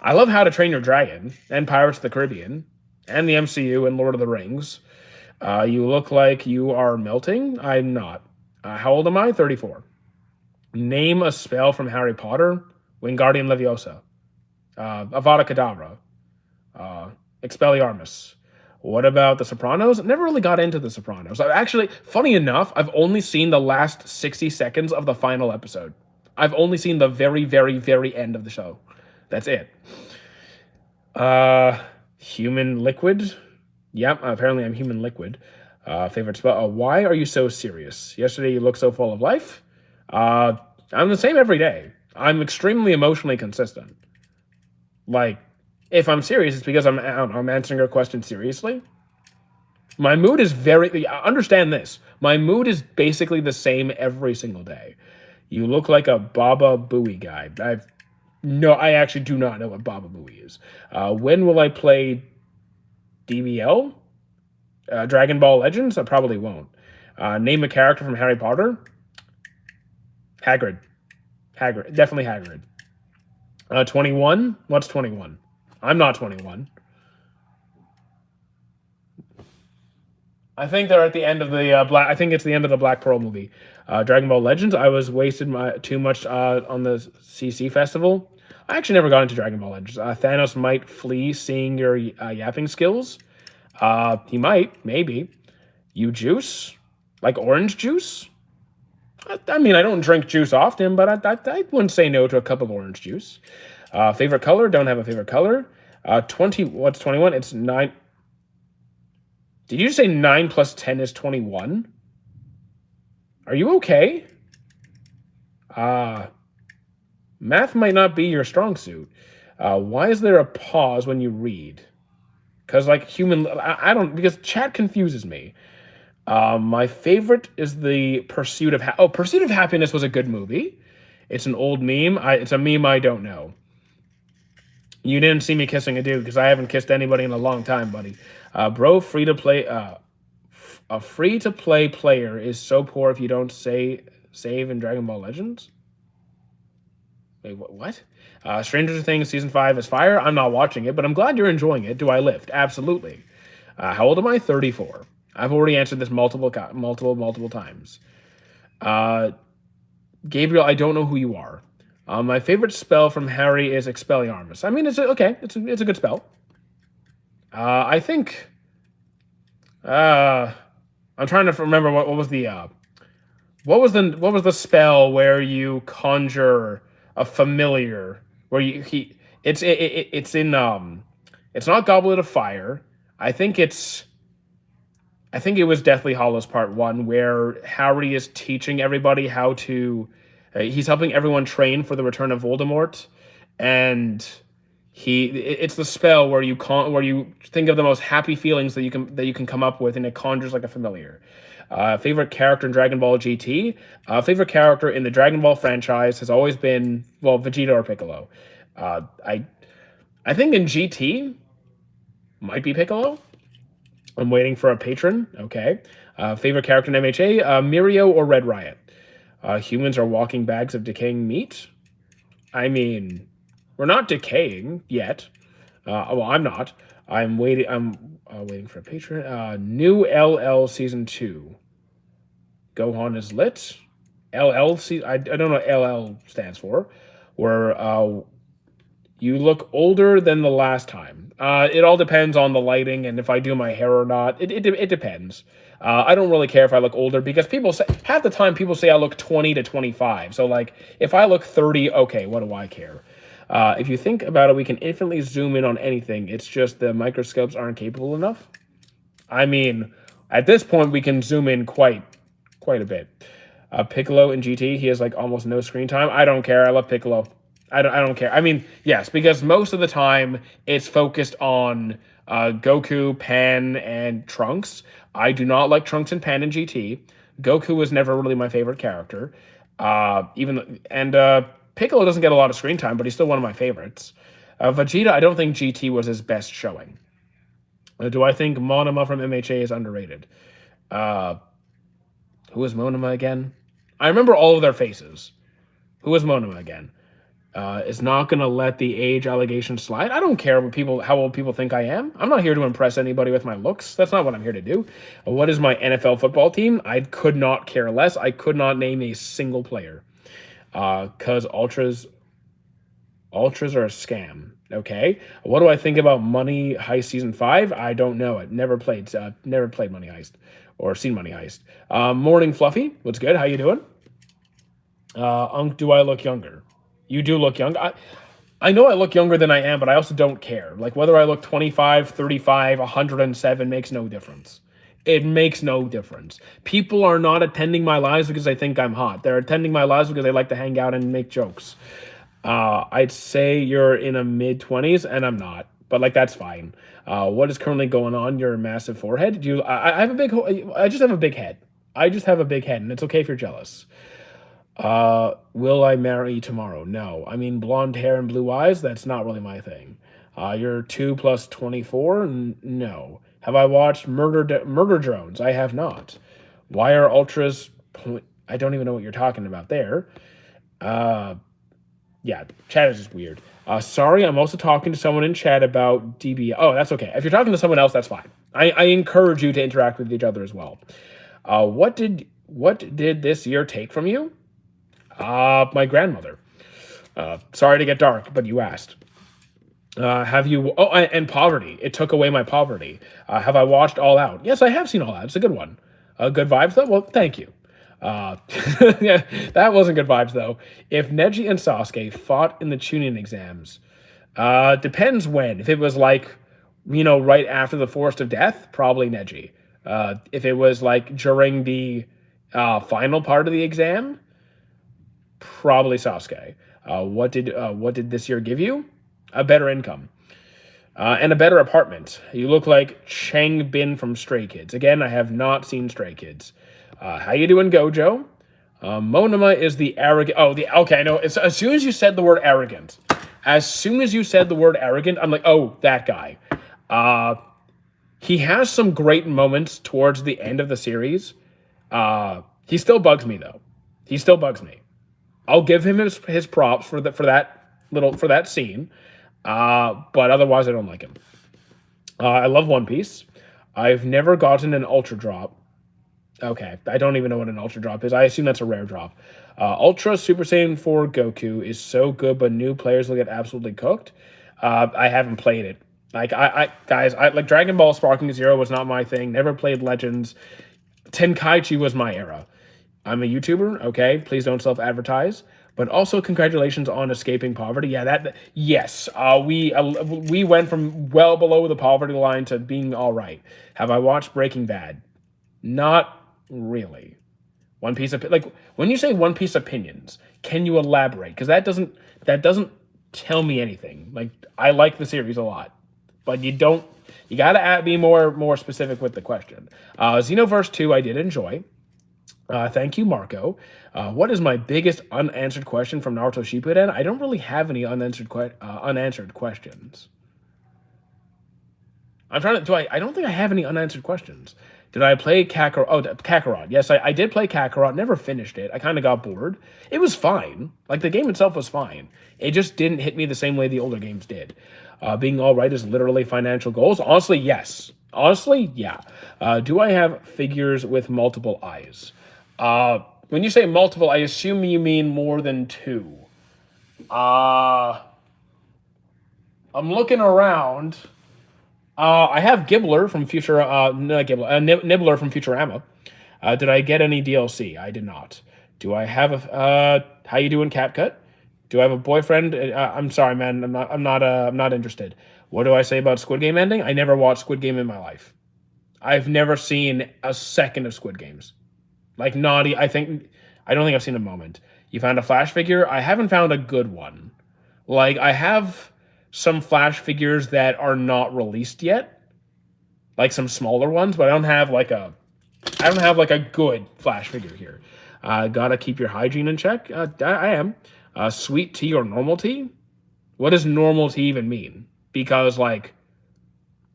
I love How to Train Your Dragon and Pirates of the Caribbean and the MCU and Lord of the Rings. You look like you are melting. I'm not. How old am I? 34. Name a spell from Harry Potter. Wingardium Leviosa. Avada Kedavra. Expelliarmus. What about The Sopranos? Never really got into The Sopranos. Actually, funny enough, I've only seen the last 60 seconds of the final episode. I've only seen the very, very, very end of the show. That's it. Human liquid. Yep, apparently I'm human liquid. Favorite spell. Why are you so serious? Yesterday you looked so full of life. I'm the same every day. I'm extremely emotionally consistent. Like, if I'm serious, it's because I'm answering a question seriously. My mood is understand this. My mood is basically the same every single day. You look like a Baba Booey guy. I actually do not know what Baba Booey is. When will I play DBL? Dragon Ball Legends? I probably won't. Name a character from Harry Potter. Hagrid. Definitely Hagrid. 21? What's 21? I'm not 21. I think they're at the end of the Black. I think it's the end of the Black Pearl movie. Dragon Ball Legends. I was wasted too much on the CC festival. I actually never got into Dragon Ball Legends. Thanos might flee seeing your yapping skills. He might, maybe. You juice? Like orange juice? I mean, I don't drink juice often, but I wouldn't say no to a cup of orange juice. Favorite color? Don't have a favorite color. 20. What's 21? It's 9. Did you say 9 plus 10 is 21? Are you okay? Math might not be your strong suit. Why is there a pause when you read? Because like I don't, because chat confuses me. My favorite is the Pursuit of Pursuit of Happiness was a good movie. It's an old meme. It's a meme I don't know. You didn't see me kissing a dude because I haven't kissed anybody in a long time, buddy. Bro, free to play. A free to play player is so poor if you don't save in Dragon Ball Legends. Wait, what? Stranger Things Season 5 is fire. I'm not watching it, but I'm glad you're enjoying it. Do I lift? Absolutely. How old am I? 34. I've already answered this multiple times. Gabriel, I don't know who you are. My favorite spell from Harry is Expelliarmus. I mean, it's a good spell. I think. I'm trying to remember what was the spell where you conjure a familiar where it's not Goblet of Fire. I think it was Deathly Hallows Part 1 where Harry is teaching everybody how to he's helping everyone train for the return of Voldemort, and it's the spell where you think of the most happy feelings that you can come up with, and it conjures like a familiar. Favorite character in Dragon Ball GT? Favorite character in the Dragon Ball franchise has always been, well, Vegeta or Piccolo. I think in GT might be Piccolo. I'm waiting for a patron. Okay. Favorite character in MHA? Mirio or Red Riot? Humans are walking bags of decaying meat. I mean, we're not decaying yet. Well, I'm not. I'm waiting for a patron. New LL Season 2. Gohan is lit. LL, I don't know what LL stands for. Where you look older than the last time. It all depends on the lighting and if I do my hair or not. It depends. I don't really care if I look older because half the time people say I look 20 to 25. So like if I look 30, okay, what do I care? If you think about it, we can infinitely zoom in on anything. It's just the microscopes aren't capable enough. I mean, At this point, we can zoom in quite a bit. Piccolo in GT, he has like almost no screen time. I don't care. I love Piccolo. I don't care. I mean, yes, because most of the time it's focused on Goku, Pan, and Trunks. I do not like Trunks and Pan in GT. Goku was never really my favorite character. Piccolo doesn't get a lot of screen time, but he's still one of my favorites. Vegeta, I don't think GT was his best showing. Do I think Monoma from MHA is underrated? Uh, who is Monoma again? I remember all of their faces. Who is Monoma again? Is not going to let the age allegation slide. I don't care how old people think I am. I'm not here to impress anybody with my looks. That's not what I'm here to do. What is my NFL football team? I could not care less. I could not name a single player. Because Ultras are a scam. Okay. What do I think about Money Heist Season 5? I don't know it. Never played Money Heist or seen Money Heist. Morning Fluffy. What's good? How you doing? Unk, do I look younger? You do look young. I know I look younger than I am, but I also don't care. Like, whether I look 25, 35, 107 makes no difference. It makes no difference. People are not attending my lives because they think I'm hot. They're attending my lives because they like to hang out and make jokes. I'd say you're in a mid-20s, and I'm not. But, like, that's fine. What is currently going on? Your massive forehead? I have a big... I just have a big head. I just have a big head, and it's okay if you're jealous. Will I marry tomorrow? No. I mean, blonde hair and blue eyes, that's not really my thing. You're 2 plus 24? No. Have I watched Murder Drones? I have not. Why are Ultras... I don't even know what you're talking about there. Yeah, chat is just weird. Sorry, I'm also talking to someone in chat about DB. Oh, that's okay. If you're talking to someone else, that's fine. I encourage you to interact with each other as well. What did this year take from you? My grandmother. Sorry to get dark, but you asked. Have you... Oh, and poverty. It took away my poverty. Have I watched All Out? Yes, I have seen All Out. It's a good one. Good vibes, though? Well, thank you. Yeah, that wasn't good vibes, though. If Neji and Sasuke fought in the Chunin exams, depends when. If it was like, right after the Forest of Death, probably Neji. If it was like during the final part of the exam, probably Sasuke. What did this year give you? A better income. And a better apartment. You look like Chang Bin from Stray Kids. Again, I have not seen Stray Kids. How you doing, Gojo? Monoma is the arrogant... Okay, I know. As soon as you said the word arrogant, I'm like, oh, that guy. He has some great moments towards the end of the series. He still bugs me, though. He still bugs me. I'll give him his props for that scene. But otherwise, I don't like him. I love One Piece. I've never gotten an Ultra Drop. Okay, I don't even know what an Ultra Drop is. I assume that's a rare drop. Ultra Super Saiyan 4 Goku is so good, but new players will get absolutely cooked. I haven't played it. Like, guys, like Dragon Ball Sparking Zero was not my thing. Never played Legends. Tenkaichi was my era. I'm a YouTuber, okay? Please don't self-advertise. But also, congratulations on escaping poverty. Yeah, yes. We went from well below the poverty line to being all right. Have I watched Breaking Bad? Not really. One Piece when you say One Piece opinions, can you elaborate? Because that doesn't tell me anything. Like, I like the series a lot, but you gotta be more specific with the question. Xenoverse 2 I did enjoy. Thank you, Marco. What is my biggest unanswered question from Naruto Shippuden? I don't really have any unanswered questions. I'm trying to... I don't think I have any unanswered questions. Did I play Kakarot? Oh, Kakarot. Yes, I did play Kakarot. Never finished it. I kind of got bored. It was fine. Like, the game itself was fine. It just didn't hit me the same way the older games did. Being all right is literally financial goals. Honestly, yes. Honestly, yeah. Do I have figures with multiple eyes? When you say multiple, I assume you mean more than 2. I'm looking around. I have Gibbler from Nibbler from Futurama. Did I get any DLC? I did not. Do I have how you doing, CapCut? Do I have a boyfriend? I'm sorry, man. I'm not interested. What do I say about Squid Game ending? I never watched Squid Game in my life. I've never seen a second of Squid Games. Like naughty, I don't think I've seen a moment. You found a Flash figure? I haven't found a good one. Like I have some Flash figures that are not released yet, like some smaller ones, but I don't have like a good Flash figure here. Gotta keep your hygiene in check. I am. Sweet tea or normal tea? What does normal tea even mean? Because like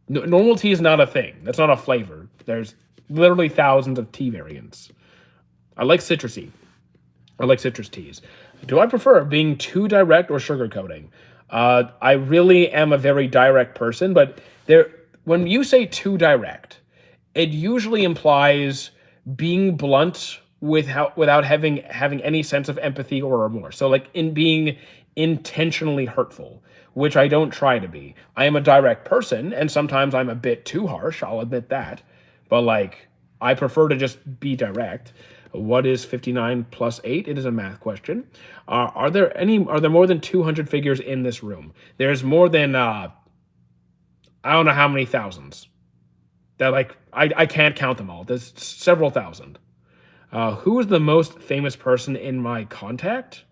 normal tea is not a thing. That's not a flavor. There's literally thousands of tea variants. I like citrusy. I like citrus teas. Do I prefer being too direct or sugarcoating? I really am a very direct person, but when you say too direct, it usually implies being blunt without having any sense of empathy or remorse. So like in being intentionally hurtful, which I don't try to be. I am a direct person, and sometimes I'm a bit too harsh, I'll admit that. But like I prefer to just be direct. What is 59 plus 8? It is a math question. Are there more than 200 figures in this room? There's more than I don't know how many thousands. That like I can't count them all. There's several thousand. Who is the most famous person in my contact?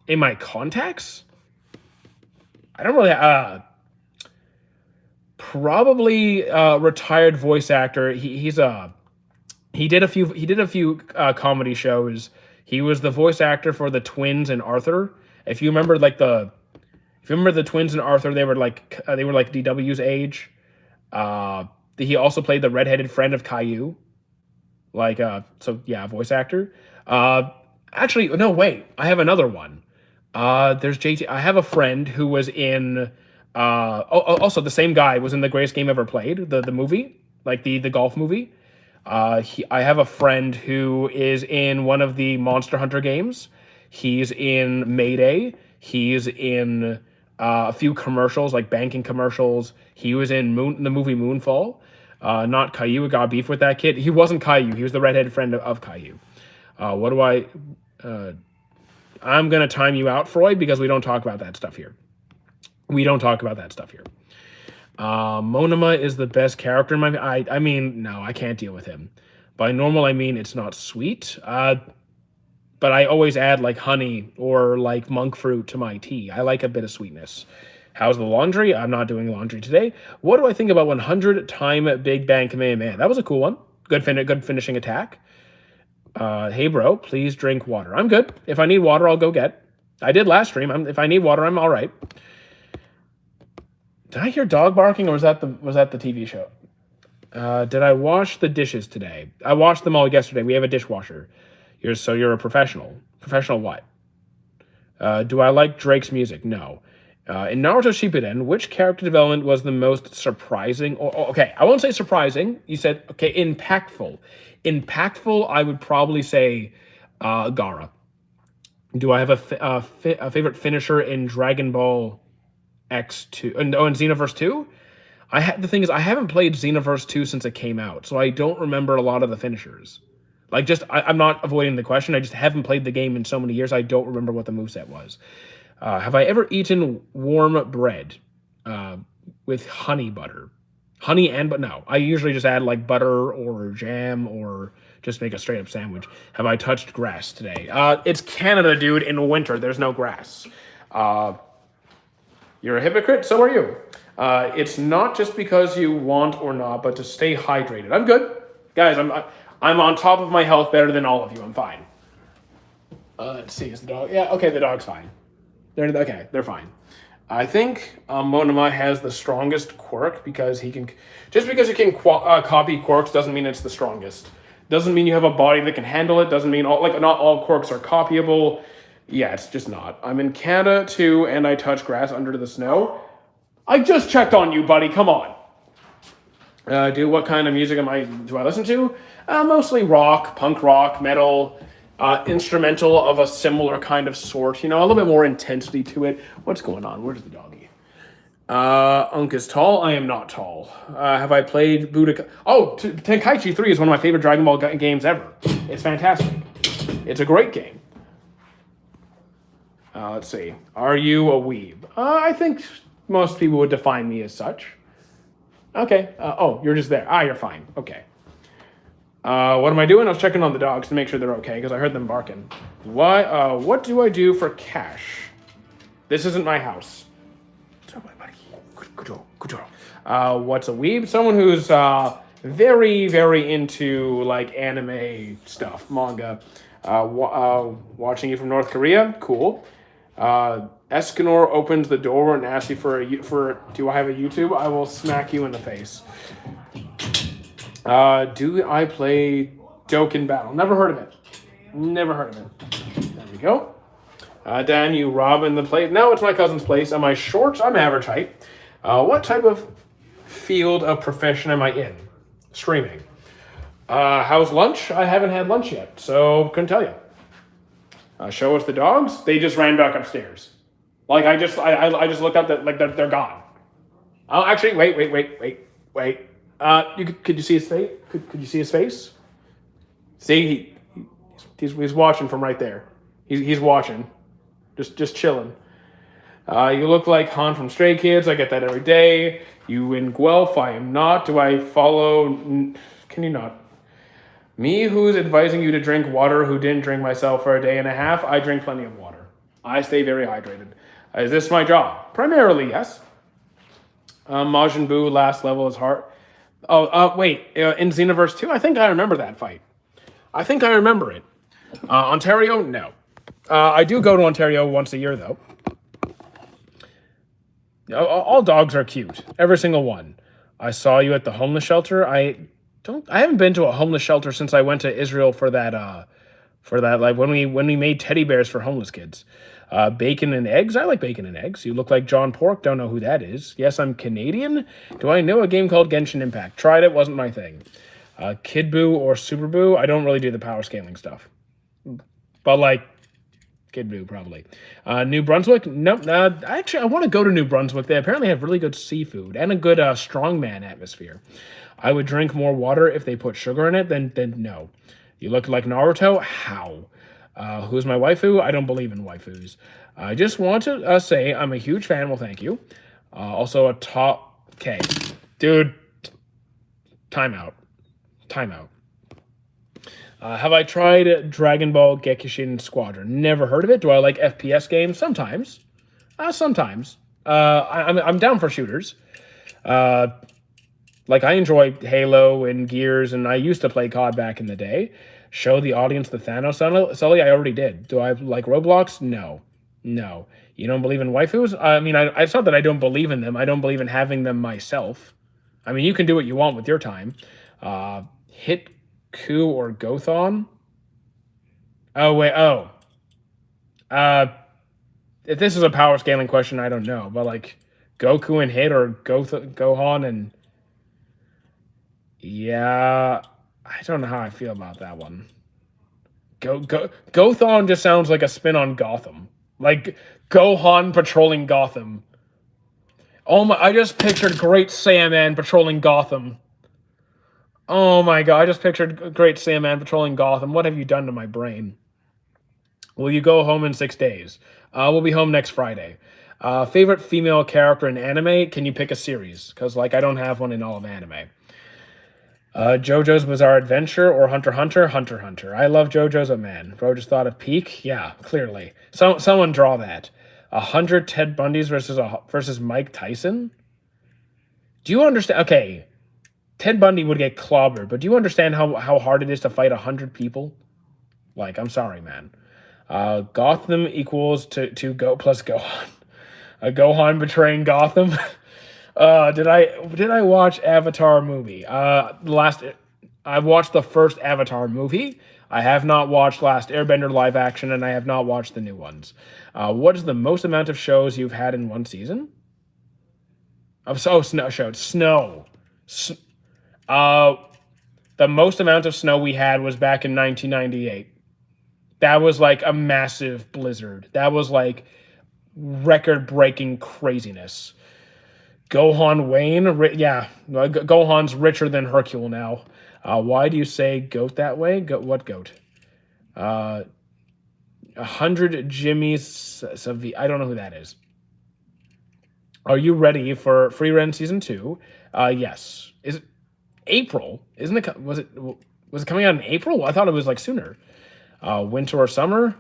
In my contacts? I don't really probably retired voice actor. He did a few comedy shows. He was the voice actor for the twins and Arthur. If you remember the twins and Arthur, they were like DW's age. He also played the redheaded friend of Caillou. So yeah, voice actor. Actually, no, wait. I have another one. There's JT. I have a friend who was in. Also, the same guy was in the Greatest Game Ever Played, the movie, like the golf movie. I have a friend who is in one of the Monster Hunter games. He's in Mayday. He's in a few commercials, like banking commercials. He was in the movie Moonfall. Not Caillou. Got beef with that kid. He wasn't Caillou. He was the redheaded friend of Caillou. What do I? I'm gonna time you out, Freud, because we don't talk about that stuff here. We don't talk about that stuff here. Monoma is the best character in my. I mean, no, I can't deal with him. By normal, I mean it's not sweet. But I always add like honey or like monk fruit to my tea. I like a bit of sweetness. How's the laundry? I'm not doing laundry today. What do I think about 100 time Big Bang Kamehameha? That was a cool one. Good finishing attack. Hey bro, please drink water. I'm good. If I need water, I'll go get. I did last stream. If I need water, I'm all right. Did I hear dog barking, or was that the TV show? Did I wash the dishes today? I washed them all yesterday. We have a dishwasher. You're a professional. Professional what? Do I like Drake's music? No. In Naruto Shippuden, which character development was the most surprising? Okay, I won't say surprising. You said, okay, impactful. Impactful, I would probably say Gaara. Do I have a favorite finisher in Dragon Ball X2? In Xenoverse 2? The thing is, I haven't played Xenoverse 2 since it came out, so I don't remember a lot of the finishers. Like, I'm not avoiding the question. I just haven't played the game in so many years, I don't remember what the moveset was. Have I ever eaten warm bread with honey butter? Honey but no. I usually just add like butter or jam or just make a straight up sandwich. Have I touched grass today? It's Canada, dude. In winter, there's no grass. You're a hypocrite. So are you. It's not just because you want or not, but to stay hydrated. I'm good, guys. I'm on top of my health better than all of you. I'm fine. Let's see. Is the dog? Yeah. Okay. The dog's fine. They're fine. I think Monoma has the strongest quirk because he can. Just because you can copy quirks doesn't mean it's the strongest. Doesn't mean you have a body that can handle it. Doesn't mean not all quirks are copyable. Yeah, it's just not. I'm in Canada too, and I touch grass under the snow. I just checked on you, buddy. Come on. What kind of music do I listen to? Mostly rock, punk rock, metal. Instrumental of a similar kind of sort, a little bit more intensity to it. What's going on? Where's the doggy? Unk is tall. I am not tall. Have I played Budokai? Oh, Tenkaichi 3 is one of my favorite Dragon Ball games ever. It's fantastic. It's a great game. Let's see. Are you a weeb? I think most people would define me as such. Okay. Oh, you're just there. Ah, you're fine. Okay. What am I doing? I was checking on the dogs to make sure they're okay because I heard them barking. Why? What do I do for cash? This isn't my house. What's up, my buddy? Good job. Good job. What's a weeb? Someone who's very, very into like anime stuff, manga. Watching you from North Korea. Cool. Escanor opens the door and asks you for. Do I have a YouTube? I will smack you in the face. Do I play Dokkan Battle? Never heard of it. Never heard of it. There we go. Dan, you robbing the place. No, it's my cousin's place. Am I short? I'm average height. What type of field of profession am I in? Streaming. How's lunch? I haven't had lunch yet, so couldn't tell you. Show us the dogs. They just ran back upstairs. Like I just looked up that like they're gone. Oh, actually, wait. Could you see his face? Could you see his face? See, he's watching from right there. He's watching, just chilling. You look like Han from Stray Kids. I get that every day. You in Guelph? I am not. Do I follow? Can you not? Me, who's advising you to drink water, who didn't drink myself for a day and a half. I drink plenty of water. I stay very hydrated. Is this my job? Primarily, yes. Majin Buu last level is hard. Oh, wait. In Xenoverse 2, I think I remember that fight. I think I remember it. Ontario, no. I do go to Ontario once a year, though. All dogs are cute. Every single one. I saw you at the homeless shelter. I haven't been to a homeless shelter since I went to Israel for that like when we made teddy bears for homeless kids. Bacon and eggs. I like bacon and eggs. You look like John Pork. Don't know who that is. Yes, I'm Canadian. Do I know a game called Genshin Impact? Tried it. Wasn't my thing. Kid Boo or Super Boo. I don't really do the power scaling stuff. But like Kid Boo probably. New Brunswick. Nope. Actually, I want to go to New Brunswick. They apparently have really good seafood and a good strongman atmosphere. I would drink more water if they put sugar in it. Then no. You look like Naruto. How? Who's my waifu? I don't believe in waifus. I just want to say I'm a huge fan. Well, thank you. Also a top... Okay. Dude. Timeout. Have I tried Dragon Ball Gekishin Squadron? Never heard of it. Do I like FPS games? Sometimes. Sometimes. I'm down for shooters. Like, I enjoy Halo and Gears, and I used to play COD back in the day. Show the audience the Thanos Sully? I already did. Do I like Roblox? No. You don't believe in waifus? I mean, it's not that I don't believe in them. I don't believe in having them myself. I mean, you can do what you want with your time. Hit Ku or Gothon? Oh, wait, if this is a power scaling question, I don't know. But, like, Goku and Hit or Gohan and... Yeah, I don't know how I feel about that one. Gothon just sounds like a spin on Gotham. Like Gohan patrolling Gotham. Oh my, I just pictured Great Saiyaman patrolling Gotham. Oh my god, I just pictured Great Saiyaman patrolling Gotham. What have you done to my brain? Will you go home in 6 days? We'll be home next Friday. Favorite female character in anime? Can you pick a series? Because, like, I don't have one in all of anime. JoJo's Bizarre Adventure or Hunter x Hunter? Hunter x Hunter. I love JoJo's, man. Bro just thought of Peak? Yeah, clearly. Someone draw that. 100 Ted Bundys versus Mike Tyson? Do you understand? Okay, Ted Bundy would get clobbered, but do you understand how hard it is to fight 100 people? Like, I'm sorry, man. Gotham equals to Go plus Gohan. Gohan betraying Gotham. Did I watch Avatar movie? I've watched the first Avatar movie. I have not watched Last Airbender live action, and I have not watched the new ones. What is the most amount of shows you've had in one season? Snow. The most amount of snow we had was back in 1998. That was like a massive blizzard. That was like record-breaking craziness. Gohan Wayne, Gohan's richer than Hercule now. Why do you say goat that way? What goat? 100 Jimmy's. I don't know who that is. Are you ready for Free Rent season 2? Yes. Is it April? Isn't it? Was it coming out in April? I thought it was like sooner. Winter or summer?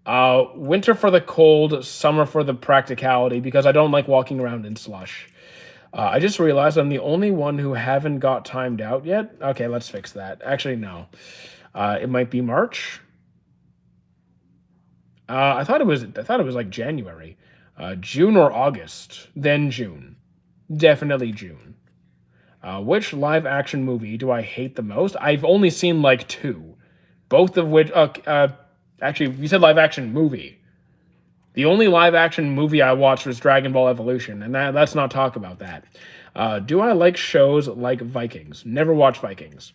Winter for the cold, summer for the practicality because I don't like walking around in slush. I just realized I'm the only one who haven't got timed out yet. Okay, let's fix that. Actually, no. It might be March. I thought it was like January, June or August, then June, definitely June. Which live action movie do I hate the most? I've only seen like two, both of which. Actually, you said live action movie. The only live action movie I watched was Dragon Ball Evolution, and let's not talk about that. Do I like shows like Vikings? Never watched Vikings.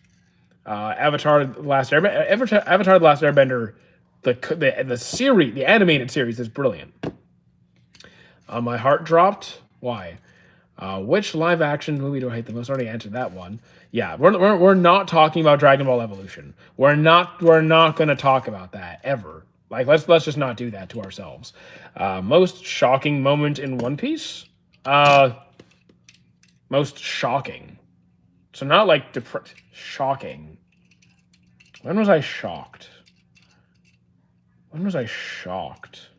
Avatar: The Last Airbender. Avatar: The Last Airbender. The series, the animated series, is brilliant. My heart dropped. Why? Which live action movie do I hate the most? I already answered that one. Yeah, we're not talking about Dragon Ball Evolution. We're not gonna talk about that ever. Like let's just not do that to ourselves. Most shocking moment in One Piece. Most shocking. So not like shocking. When was I shocked? When was I shocked?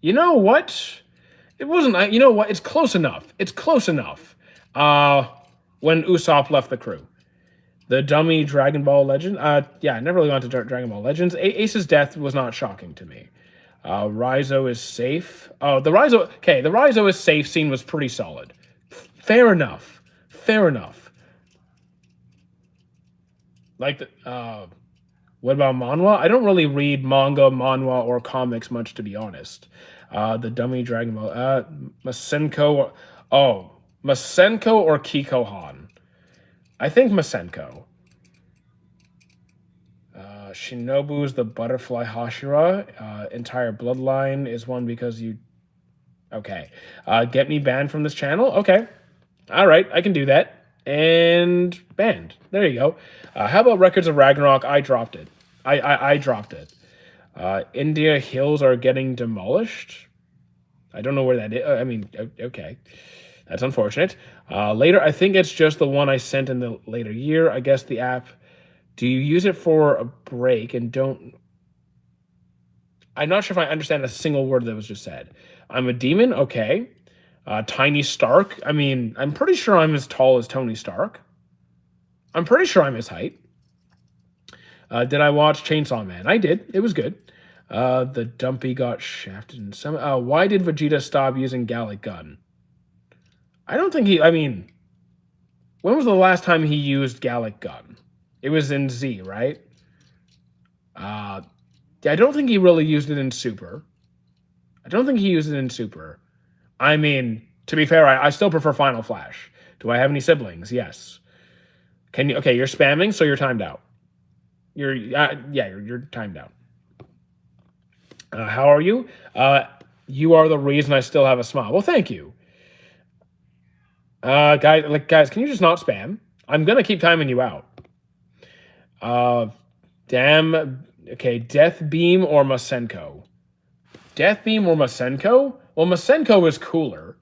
You know what? It wasn't. You know what? It's close enough. It's close enough. When Usopp left the crew, the dummy Dragon Ball Legend. Yeah, I never really went to Dragon Ball Legends. Ace's death was not shocking to me. Rizo is safe. Oh, the Rizo. Okay, the Rizo is safe scene was pretty solid. Fair enough. Fair enough. Like the. What about manhwa? I don't really read manga, manhwa, or comics much, to be honest. The dummy Dragon Ball. Masenko. Oh, Masenko or Kikohan? I think Masenko. Shinobu's the butterfly Hashira. Entire bloodline is one because you. Okay. Get me banned from this channel? Okay. All right, I can do that. And banned. There you go. How about Records of Ragnarok? I dropped it. I dropped it. India Hills are getting demolished. I don't know where that is. I mean, okay. That's unfortunate. Later, I think it's just the one I sent in the later year. I guess the app. Do you use it for a break and don't... I'm not sure if I understand a single word that was just said. I'm a demon? Okay. Tiny Stark? I mean, I'm pretty sure I'm as tall as Tony Stark. I'm pretty sure I'm his height. Did I watch Chainsaw Man? I did. It was good. The Dumpy got shafted in some... why did Vegeta stop using Gallic Gun? I don't think he... I mean... When was the last time he used Gallic Gun? It was in Z, right? I don't think he really used it in Super. I don't think he used it in Super. I mean, to be fair, I still prefer Final Flash. Do I have any siblings? Yes. Can you? Okay, you're spamming, so you're timed out. You're timed out. How are you? You are the reason I still have a smile. Well, thank you. Guys, can you just not spam? I'm gonna keep timing you out. Damn. Okay, Death Beam or Masenko? Death Beam or Masenko? Well, Masenko is cooler.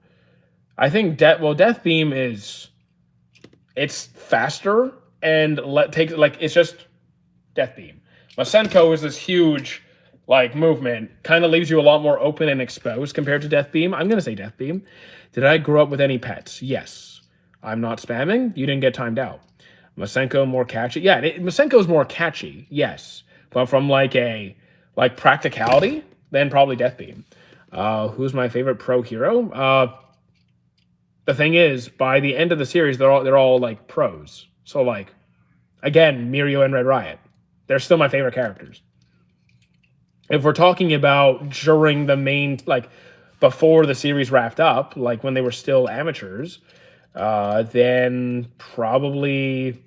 I think Death Beam is... It's faster and it's just Death Beam. Masenko is this huge movement, kind of leaves you a lot more open and exposed compared to Death Beam. I'm gonna say Death Beam. Did I grow up with any pets? Yes. I'm not spamming. You didn't get timed out. Masenko more catchy. Yeah, Masenko's more catchy. Yes, but from practicality, then probably Death Beam. Who's my favorite pro hero? The thing is, by the end of the series, they're all pros. So again, Mirio and Red Riot, they're still my favorite characters. If we're talking about during the main before the series wrapped up, when they were still amateurs, then probably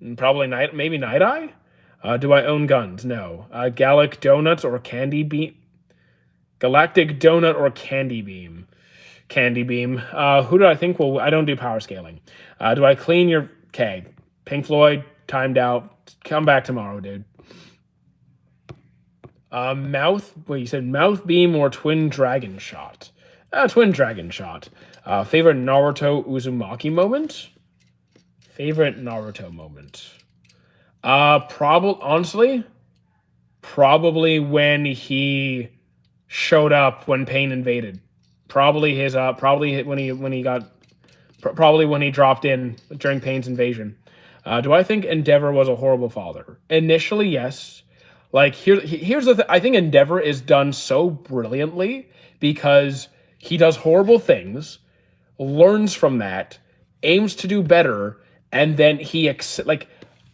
maybe Night Eye. Do I own guns? No. Galactic Donuts or Candy Beam? Galactic Donut or Candy Beam? Candy Beam. Who do I think will... I don't do power scaling. Do I clean your... Okay. Pink Floyd, timed out. Come back tomorrow, dude. Mouth. Wait, you said mouth beam or twin dragon shot? Twin dragon shot. Favorite Naruto Uzumaki moment? Favorite Naruto moment? Probably honestly, probably when he showed up when Pain invaded. Probably his probably when he got probably when he dropped in during Pain's invasion. Do I think Endeavor was a horrible father? Initially, yes. Like here's the thing. I think Endeavor is done so brilliantly because he does horrible things, learns from that, aims to do better, and then like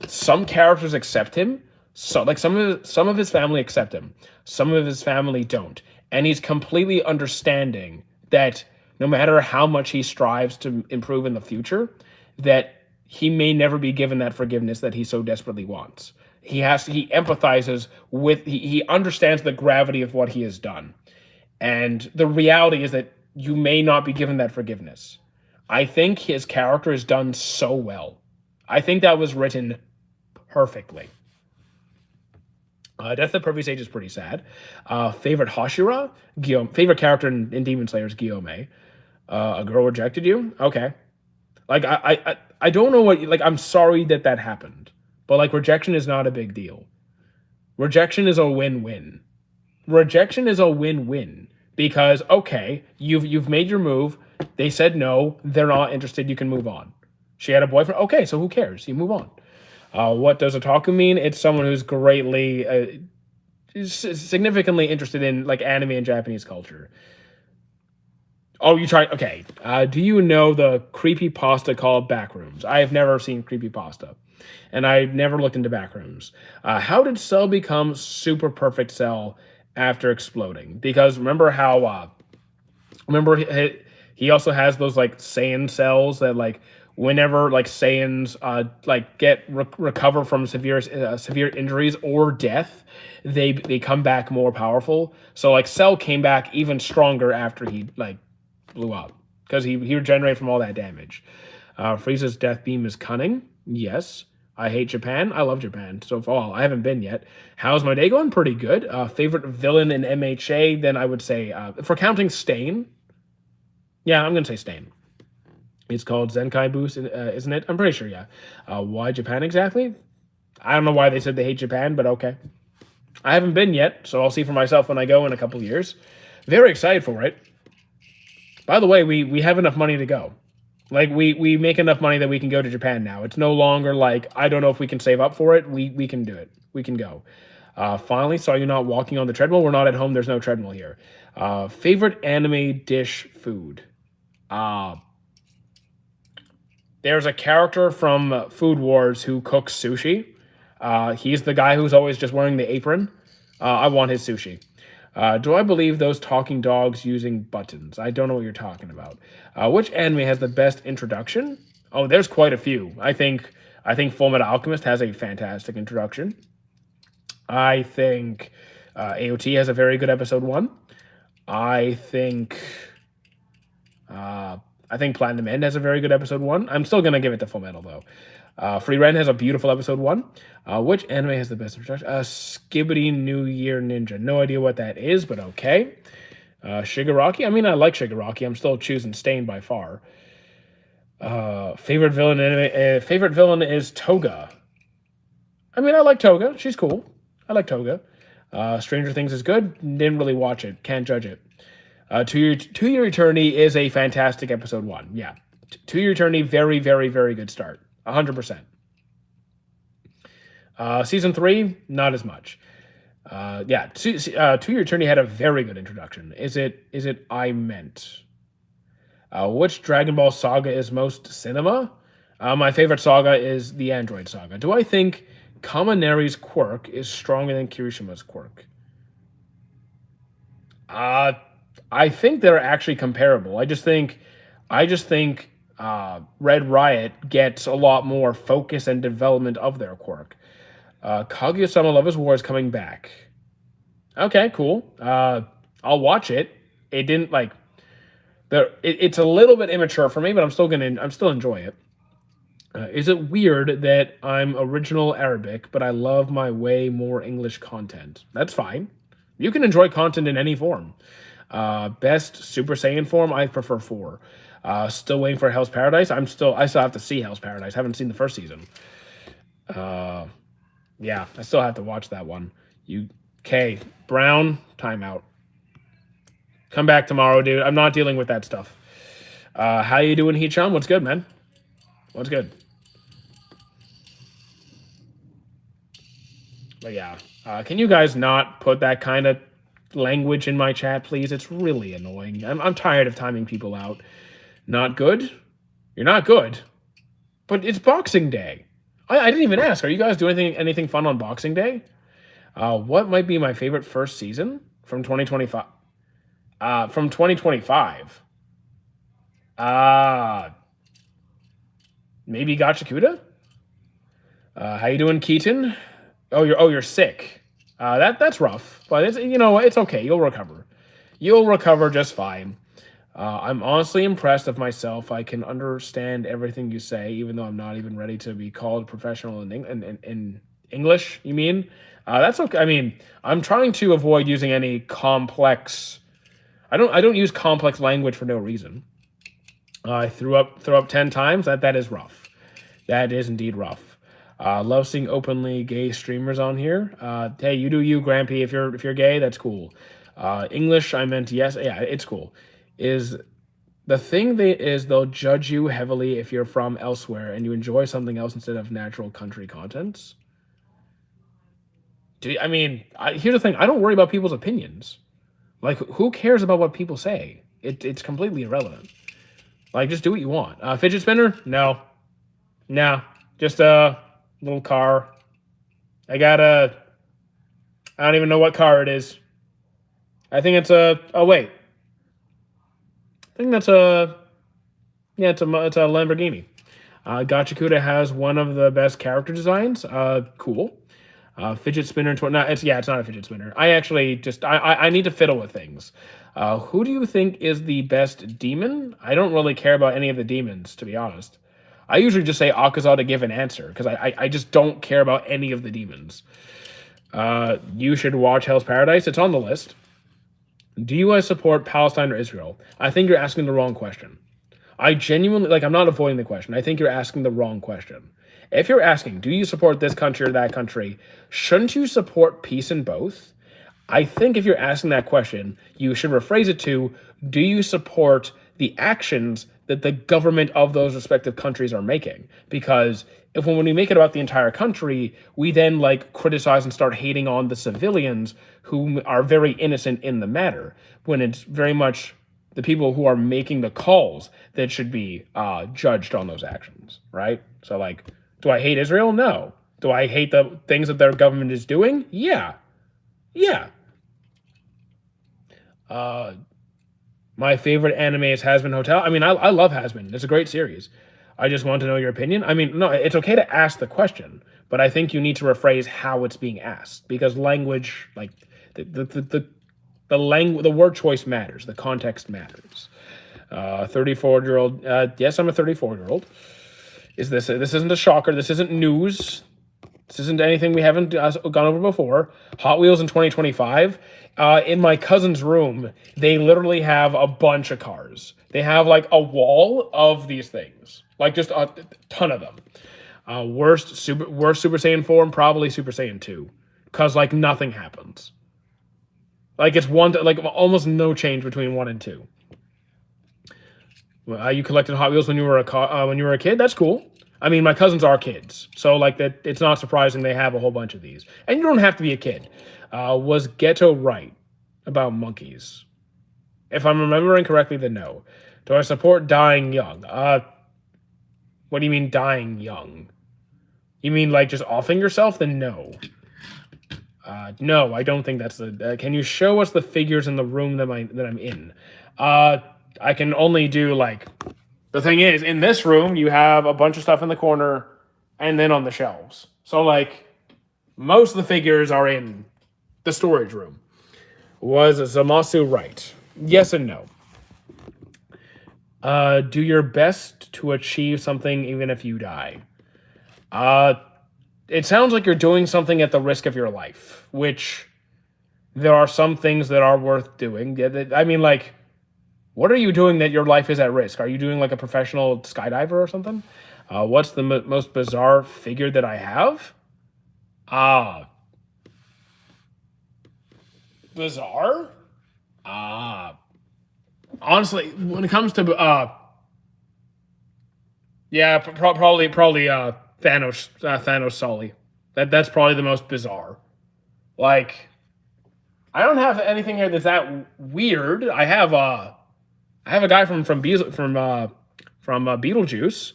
some characters accept him. So like some of his family accept him, some of his family don't, and he's completely understanding that no matter how much he strives to improve in the future, that he may never be given that forgiveness that he so desperately wants. He empathizes with he understands the gravity of what he has done. And the reality is that you may not be given that forgiveness. I think his character is done so well. I think that was written perfectly. Death of Perfect Sage is pretty sad. Favorite Hashira? Guillaume. Favorite character in Demon Slayer is Guillaume. A girl rejected you? Okay. Like, I don't know what... Like, I'm sorry that happened. But, like, rejection is not a big deal. Rejection is a win-win. Rejection is a win-win. Because, okay, you've made your move. They said no. They're not interested. You can move on. She had a boyfriend. Okay, so who cares? You move on. What does otaku mean? It's someone who's greatly, significantly interested in like anime and Japanese culture. Oh, you tried. Okay. Do you know the creepy pasta called Backrooms? I have never seen creepy pasta, and I've never looked into Backrooms. How did Cell become Super Perfect Cell after exploding? Because remember how remember he also has those like Saiyan cells that like whenever like Saiyans like get recover from severe injuries or death, they come back more powerful. So like Cell came back even stronger after he like blew up because he regenerated from all that damage. Frieza's death beam is cunning. Yes. I hate Japan. I love Japan so far. I haven't been yet. How's my day going? Pretty good. Favorite villain in MHA? Then I would say, for counting Stain. Yeah, I'm going to say Stain. It's called Zenkai Boost, isn't it? I'm pretty sure, yeah. Why Japan exactly? I don't know why they said they hate Japan, but okay. I haven't been yet, so I'll see for myself when I go in a couple years. Very excited for it. By the way, we have enough money to go. Like, we make enough money that we can go to Japan now. It's no longer like, I don't know if we can save up for it. We can do it. We can go. Finally, saw you not walking on the treadmill. We're not at home. There's no treadmill here. Favorite anime dish food? There's a character from Food Wars who cooks sushi. He's the guy who's always just wearing the apron. I want his sushi. Do I believe those talking dogs using buttons? I don't know what you're talking about. Which anime has the best introduction? Oh, there's quite a few. I think Fullmetal Alchemist has a fantastic introduction. I think AOT has a very good episode 1. I think Platinum End has a very good episode 1. I'm still gonna give it to Fullmetal though. Free Ren has a beautiful episode 1. Which anime has the best introduction? Skibidi New Year Ninja. No idea what that is, but okay. Shigaraki. I mean, I like Shigaraki. I'm still choosing Stain by far. Favorite villain anime. Favorite villain is Toga. I mean, I like Toga. She's cool. I like Toga. Stranger Things is good. Didn't really watch it. Can't judge it. To Your Eternity is a fantastic episode 1. Yeah. To Your Eternity, very, very, very good start. 100%. Season 3, not as much. Yeah, To Your Eternity had a very good introduction. Is it I Meant? Which Dragon Ball saga is most cinema? My favorite saga is the Android saga. Do I think Kaminari's quirk is stronger than Kirishima's quirk? I think they're actually comparable. I just think Red Riot gets a lot more focus and development of their quirk. Kaguya-sama Love is War is coming back. Okay, cool. I'll watch it. It didn't it's a little bit immature for me, but I'm still enjoy it. Is it weird that I'm original Arabic, but I love my way more English content? That's fine. You can enjoy content in any form. Best Super Saiyan form, I prefer 4. Still waiting for Hell's Paradise. I still have to see Hell's Paradise. Haven't seen the first season. Yeah, I still have to watch that one. You, okay, Brown, timeout. Come back tomorrow, dude. I'm not dealing with that stuff. How you doing, Heecham? What's good, man? What's good? But yeah, can you guys not put that kind of language in my chat, please? It's really annoying. I'm tired of timing people out. Not good? You're not good. But it's Boxing Day. I didn't even ask. Are you guys doing anything fun on Boxing Day? What might be my favorite first season from 2025? From 2025. Maybe Gachakuda? How you doing, Keaton? You're sick. That's rough, but it's okay. You'll recover. You'll recover just fine. I'm honestly impressed of myself. I can understand everything you say, even though I'm not even ready to be called professional in English. You mean? That's okay. I mean, I'm trying to avoid using any complex. I don't use complex language for no reason. I threw up 10 times. That is rough. That is indeed rough. Love seeing openly gay streamers on here. Hey, you do you, Grampy. If you're gay, that's cool. English, I meant yes. Yeah, it's cool. Is the thing they'll judge you heavily if you're from elsewhere and you enjoy something else instead of natural country contents. Here's the thing. I don't worry about people's opinions. Like, who cares about what people say? It's completely irrelevant. Like, just do what you want. Fidget spinner? No. Just a little car. I don't even know what car it is. I think it's oh wait. I think that's it's a Lamborghini. Gachakuda has one of the best character designs. Cool. Fidget spinner. It's not a fidget spinner. I need to fiddle with things. Who do you think is the best demon? I don't really care about any of the demons, to be honest. I usually just say Akaza to give an answer because I just don't care about any of the demons. You should watch Hell's Paradise. It's on the list. Do you guys support Palestine or Israel? I think you're asking the wrong question. I genuinely, I'm not avoiding the question. I think you're asking the wrong question. If you're asking, do you support this country or that country, shouldn't you support peace in both? I think if you're asking that question, you should rephrase it to, do you support the actions that the government of those respective countries are making? Because when we make it about the entire country, we then criticize and start hating on the civilians who are very innocent in the matter, when it's very much the people who are making the calls that should be judged on those actions, right? So do I hate Israel? No. Do I hate the things that their government is doing? Yeah. My favorite anime is Hazbin Hotel. I love Hazbin. It's a great series. I just want to know your opinion. No, it's okay to ask the question, but I think you need to rephrase how it's being asked, because language, the word choice matters. The context matters. 34-year-old. Yes, I'm a 34-year-old. This isn't a shocker. This isn't news. This isn't anything we haven't gone over before. Hot Wheels in 2025. In my cousin's room, they literally have a bunch of cars. They have a wall of these things, just a ton of them. Worst Super Saiyan form, probably Super Saiyan 2, because nothing happens. It's almost no change between 1 and 2. You collected Hot Wheels when you were a kid. That's cool. My cousins are kids, so that it's not surprising they have a whole bunch of these. And you don't have to be a kid. Was Ghetto right about monkeys? If I'm remembering correctly, then no. Do I support dying young? What do you mean dying young? You mean just offing yourself? Then no. No, I don't think that's the. Can you show us the figures in the room that I'm in? I can only do the thing is, in this room you have a bunch of stuff in the corner, and then on the shelves. So most of the figures are in the storage room. Was Zamasu right? Yes and no. Do your best to achieve something even if you die. Uh, it sounds like you're doing something at the risk of your life, which there are some things that are worth doing. I mean, like, what are you doing that your life is at risk? Are you doing like a professional skydiver or something? What's the most bizarre figure that I have? Ah, bizarre? Ah, honestly, when it comes to yeah, probably Thanos Sully. That's probably the most bizarre. Like, I don't have anything here that's that weird. I have a guy from Beetlejuice.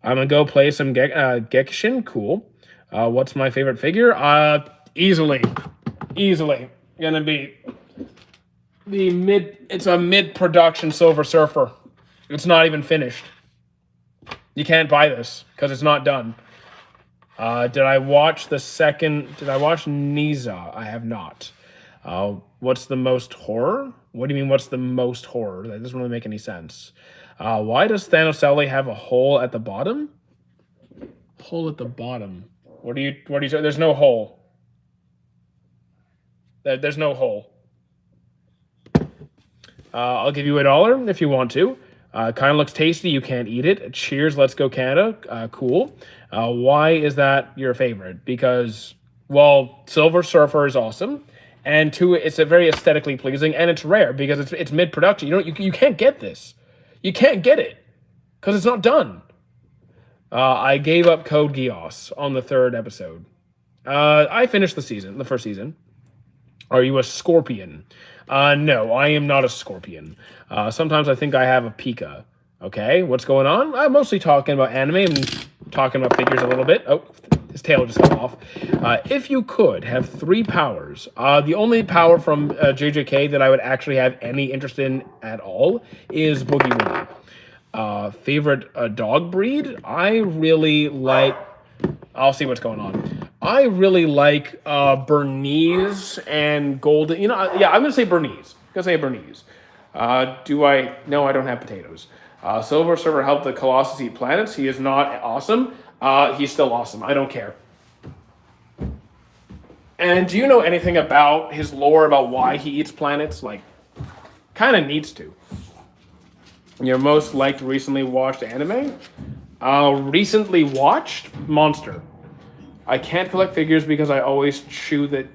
I'm gonna go play some Genshin. Cool. What's my favorite figure? Easily gonna be the mid. It's a mid production Silver Surfer. It's not even finished. You can't buy this because it's not done. Did I watch the second? Did I watch Niza? I have not. What's the most horror? What do you mean? What's the most horror? That doesn't really make any sense. Why does Thanos Alley have a hole at the bottom? Hole at the bottom. What do you? There's no hole. There's no hole. I'll give you $1 if you want to. Kind of looks tasty. You can't eat it. Cheers. Let's go Canada. Cool. Why is that your favorite? Because, well, Silver Surfer is awesome, and two, it's a very aesthetically pleasing, and it's rare because it's mid production. You can't get this. You can't get it because it's not done. I gave up Code Geass on the 3rd episode. I finished the first season. Are you a scorpion? No, I am not a scorpion. Sometimes I think I have a Pika. Okay, what's going on? I'm mostly talking about anime and talking about figures a little bit. Oh, his tail just fell off. If you could have 3 powers, the only power from JJK that I would actually have any interest in at all is Boogie Woogie. Favorite dog breed? I really like... I'll see what's going on. I really like Bernese and Golden. Yeah, I'm going to say Bernese. Do I? No, I don't have potatoes. Silver Surfer helped the Colossus eat planets. He is not awesome. He's still awesome. I don't care. And do you know anything about his lore, about why he eats planets? Like, kind of needs to. Your most liked recently watched anime? Recently watched Monster. I can't collect figures because I always chew that.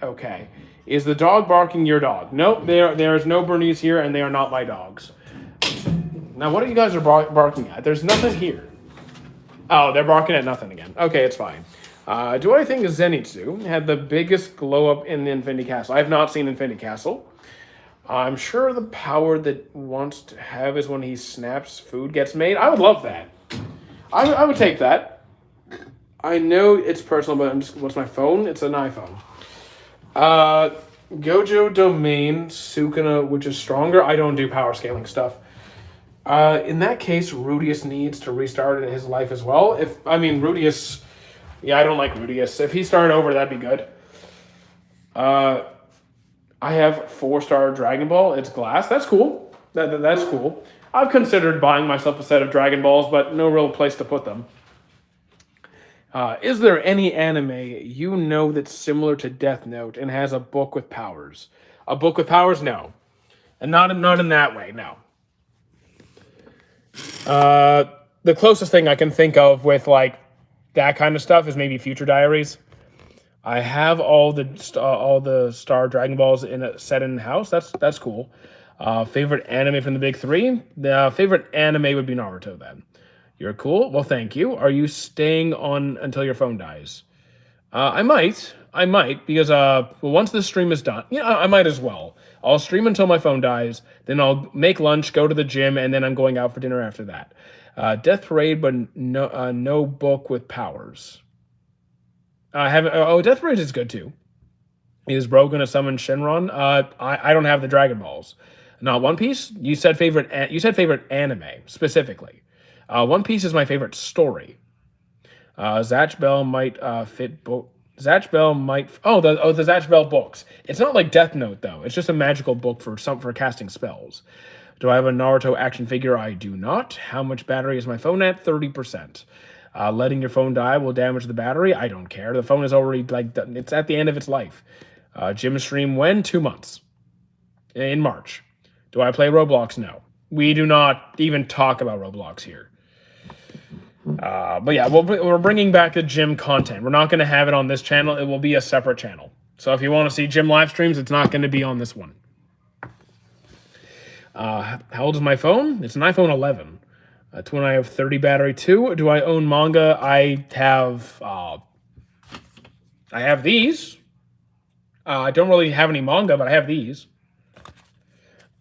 Okay. Is the dog barking your dog? Nope, there is no Bernese here, and they are not my dogs. Now, what are you guys barking at? There's nothing here. Oh, they're barking at nothing again. Okay, it's fine. Do I think Zenitsu had the biggest glow up in the Infinity Castle? I have not seen Infinity Castle. I'm sure the power that wants to have is when he snaps, food gets made. I would love that. I would take that. I know it's personal, but what's my phone? It's an iPhone. Gojo Domain, Sukuna, which is stronger. I don't do power scaling stuff. In that case, Rudius needs to restart his life as well. Rudius... Yeah, I don't like Rudius. If he started over, that'd be good. I have 4-star Dragon Ball. It's glass. That's cool. That's cool. I've considered buying myself a set of Dragon Balls, but no real place to put them. Is there any anime you know that's similar to Death Note and has a book with powers? A book with powers? No. And not in that way, no. The closest thing I can think of with, like, that kind of stuff is maybe Future Diaries. I have all the Star Dragon Balls set in house. That's cool. Favorite anime from the big 3? The favorite anime would be Naruto then. You're cool. Well, thank you. Are you staying on until your phone dies? I might because once this stream is done, I might as well. I'll stream until my phone dies. Then I'll make lunch, go to the gym, and then I'm going out for dinner after that. Death Parade, but no book with powers. Death Parade is good too. Is Bro gonna summon Shenron? I don't have the Dragon Balls. Not One Piece. You said favorite anime specifically. One Piece is my favorite story. Zatch Bell might fit book. Zatch Bell might. The Zatch Bell books. It's not like Death Note though. It's just a magical book for casting spells. Do I have a Naruto action figure? I do not. How much battery is my phone at? 30%. Letting your phone die will damage the battery. I don't care. The phone is already, like, it's at the end of its life. Gym stream when? 2 months. In March. Do I play Roblox? No. We do not even talk about Roblox here. But yeah, we're bringing back the gym content. We're not going to have it on this channel. It will be a separate channel. So if you want to see gym live streams, it's not going to be on this one. How old is my phone? It's an iPhone 11. To when I have 30 battery. 2. Do I own manga? I have these. I don't really have any manga, but I have these.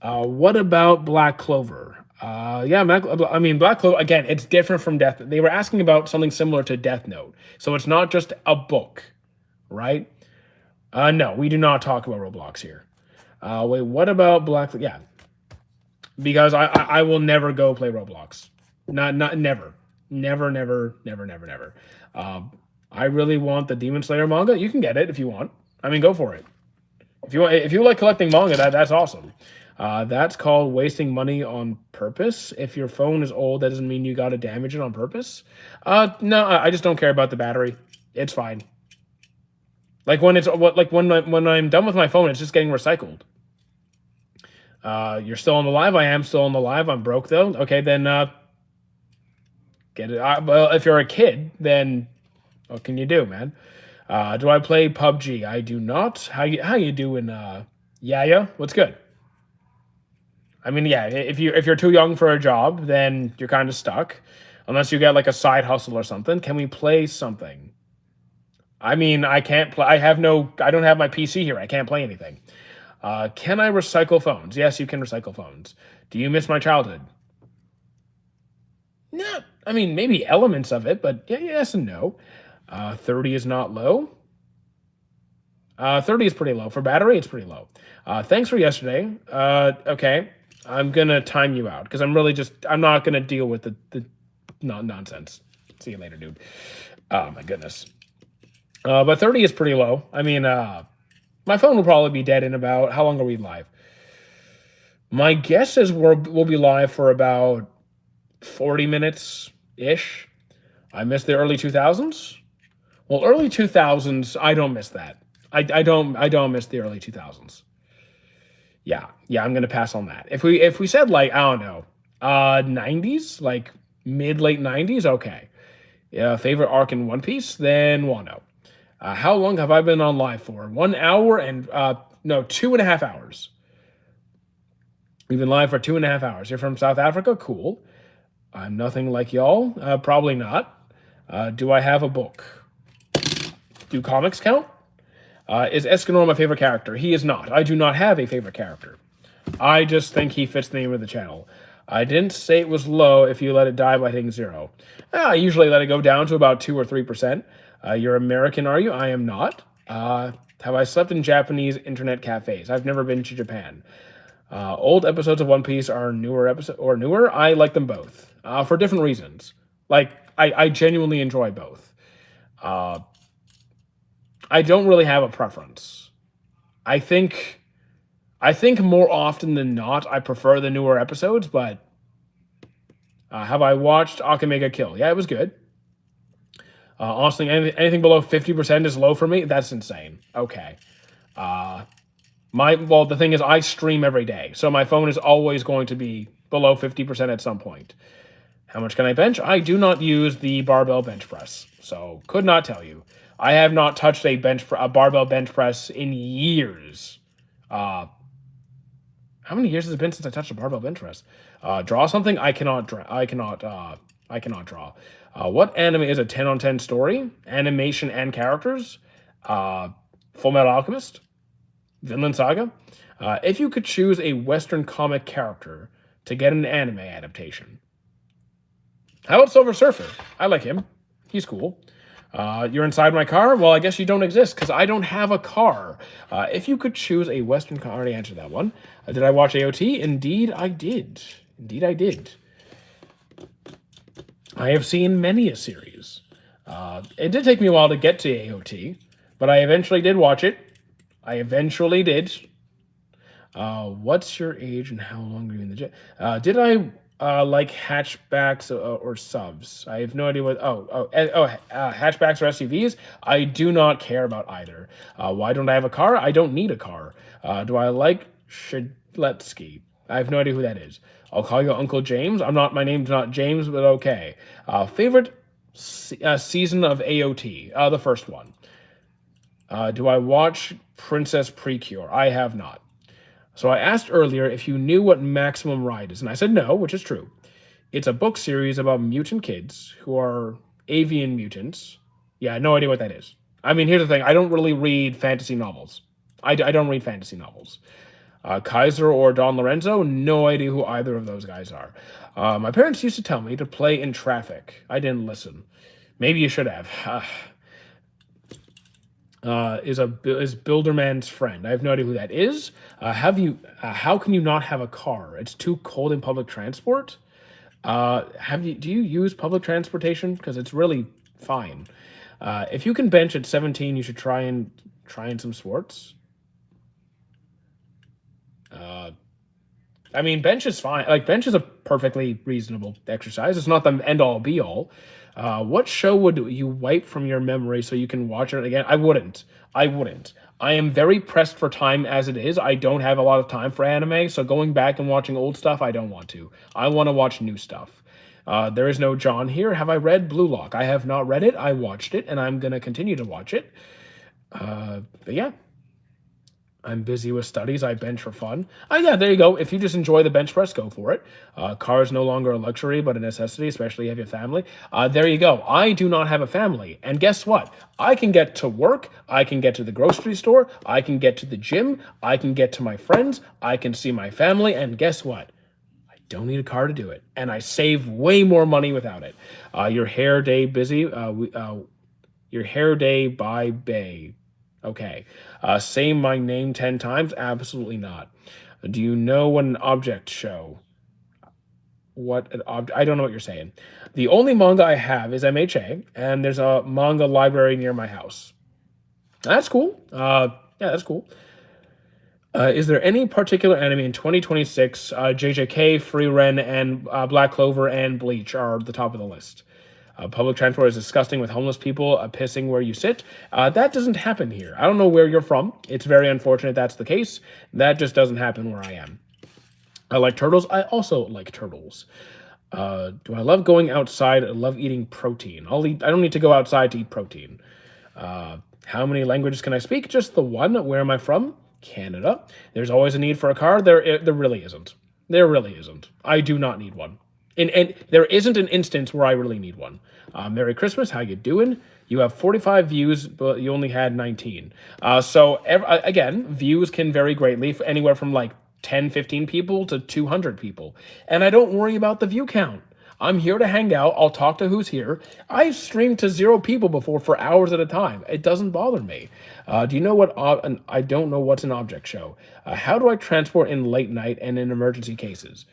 What about Black Clover? Yeah, Black Clover, again, it's different from Death Note. They were asking about something similar to Death Note. So it's not just a book, right? No, we do not talk about Roblox here. Wait, what about Black... Yeah. Because I will never go play Roblox. Never. Never. I really want the Demon Slayer manga. You can get it if you want. I mean, go for it. If you like collecting manga, that's awesome. That's called wasting money on purpose. If your phone is old, that doesn't mean you got to damage it on purpose. No, I just don't care about the battery. It's fine. Like when I'm done with my phone, it's just getting recycled. You're still on the live. I am still on the live. I'm broke though. Okay, then get it. Well, if you're a kid, then what can you do, man? Do I play PUBG? I do not. How you doing? Yeah. What's good? I mean, yeah. If you're too young for a job, then you're kind of stuck, unless you get like a side hustle or something. Can we play something? I mean, I can't play. I don't have my PC here. I can't play anything. Can I recycle phones? Yes, you can recycle phones. Do you miss my childhood? No. I mean, maybe elements of it, but yeah, yes and no. 30 is not low. 30 is pretty low. For battery, it's pretty low. Thanks for yesterday. Okay. I'm going to time you out because I'm not going to deal with the nonsense. See you later, dude. Oh, my goodness. But 30 is pretty low. I mean, my phone will probably be dead in about... How long are we live? My guess is we'll be live for about 40 minutes-ish. I missed the early 2000s. Well, early 2000s, I don't miss that. I don't miss the early 2000s. Yeah, I'm gonna pass on that. If we said like, I don't know, 90s, like mid-late 90s, okay. Yeah, favorite arc in One Piece? Then Wano. How long have I been on live for? 1 hour and 2.5 hours. We've been live for 2.5 hours. You're from South Africa? Cool. I'm nothing like y'all. Probably not. Do I have a book? Do comics count? Is Escanor my favorite character? He is not. I do not have a favorite character. I just think he fits the name of the channel. I didn't say it was low if you let it die by hitting 0. I usually let it go down to about 2 or 3%. You're American, are you? I am not. Have I slept in Japanese internet cafes? I've never been to Japan. Old episodes of One Piece are newer. I like them both for different reasons. Like, I genuinely enjoy both. I don't really have a preference. I think more often than not, I prefer the newer episodes, but have I watched Akamega Kill? Yeah, it was good. Honestly, anything below 50% is low for me. That's insane. Okay. The thing is, I stream every day, so my phone is always going to be below 50% at some point. How much can I bench? I do not use the barbell bench press, so could not tell you. I have not touched a barbell bench press in years. How many years has it been since I touched a barbell bench press? Draw something? I cannot draw. I cannot draw. What anime is a 10 on 10 story? Animation and characters? Full Metal Alchemist? Vinland Saga? If you could choose a Western comic character to get an anime adaptation. How about Silver Surfer? I like him. He's cool. You're inside my car? Well, I guess you don't exist because I don't have a car. If you could choose a Western... I already answered that one. Did I watch AOT? Indeed, I did. I have seen many a series. It did take me a while to get to AOT, but I eventually did watch it. I eventually did. What's your age and how long were you in the gym? Did I like hatchbacks or subs? I have no idea what. Hatchbacks or SUVs? I do not care about either. Why don't I have a car? I don't need a car. Do I like Shidletsky? I have no idea who that is. I'll call you Uncle James. I'm not. My name's not James, but okay. Favorite season of AOT? The first one. Do I watch Princess Precure? I have not. So I asked earlier if you knew what Maximum Ride is, and I said no, which is true. It's a book series about mutant kids who are avian mutants. Yeah, no idea what that is. I mean, here's the thing: I don't really read fantasy novels. I don't read fantasy novels. Kaiser or Don Lorenzo, no idea who either of those guys are. My parents used to tell me to play in traffic. I didn't listen. Maybe you should have. Is Builderman's friend. I have no idea who that is. Have you? How can you not have a car? It's too cold in public transport. Have you? Do you use public transportation? Because it's really fine. If you can bench at 17, you should try in some sports. I mean, bench is fine. Like bench is a perfectly reasonable exercise. It's not the end all be all. What show would you wipe from your memory so you can watch it again? I wouldn't. I wouldn't. I am very pressed for time as it is. I don't have a lot of time for anime, so going back and watching old stuff, I don't want to. I want to watch new stuff. There is no John here. Have I read Blue Lock? I have not read it. I watched it, and I'm going to continue to watch it. But yeah. I'm busy with studies. I bench for fun. Yeah, there you go. If you just enjoy the bench press, go for it. Car is no longer a luxury, but a necessity, especially if you have a family. There you go. I do not have a family. And guess what? I can get to work. I can get to the grocery store. I can get to the gym. I can get to my friends. I can see my family. And guess what? I don't need a car to do it. And I save way more money without it. Your hair day busy. Your hair day by Bay. Okay. Say my name 10 times? Absolutely not. Do you know what an object show? What an object? I don't know what you're saying. The only manga I have is MHA, and there's a manga library near my house. That's cool. Yeah, that's cool. Is there any particular anime in 2026? JJK, Free Ren, and Black Clover and Bleach are the top of the list. Public transport is disgusting with homeless people pissing where you sit. That doesn't happen here. I don't know where you're from. It's very unfortunate that's the case. That just doesn't happen where I am. I like turtles. I also like turtles. Do I love going outside? I love eating protein. I don't need to go outside to eat protein. How many languages can I speak? Just the one. Where am I from? Canada. There's always a need for a car. There really isn't. There really isn't. I do not need one. And there isn't an instance where I really need one. Merry Christmas. How you doing? You have 45 views, but you only had 19. Again, views can vary greatly, anywhere from like 10, 15 people to 200 people. And I don't worry about the view count. I'm here to hang out. I'll talk to who's here. I've streamed to 0 people before for hours at a time. It doesn't bother me. Do you know what? I don't know what's an object show. How do I transport in late night and in emergency cases?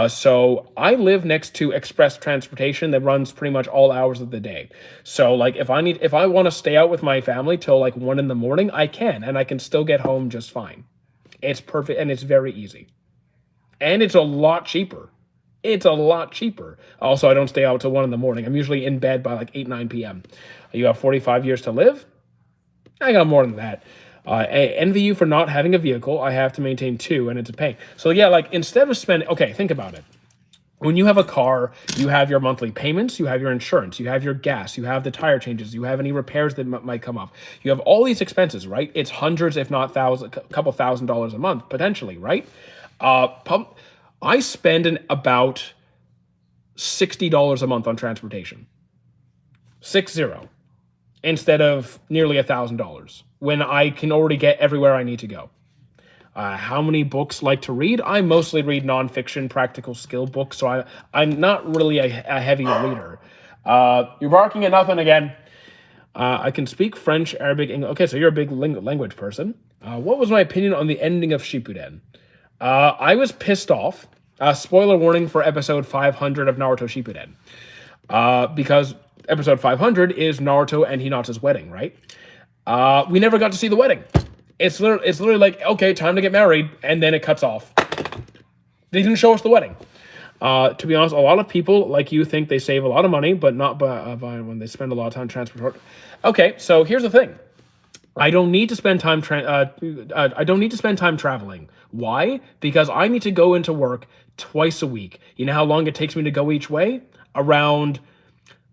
So I live next to express transportation that runs pretty much all hours of the day. So like if I want to stay out with my family till like 1 a.m, I can, and I can still get home just fine. It's perfect, and it's very easy. And it's a lot cheaper. It's a lot cheaper. Also, I don't stay out till 1 a.m. I'm usually in bed by like 8, 9 p.m. You have 45 years to live? I got more than that. I envy you for not having a vehicle. I have to maintain 2, and it's a pain. So yeah, like instead of spending, okay, think about it. When you have a car, you have your monthly payments, you have your insurance, you have your gas, you have the tire changes, you have any repairs that might come up. You have all these expenses, right? It's hundreds, if not thousands, a couple $1,000s a month, potentially, right? I spend about $60 a month on transportation. 60. Instead of nearly $1,000 when I can already get everywhere I need to go. How many books like to read? I mostly read nonfiction, practical skill books, so I'm not really a heavy reader. You're barking at nothing again. I can speak French, Arabic, English. Okay, so you're a big language person. What was my opinion on the ending of Shippuden? I was pissed off. Spoiler warning for episode 500 of Naruto Shippuden. Because episode 500 is Naruto and Hinata's wedding, right? We never got to see the wedding. It's literally like, okay, time to get married, and then it cuts off. They didn't show us the wedding. To be honest, a lot of people like you think they save a lot of money, but not by when they spend a lot of time transport. Okay, so here's the thing. I don't need to spend time. I don't need to spend time traveling. Why? Because I need to go into work twice a week. You know how long it takes me to go each way? Around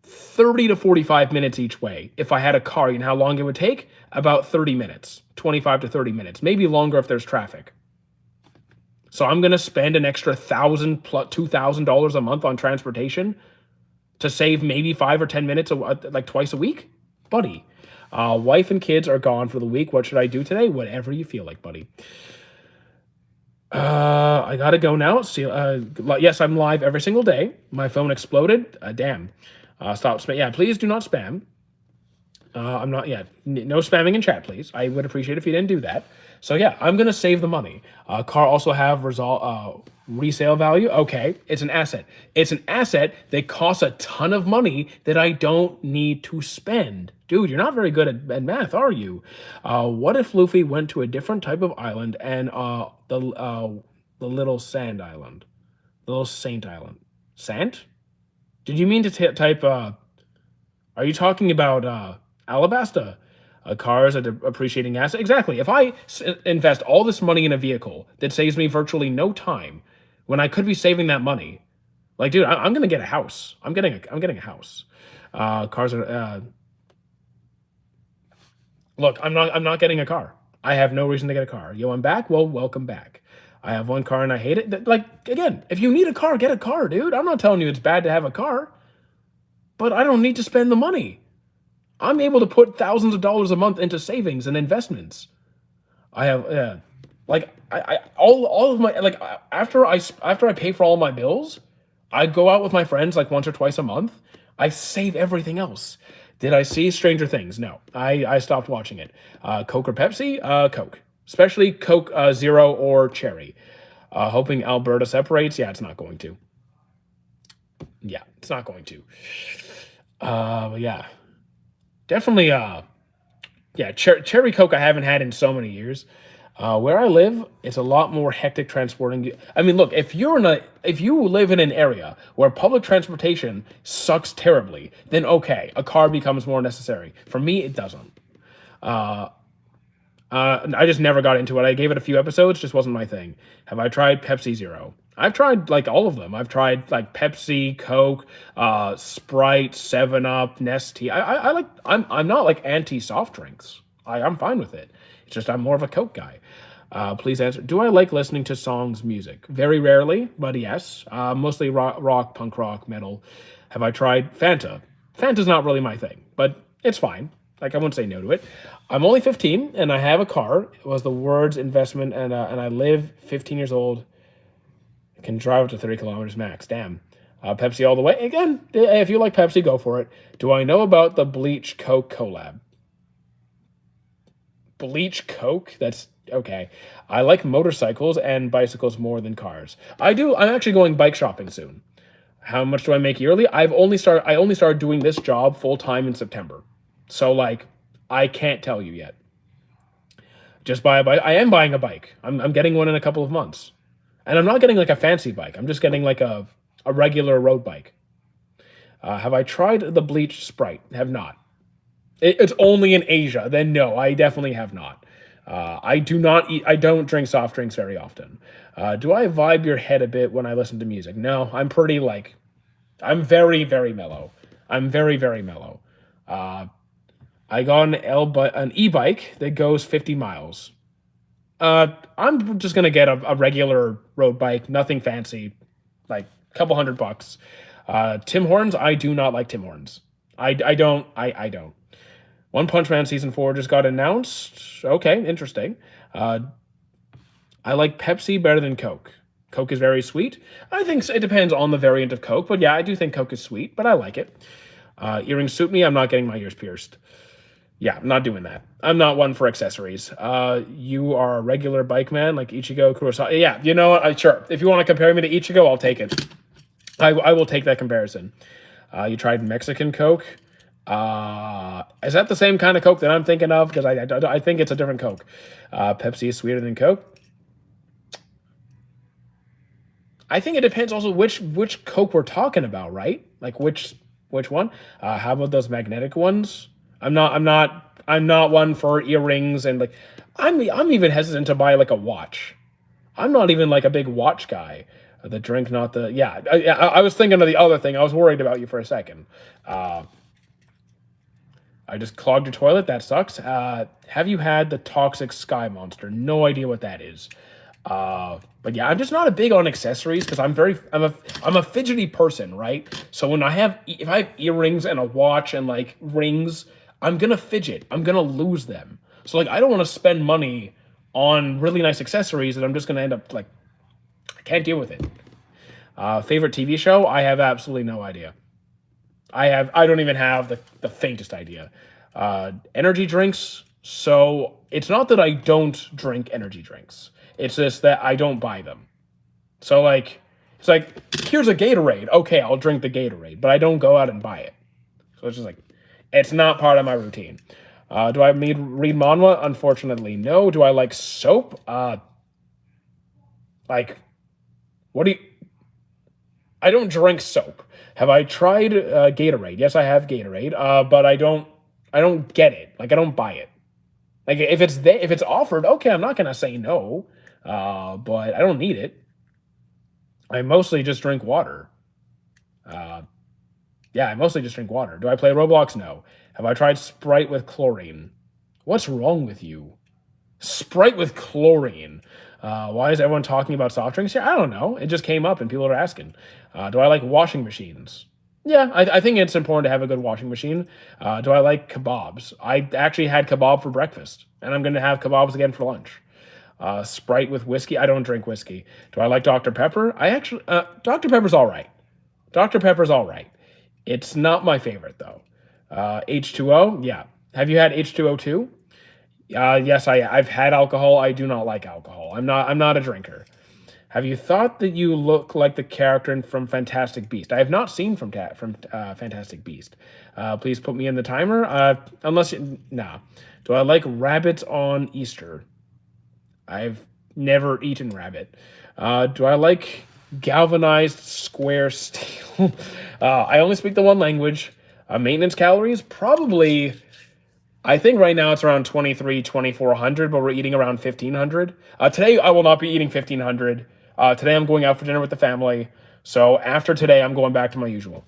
30 to 45 minutes each way. If I had a car, you know how long it would take? About 30 minutes, 25 to 30 minutes, maybe longer if there's traffic. So I'm going to spend an extra $1,000 plus $2,000 a month on transportation to save maybe 5 or 10 minutes, like twice a week? Buddy, wife and kids are gone for the week. What should I do today? Whatever you feel like, buddy. I gotta go now. See, yes, I'm live every single day. My phone exploded. Damn. Stop spam. Yeah, please do not spam. I'm not. Yeah, no spamming in chat, please. I would appreciate if you didn't do that. So yeah, I'm gonna save the money. Car also have resale value. Okay, it's an asset. It's an asset that costs a ton of money that I don't need to spend. Dude, you're not very good at math, are you? What if Luffy went to a different type of island and the little sand island, the little saint island? Sant? Did you mean to type? Are you talking about Alabasta? Cars are appreciating asset. Exactly. If I invest all this money in a vehicle that saves me virtually no time, when I could be saving that money, like, dude, I'm gonna get a house. I'm getting a house. Cars are. Look, I'm not getting a car. I have no reason to get a car. Yo, I'm back. Well, welcome back. I have one car and I hate it. Like, again, if you need a car, get a car, dude. I'm not telling you it's bad to have a car, but I don't need to spend the money. I'm able to put thousands of dollars a month into savings and investments. I have, like, all of my, like, after I pay for all my bills, I go out with my friends like once or twice a month. I save everything else. Did I see Stranger Things? No, I stopped watching it. Coke or Pepsi? Coke, especially Coke Zero or Cherry. Hoping Alberta separates. Yeah, it's not going to. Yeah, it's not going to. But yeah. Definitely, yeah, cherry Coke I haven't had in so many years. Where I live, it's a lot more hectic transporting. I mean, look, if you live in an area where public transportation sucks terribly, then okay, a car becomes more necessary. For me, it doesn't. I just never got into it. I gave it a few episodes, just wasn't my thing. Have I tried Pepsi Zero? I've tried like all of them. I've tried like Pepsi, Coke, Sprite, 7-Up, Nestea. I'm not like anti soft drinks. I'm fine with it. It's just I'm more of a Coke guy. Please answer. Do I like listening to songs music? Very rarely, but yes. Mostly rock, punk rock, metal. Have I tried Fanta? Fanta's not really my thing, but it's fine. Like, I wouldn't say no to it. I'm only 15 and I have a car. It was the words investment, and I live 15 years old. I can drive up to 30 kilometers max. Damn. Pepsi all the way. Again, if you like Pepsi, go for it. Do I know about the Bleach Coke collab? Bleach Coke? That's okay. I like motorcycles and bicycles more than cars. I do. I'm actually going bike shopping soon. How much do I make yearly? I only started doing this job full time in September. So, like, I can't tell you yet. Just buy a bike. I am buying a bike. I'm getting one in a couple of months. And I'm not getting, like, a fancy bike. I'm just getting, like, a regular road bike. Have I tried the Bleach Sprite? Have not. It's only in Asia. Then no, I definitely have not. I don't drink soft drinks very often. Do I vibe your head a bit when I listen to music? No, I'm pretty, like, I'm very, very mellow. I'm very, very mellow. I got an e-bike that goes 50 miles. I'm just going to get a regular road bike, nothing fancy, like a couple $100. Tim Hortons, I do not like Tim Hortons. I don't. One Punch Man Season 4 just got announced. Okay, interesting. I like Pepsi better than Coke. Coke is very sweet. I think it depends on the variant of Coke, but yeah, I do think Coke is sweet, but I like it. Earrings suit me. I'm not getting my ears pierced. Yeah, I'm not doing that. I'm not one for accessories. You are a regular bike man like Ichigo Kurosawa. Yeah, you know what? Sure. If you want to compare me to Ichigo, I'll take it. I will take that comparison. You tried Mexican Coke. Is that the same kind of Coke that I'm thinking of? Because I think it's a different Coke. Pepsi is sweeter than Coke. I think it depends also which Coke we're talking about, right? Like which one? How about those magnetic ones? I'm not one for earrings and like I'm even hesitant to buy like a watch. I'm not even like a big watch guy. The drink, not the yeah. I was thinking of the other thing. I was worried about you for a second. Uh, I just clogged your toilet. That sucks. Have you had the toxic sky monster? No idea what that is. But yeah, I'm just not a big on accessories because I'm a fidgety person, right? So when if I have earrings and a watch and like rings, I'm gonna fidget. I'm gonna lose them. So like I don't want to spend money on really nice accessories that I'm just gonna end up like I can't deal with it. Favorite TV show? I have absolutely no idea. I don't even have the faintest idea. Energy drinks. So it's not that I don't drink energy drinks. It's just that I don't buy them. So like it's like here's a Gatorade. Okay, I'll drink the Gatorade, but I don't go out and buy it. So it's just like it's not part of my routine. Do I read manhwa? Unfortunately, no. Do I like soap? Like what do you? I don't drink soap. Have I tried Gatorade? Yes, I have Gatorade. But I don't. I don't get it. Like I don't buy it. Like if it's there, if it's offered, okay, I'm not gonna say no. But I don't need it. I mostly just drink water. Uh, yeah, I mostly just drink water. Do I play Roblox? No. Have I tried Sprite with chlorine? What's wrong with you? Sprite with chlorine. Why is everyone talking about soft drinks here? I don't know. It just came up and people are asking. Do I like washing machines? Yeah, I think it's important to have a good washing machine. Do I like kebabs? I actually had kebab for breakfast, and I'm going to have kebabs again for lunch. Sprite with whiskey. I don't drink whiskey. Do I like Dr. Pepper? Dr. Pepper's all right. Dr. Pepper's all right. It's not my favorite though. H2O. Yeah. Have you had H2O too? Yes, I've had alcohol. I do not like alcohol. I'm not a drinker. Have you thought that you look like the character from Fantastic Beast? I have not seen from Fantastic Beast. Please put me in the timer. Nah. Do I like rabbits on Easter? I've never eaten rabbit. Do I like galvanized square steel? I only speak the one language. Maintenance calories? Probably. I think right now it's around 2,400, but we're eating around 1,500. Today, I will not be eating 1,500. Today, I'm going out for dinner with the family. So after today, I'm going back to my usual.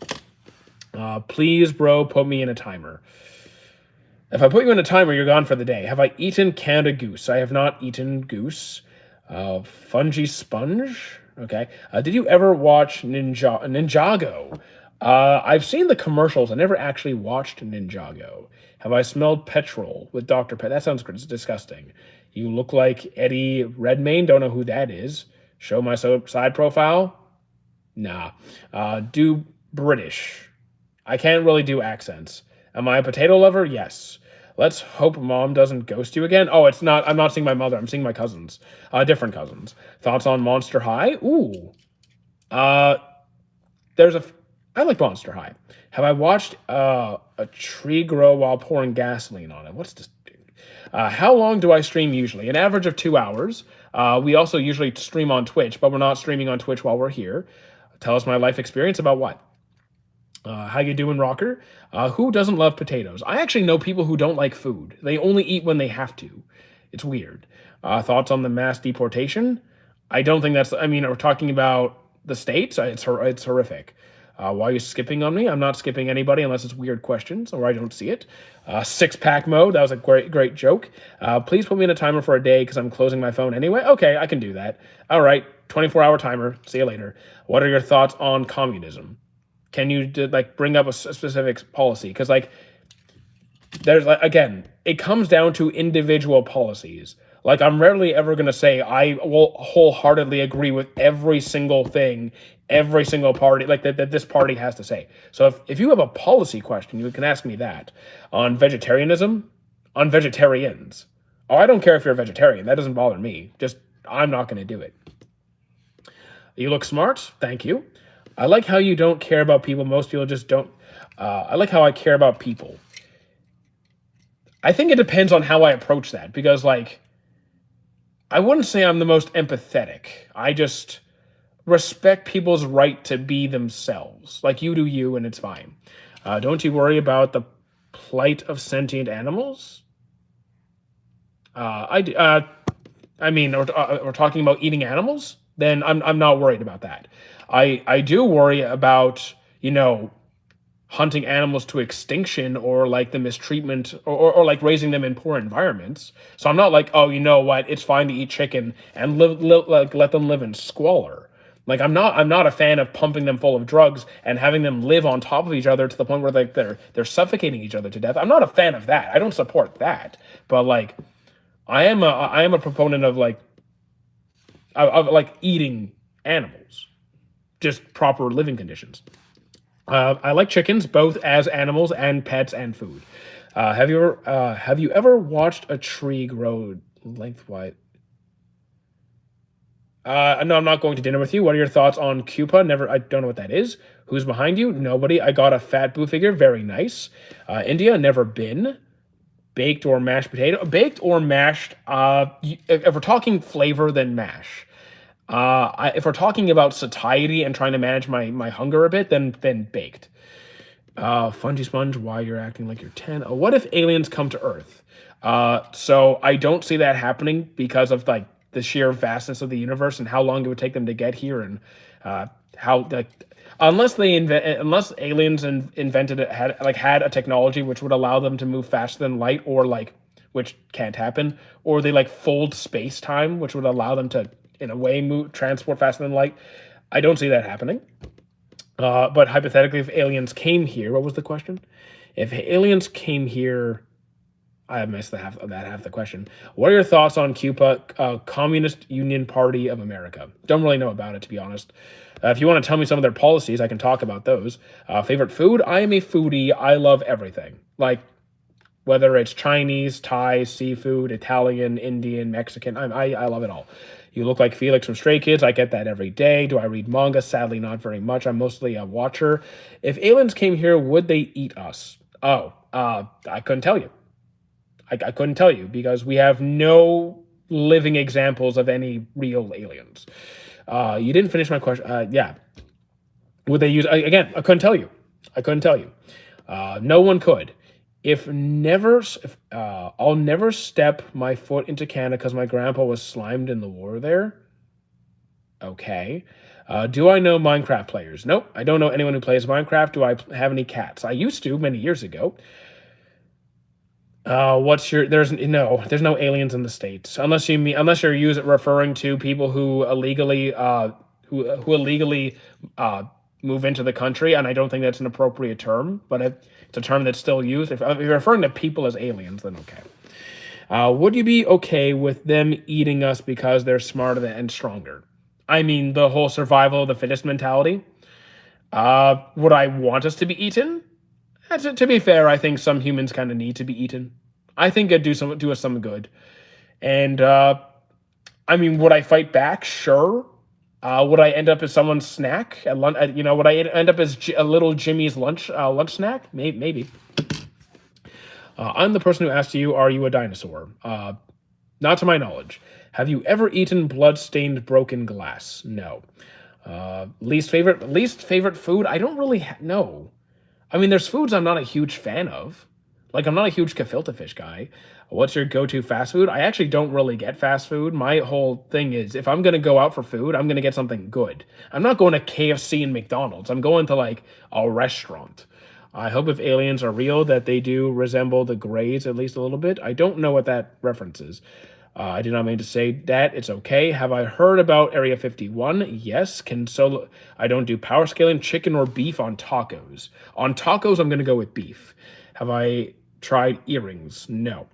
Please, bro, put me in a timer. If I put you in a timer, you're gone for the day. Have I eaten Canada Goose? I have not eaten goose. Fungi Sponge? Okay. Did you ever watch Ninjago? I've seen the commercials. I never actually watched Ninjago. Have I smelled petrol with Dr. Pet? That sounds disgusting. You look like Eddie Redmayne. Don't know who that is. Show my side profile. Nah. Do British. I can't really do accents. Am I a potato lover? Yes. Let's hope mom doesn't ghost you again. Oh, it's not. I'm not seeing my mother. I'm seeing my cousins. Different cousins. Thoughts on Monster High? Ooh. Uh, there's a. I like Monster High. Have I watched a tree grow while pouring gasoline on it? What's this? How long do I stream usually? An average of 2 hours. We also usually stream on Twitch, but we're not streaming on Twitch while we're here. Tell us my life experience about what? How you doing, Rocker? Who doesn't love potatoes? I actually know people who don't like food. They only eat when they have to. It's weird. Thoughts on the mass deportation? I don't think that's. I mean, we're talking about the states. It's horrific. Why are you skipping on me? I'm not skipping anybody unless it's weird questions or I don't see it. Six-pack mode. That was a great joke. Please put me in a timer for a day because I'm closing my phone anyway. Okay, I can do that. All right, 24-hour timer. See you later. What are your thoughts on communism? Can you bring up a specific policy? Because there's again, it comes down to individual policies. Like I'm rarely ever gonna say I will wholeheartedly agree with every single thing, every single party that this party has to say. So if you have a policy question, you can ask me that. On vegetarianism, on vegetarians. Oh, I don't care if you're a vegetarian. That doesn't bother me. Just I'm not gonna do it. You look smart. Thank you. I like how you don't care about people. Most people just don't. I like how I care about people. I think it depends on how I approach that because, like, I wouldn't say I'm the most empathetic. I just respect people's right to be themselves. Like, you do you, and it's fine. Don't you worry about the plight of sentient animals? I d- I mean, we're talking about eating animals. Then I'm not worried about that. I do worry about hunting animals to extinction or like the mistreatment or like raising them in poor environments. So I'm not like, oh, you know what, it's fine to eat chicken and like let them live in squalor. Like I'm not a fan of pumping them full of drugs and having them live on top of each other to the point where like they're suffocating each other to death. I'm not a fan of that. I don't support that. But like I am a proponent of like eating animals, just proper living conditions. I like chickens both as animals and pets and food. Have you ever watched a tree grow lengthwise? No, I'm not going to dinner with you. What are your thoughts on Cupa? Never. I don't know what that is. Who's behind you? Nobody. I got a fat boo figure. Very nice. India. Never been. Baked or mashed potato. Baked or mashed. If we're talking flavor, then mash. If we're talking about satiety and trying to manage my hunger a bit, then baked. Fungi Sponge, why you're acting like you're 10? What if aliens come to Earth? So I don't see that happening because of like the sheer vastness of the universe and how long it would take them to get here and how like unless aliens invented it had a technology which would allow them to move faster than light or like which can't happen or they like fold space time which would allow them to in a way move transport faster than light. I don't see that happening. But hypothetically, if aliens came here, what was the question? If aliens came here, I missed half the question. What are your thoughts on Cuba, Communist Union Party of America? Don't really know about it, to be honest. If you want to tell me some of their policies, I can talk about those. Favorite food? I am a foodie. I love everything. Like, whether it's Chinese, Thai, seafood, Italian, Indian, Mexican, I love it all. You look like Felix from Stray Kids. I get that every day. Do I read manga? Sadly, not very much. I'm mostly a watcher. If aliens came here, would they eat us? Oh, I couldn't tell you. I couldn't tell you because we have no living examples of any real aliens. You didn't finish my question. Yeah. Would they use, again, I couldn't tell you. I couldn't tell you. No one could. If I'll never step my foot into Canada because my grandpa was slimed in the war there. Okay. Do I know Minecraft players? Nope. I don't know anyone who plays Minecraft. Do I have any cats? I used to many years ago. There's no aliens in the States unless you're referring to people who illegally move into the country, and I don't think that's an appropriate term, but it's a term that's still used. If you're referring to people as aliens, then okay. Would you be okay with them eating us because they're smarter and stronger? I mean, the whole survival of the fittest mentality. Would I want us to be eaten? To be fair, I think some humans kind of need to be eaten. I think it'd do us some good. And I mean, would I fight back? Sure. Would I end up as someone's snack at lunch? Would I end up as a little Jimmy's lunch snack? Maybe. I'm the person who asked you, "Are you a dinosaur?" Not to my knowledge. Have you ever eaten blood-stained broken glass? No. Least favorite food? I don't really know. I mean, there's foods I'm not a huge fan of. Like, I'm not a huge gefilte fish guy. What's your go-to fast food? I actually don't really get fast food. My whole thing is, if I'm going to go out for food, I'm going to get something good. I'm not going to KFC and McDonald's. I'm going to, like, a restaurant. I hope if aliens are real that they do resemble the Greys at least a little bit. I don't know what that reference is. I did not mean to say that. It's okay. Have I heard about Area 51? Yes. I don't do power scaling, chicken or beef on tacos. On tacos, I'm going to go with beef. Have I tried earrings? No.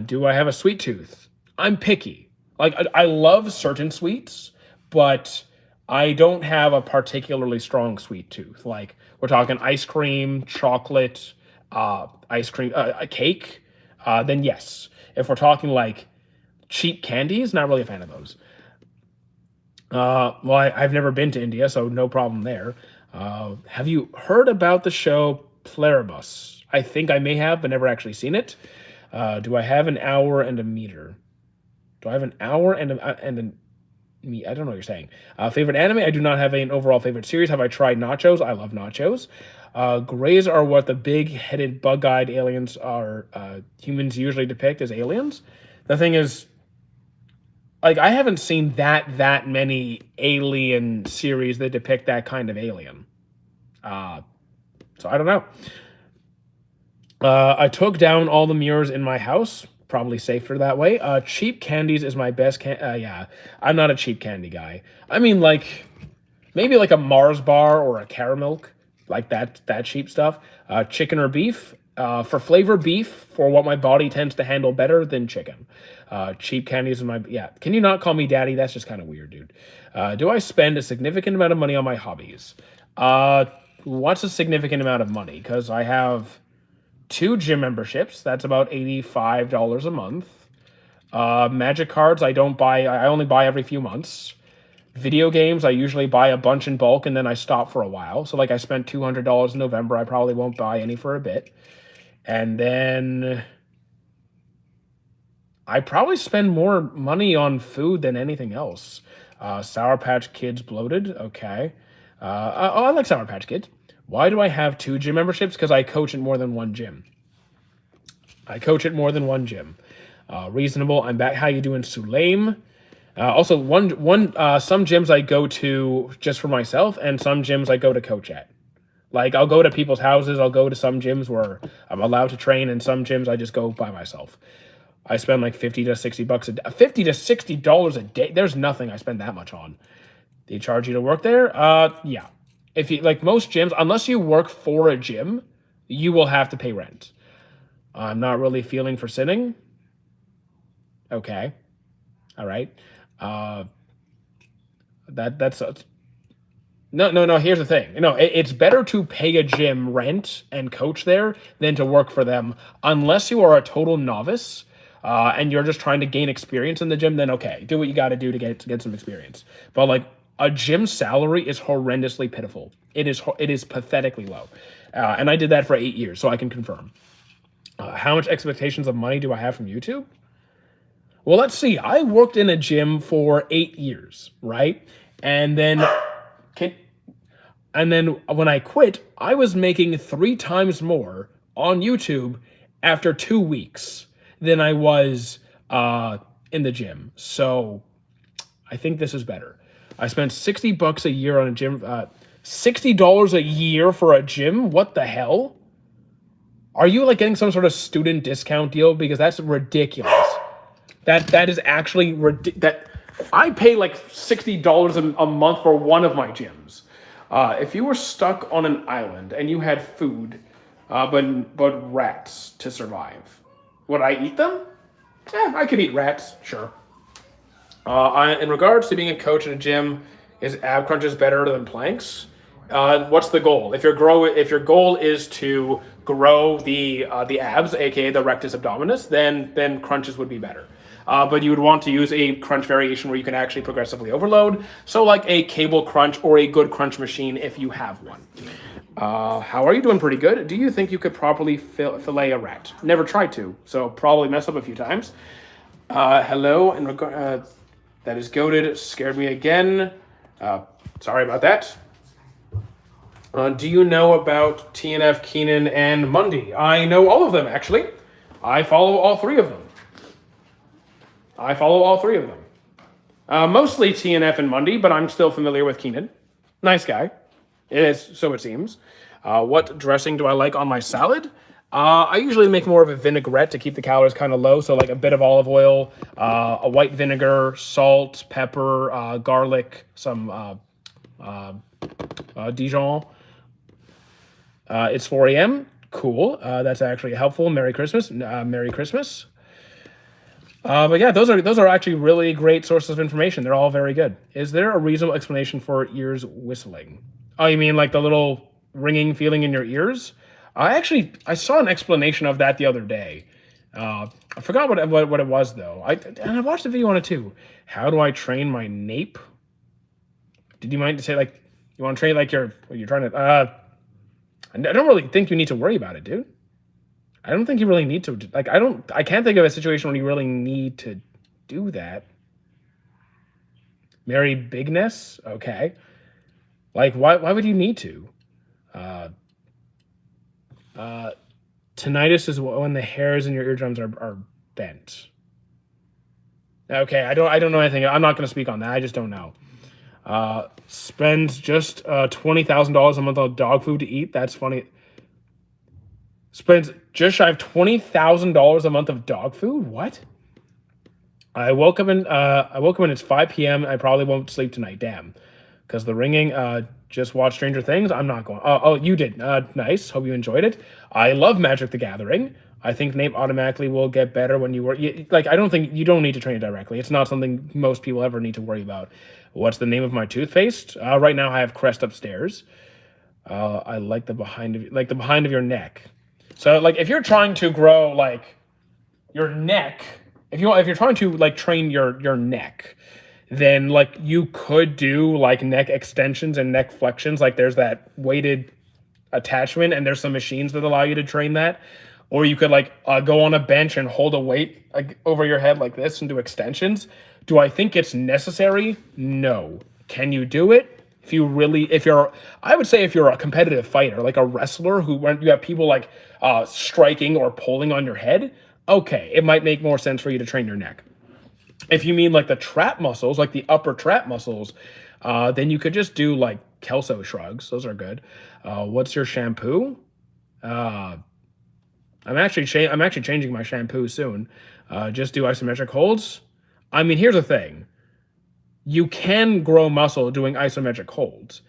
Do I have a sweet tooth? I'm picky. Like, I love certain sweets, but I don't have a particularly strong sweet tooth. Like, we're talking ice cream, chocolate, ice cream, a cake, then yes. If we're talking like cheap candies, not really a fan of those. Well, I've never been to India, so no problem there. Have you heard about the show Pluribus? I think I may have, but never actually seen it. Do I have an hour and a meter? Do I have an hour me? I don't know what you're saying. Favorite anime? I do not have an overall favorite series. Have I tried nachos? I love nachos. Grays are what the big-headed, bug-eyed aliens are. Humans usually depict as aliens. The thing is, like, I haven't seen that many alien series that depict that kind of alien. So I don't know. I took down all the mirrors in my house. Probably safer that way. Cheap candies is my best yeah, I'm not a cheap candy guy. I mean, like, maybe like a Mars bar or a Caramilk, like that cheap stuff. Chicken or beef. For flavor, beef, for what my body tends to handle better than chicken. Cheap candies in my, yeah. Can you not call me daddy? That's just kind of weird, dude. Do I spend a significant amount of money on my hobbies? What's a significant amount of money? Because I have 2 gym memberships. That's about $85 a month. Magic cards, I don't buy. I only buy every few months. Video games, I usually buy a bunch in bulk and then I stop for a while. So, like, I spent $200 in November. I probably won't buy any for a bit. And then I probably spend more money on food than anything else. Sour Patch Kids bloated. Okay. Oh, I like Sour Patch Kids. Why do I have 2 gym memberships? Because I coach at more than one gym. Reasonable. I'm back. How you doing, Sulaim? Also, some gyms I go to just for myself, and some gyms I go to coach at. Like, I'll go to people's houses. I'll go to some gyms where I'm allowed to train, and some gyms I just go by myself. I spend like $50 to $60 a day. $50 to $60 a day. There's nothing I spend that much on. They charge you to work there? Yeah. If you, like, most gyms, unless you work for a gym, you will have to pay rent. I'm not really feeling for sitting. Okay. All right. That's no. Here's the thing. It's better to pay a gym rent and coach there than to work for them, unless you are a total novice and you're just trying to gain experience in the gym. Then okay, do what you got to do to get some experience. But like a gym salary is horrendously pitiful. It is pathetically low, and I did that for 8 years, so I can confirm. How much expectations of money do I have from YouTube? Well, let's see. I worked in a gym for 8 years, right? And then when I quit, I was making 3 times more on YouTube after 2 weeks than I was in the gym. So I think this is better. I spent $60 a year on a gym. $60 a year for a gym? What the hell? Are you like getting some sort of student discount deal? Because that's ridiculous. That is actually that I pay like $60 a month for one of my gyms. If you were stuck on an island and you had food, but rats to survive, would I eat them? Yeah, I could eat rats, sure. In regards to being a coach in a gym, is ab crunches better than planks? What's the goal? If your goal is to grow the abs, aka the rectus abdominis, then crunches would be better. But you would want to use a crunch variation where you can actually progressively overload. So like a cable crunch or a good crunch machine if you have one. How are you doing? Pretty good. Do you think you could properly fillet a rat? Never tried to, so probably mess up a few times. Hello, and that is goated. Scared me again. Sorry about that. Do you know about TNF, Keenan, and Mundy? I know all of them, actually. I follow all 3 of them. Mostly TNF and Mundy, but I'm still familiar with Keenan. Nice guy. It is, so it seems. What dressing do I like on my salad? I usually make more of a vinaigrette to keep the calories kind of low. So like a bit of olive oil, a white vinegar, salt, pepper, garlic, some Dijon. It's 4 a.m. Cool. That's actually helpful. Merry Christmas. Merry Christmas. But yeah, those are actually really great sources of information. They're all very good. Is there a reasonable explanation for ears whistling? Oh, you mean like the little ringing feeling in your ears? I saw an explanation of that the other day. I forgot what it was though. I watched a video on it too. How do I train my nape? Did you mind to say like You want to train like you're trying to. I don't really think you need to worry about it, dude. I don't think you really need to. Like, I can't think of a situation where you really need to do that. Marry bigness, okay. Like, why would you need to? Uh, uh, Tinnitus is when the hairs in your eardrums are bent. Okay, I don't know anything. I'm not going to speak on that. I just don't know. Spends just $20,000 a month on dog food to eat. That's funny. Spends just shy of $20,000 a month of dog food. What? I woke up when it's 5 p.m. I probably won't sleep tonight. Damn, because the ringing. Just watched Stranger Things. I'm not going. Oh, you did. Nice. Hope you enjoyed it. I love Magic the Gathering. I think Nate automatically will get better when you work. Like, I don't think you don't need to train it directly. It's not something most people ever need to worry about. What's the name of my toothpaste? Right now I have Crest upstairs. I like the behind of your neck. So like if you're trying to grow like your neck, if you're trying to like train your neck, then like you could do like neck extensions and neck flexions. Like there's that weighted attachment, and there's some machines that allow you to train that. Or you could like go on a bench and hold a weight like over your head like this and do extensions. Do I think it's necessary? No. Can you do it? I would say if you're a competitive fighter, like a wrestler when you have people like striking or pulling on your head, okay, it might make more sense for you to train your neck. If you mean like the trap muscles, like the upper trap muscles, then you could just do like Kelso shrugs. Those are good. What's your shampoo? I'm actually changing my shampoo soon. Just do isometric holds. I mean, here's the thing. You can grow muscle doing isometric holds.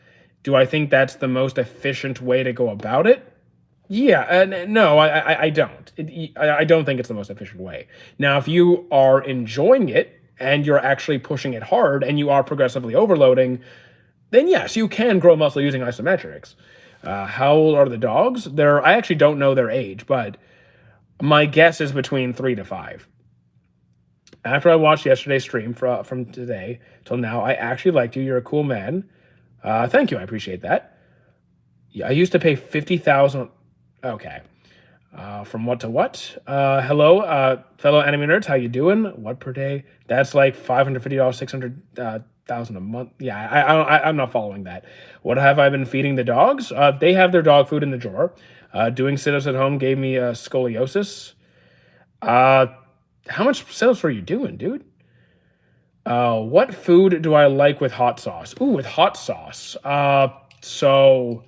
Do I think that's the most efficient way to go about it? Yeah, no, I don't. I don't think it's the most efficient way. Now, if you are enjoying it and you're actually pushing it hard and you are progressively overloading, then yes, you can grow muscle using isometrics. How old are the dogs? I actually don't know their age, but my guess is between 3 to 5. After I watched yesterday's stream from today till now, I actually liked you. You're a cool man. Thank you. I appreciate that. Yeah, I used to pay 50,000. Okay. From what to what? Hello, fellow anime nerds. How you doing? What per day? That's like $550, 600,000 a month. Yeah, I'm not following that. What have I been feeding the dogs? They have their dog food in the drawer. Doing sit-ups at home gave me scoliosis. How much sit-ups were you doing, dude? What food do I like with hot sauce? Ooh, with hot sauce. So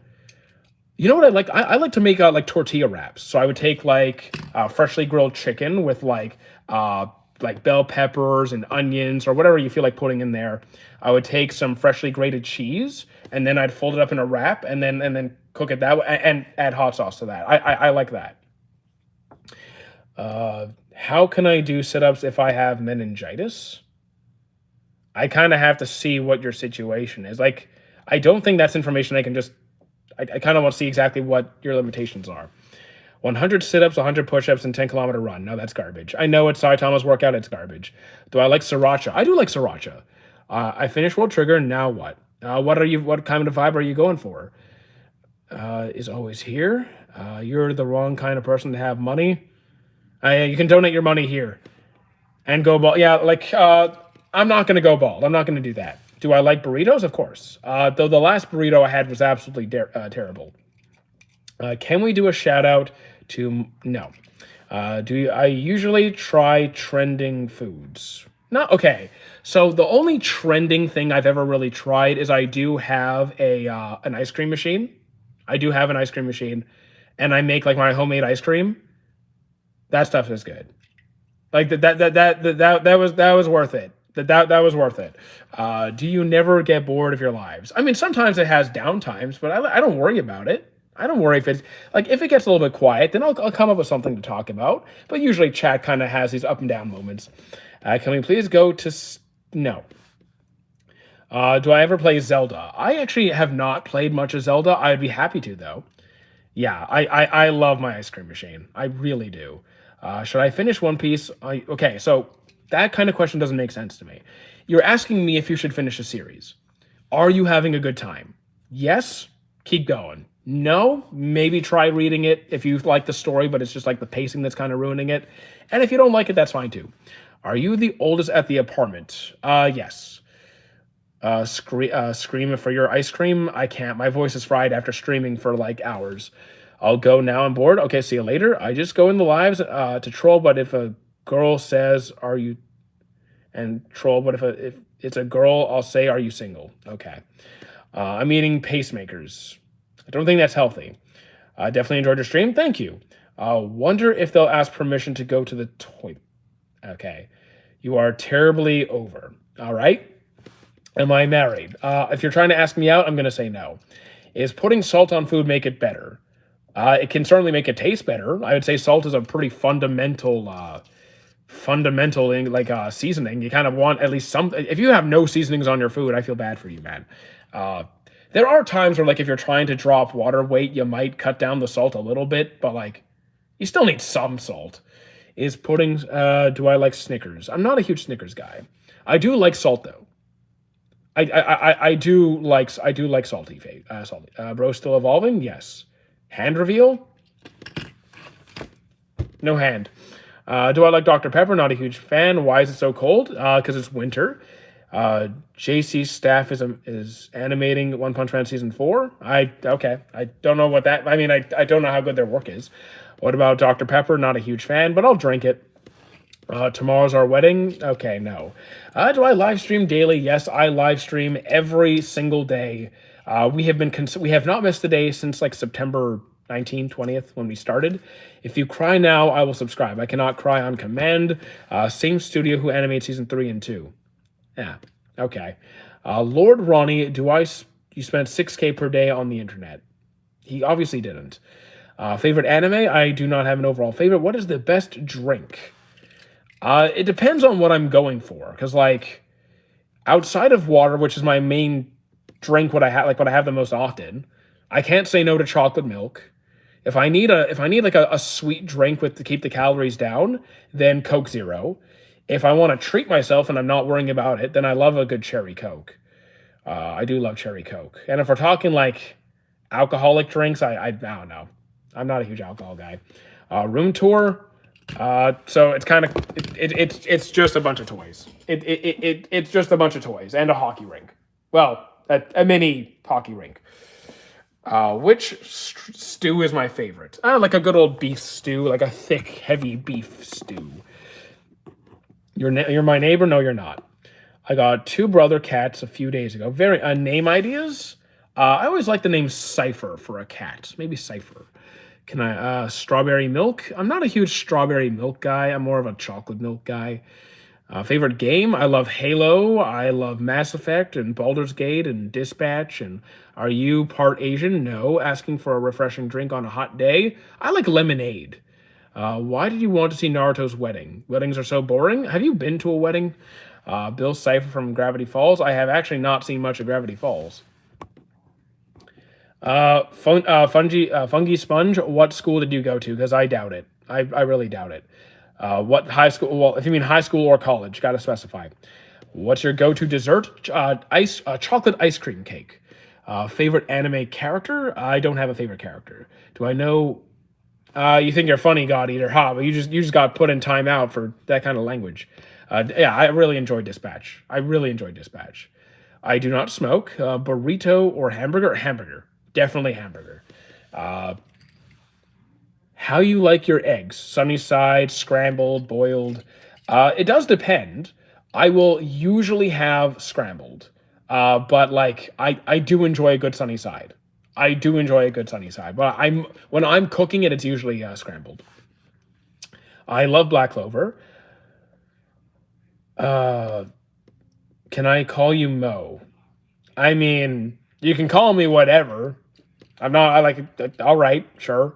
you know what I like? I like to make like tortilla wraps. So I would take like freshly grilled chicken with like bell peppers and onions or whatever you feel like putting in there. I would take some freshly grated cheese and then I'd fold it up in a wrap and then cook it that way and add hot sauce to that. I like that. How can I do sit-ups if I have meningitis? I kind of have to see what your situation is. Like, I don't think that's information I can just. I kind of want to see exactly what your limitations are. 100 sit-ups, 100 push-ups, and 10-kilometer run. No, that's garbage. I know it's Saitama's workout. It's garbage. Do I like sriracha? I do like sriracha. I finished World Trigger. Now what? What kind of vibe are you going for? Is always here. You're the wrong kind of person to have money. You can donate your money here and go bald. Yeah, like I'm not going to go bald. I'm not going to do that. Do I like burritos? Of course. Though the last burrito I had was absolutely terrible. Can we do a shout out to no? I usually try trending foods? No. Okay. So the only trending thing I've ever really tried is I do have an ice cream machine. I do have an ice cream machine, and I make like my homemade ice cream. That stuff is good. Like that was worth it. That was worth it. Do you never get bored of your lives? I mean, sometimes it has down times, but I don't worry about it. I don't worry if it's like if it gets a little bit quiet, then I'll come up with something to talk about. But usually, chat kind of has these up and down moments. Can we please go to no? Do I ever play Zelda? I actually have not played much of Zelda. I'd be happy to though. Yeah, I love my ice cream machine. I really do. Should I finish One Piece? Okay, so that kind of question doesn't make sense to me. You're asking me if you should finish a series. Are you having a good time? Yes, keep going. No, maybe try reading it if you like the story, but it's just like the pacing that's kind of ruining it. And if you don't like it, that's fine too. Are you the oldest at the apartment? Yes. Scream for your ice cream. I can't. My voice is fried after streaming for like hours. I'll go now. I'm bored. Okay, see you later. I just go in the lives to troll, but if a girl says, "Are you?" and troll, but if it's a girl, I'll say, "Are you single?" Okay. I'm eating pacemakers. I don't think that's healthy. Definitely enjoyed your stream. Thank you. Wonder if they'll ask permission to go to the toilet. Okay. You are terribly over. All right. Am I married? If you're trying to ask me out, I'm going to say no. Is putting salt on food make it better? It can certainly make it taste better. I would say salt is a pretty fundamental like seasoning. You kind of want at least some. If you have no seasonings on your food, I feel bad for you, man. Uh, there are times where like if you're trying to drop water weight, you might cut down the salt a little bit, but like you still need some salt. Is pudding? Do I like Snickers? I'm not a huge Snickers guy. I do like salt though. I do like salty. Bro, still evolving. Yes. Hand reveal. No hand. Do I like Dr. Pepper? Not a huge fan. Why is it so cold? Because it's winter. JC staff is animating One Punch Man season 4. Okay. I don't know what that. I mean, I don't know how good their work is. What about Dr. Pepper? Not a huge fan, but I'll drink it. Tomorrow's our wedding. Okay, no. Do I live stream daily? Yes, I live stream every single day. We have not missed a day since like September 19th, 20th when we started. If you cry now, I will subscribe. I cannot cry on command. Same studio who animated season 3 and 2. Yeah, okay. Lord Ronnie, you spent 6K per day on the internet? He obviously didn't. Favorite anime? I do not have an overall favorite. What is the best drink? It depends on what I'm going for, because like outside of water, which is my main drink, what I have the most often, I can't say no to chocolate milk. If I need like a sweet drink with to keep the calories down, then Coke Zero. If I want to treat myself and I'm not worrying about it, then I love a good cherry Coke. I do love cherry Coke. And if we're talking like alcoholic drinks, I don't know. I'm not a huge alcohol guy. Room tour. So it's kind of it's just a bunch of toys. It's just a bunch of toys and a hockey rink. Well, a mini hockey rink. Which stew is my favorite? Like a good old beef stew, like a thick, heavy beef stew. You're my neighbor? No, you're not. I got 2 brother cats a few days ago. Very name ideas. I always like the name Cypher for a cat. Maybe Cypher. Can I strawberry milk? I'm not a huge strawberry milk guy. I'm more of a chocolate milk guy. Favorite game? I love Halo. I love Mass Effect and Baldur's Gate and Dispatch. And are you part Asian? No. Asking for a refreshing drink on a hot day? I like lemonade. Why did you want to see Naruto's wedding? Weddings are so boring. Have you been to a wedding? Bill Cipher from Gravity Falls. I have actually not seen much of Gravity Falls. Fungi Sponge. What school did you go to? Because I doubt it. I really doubt it. What high school? Well, if you mean high school or college, gotta specify. What's your go-to dessert? Chocolate ice cream cake. Favorite anime character? I don't have a favorite character. Do I know? You think you're funny, God Eater, huh? But you just got put in timeout for that kind of language. Yeah, I really enjoyed Dispatch. I do not smoke. Burrito or hamburger? Hamburger. Definitely hamburger. How you like your eggs? Sunny side, scrambled, boiled? It does depend. I will usually have scrambled. But like I do enjoy a good sunny side. But when I'm cooking it, it's usually scrambled. I love black clover. Uh, can I call you Mo? I mean, you can call me whatever. I'm not. I like it. All right, sure.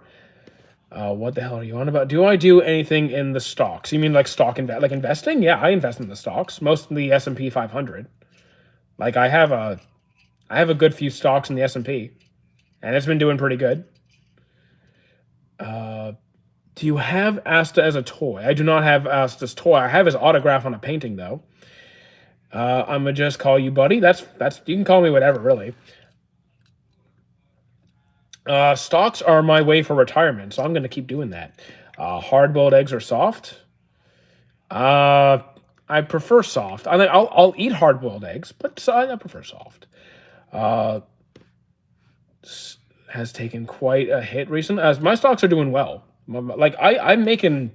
What the hell are you on about? Do I do anything in the stocks? You mean like like investing? Yeah, I invest in the stocks, mostly S&P 500. Like I have a good few stocks in the S&P, and it's been doing pretty good. Uh, do you have Asta as a toy? I do not have Asta's toy. I have his autograph on a painting though. I'm gonna just call you buddy. That's you can call me whatever really. Stocks are my way for retirement, so I'm going to keep doing that. Hard-boiled eggs are soft. Uh, I prefer soft. I'll eat hard-boiled eggs, but I prefer soft. Uh, has taken quite a hit recently. As my stocks are doing well. Like I'm making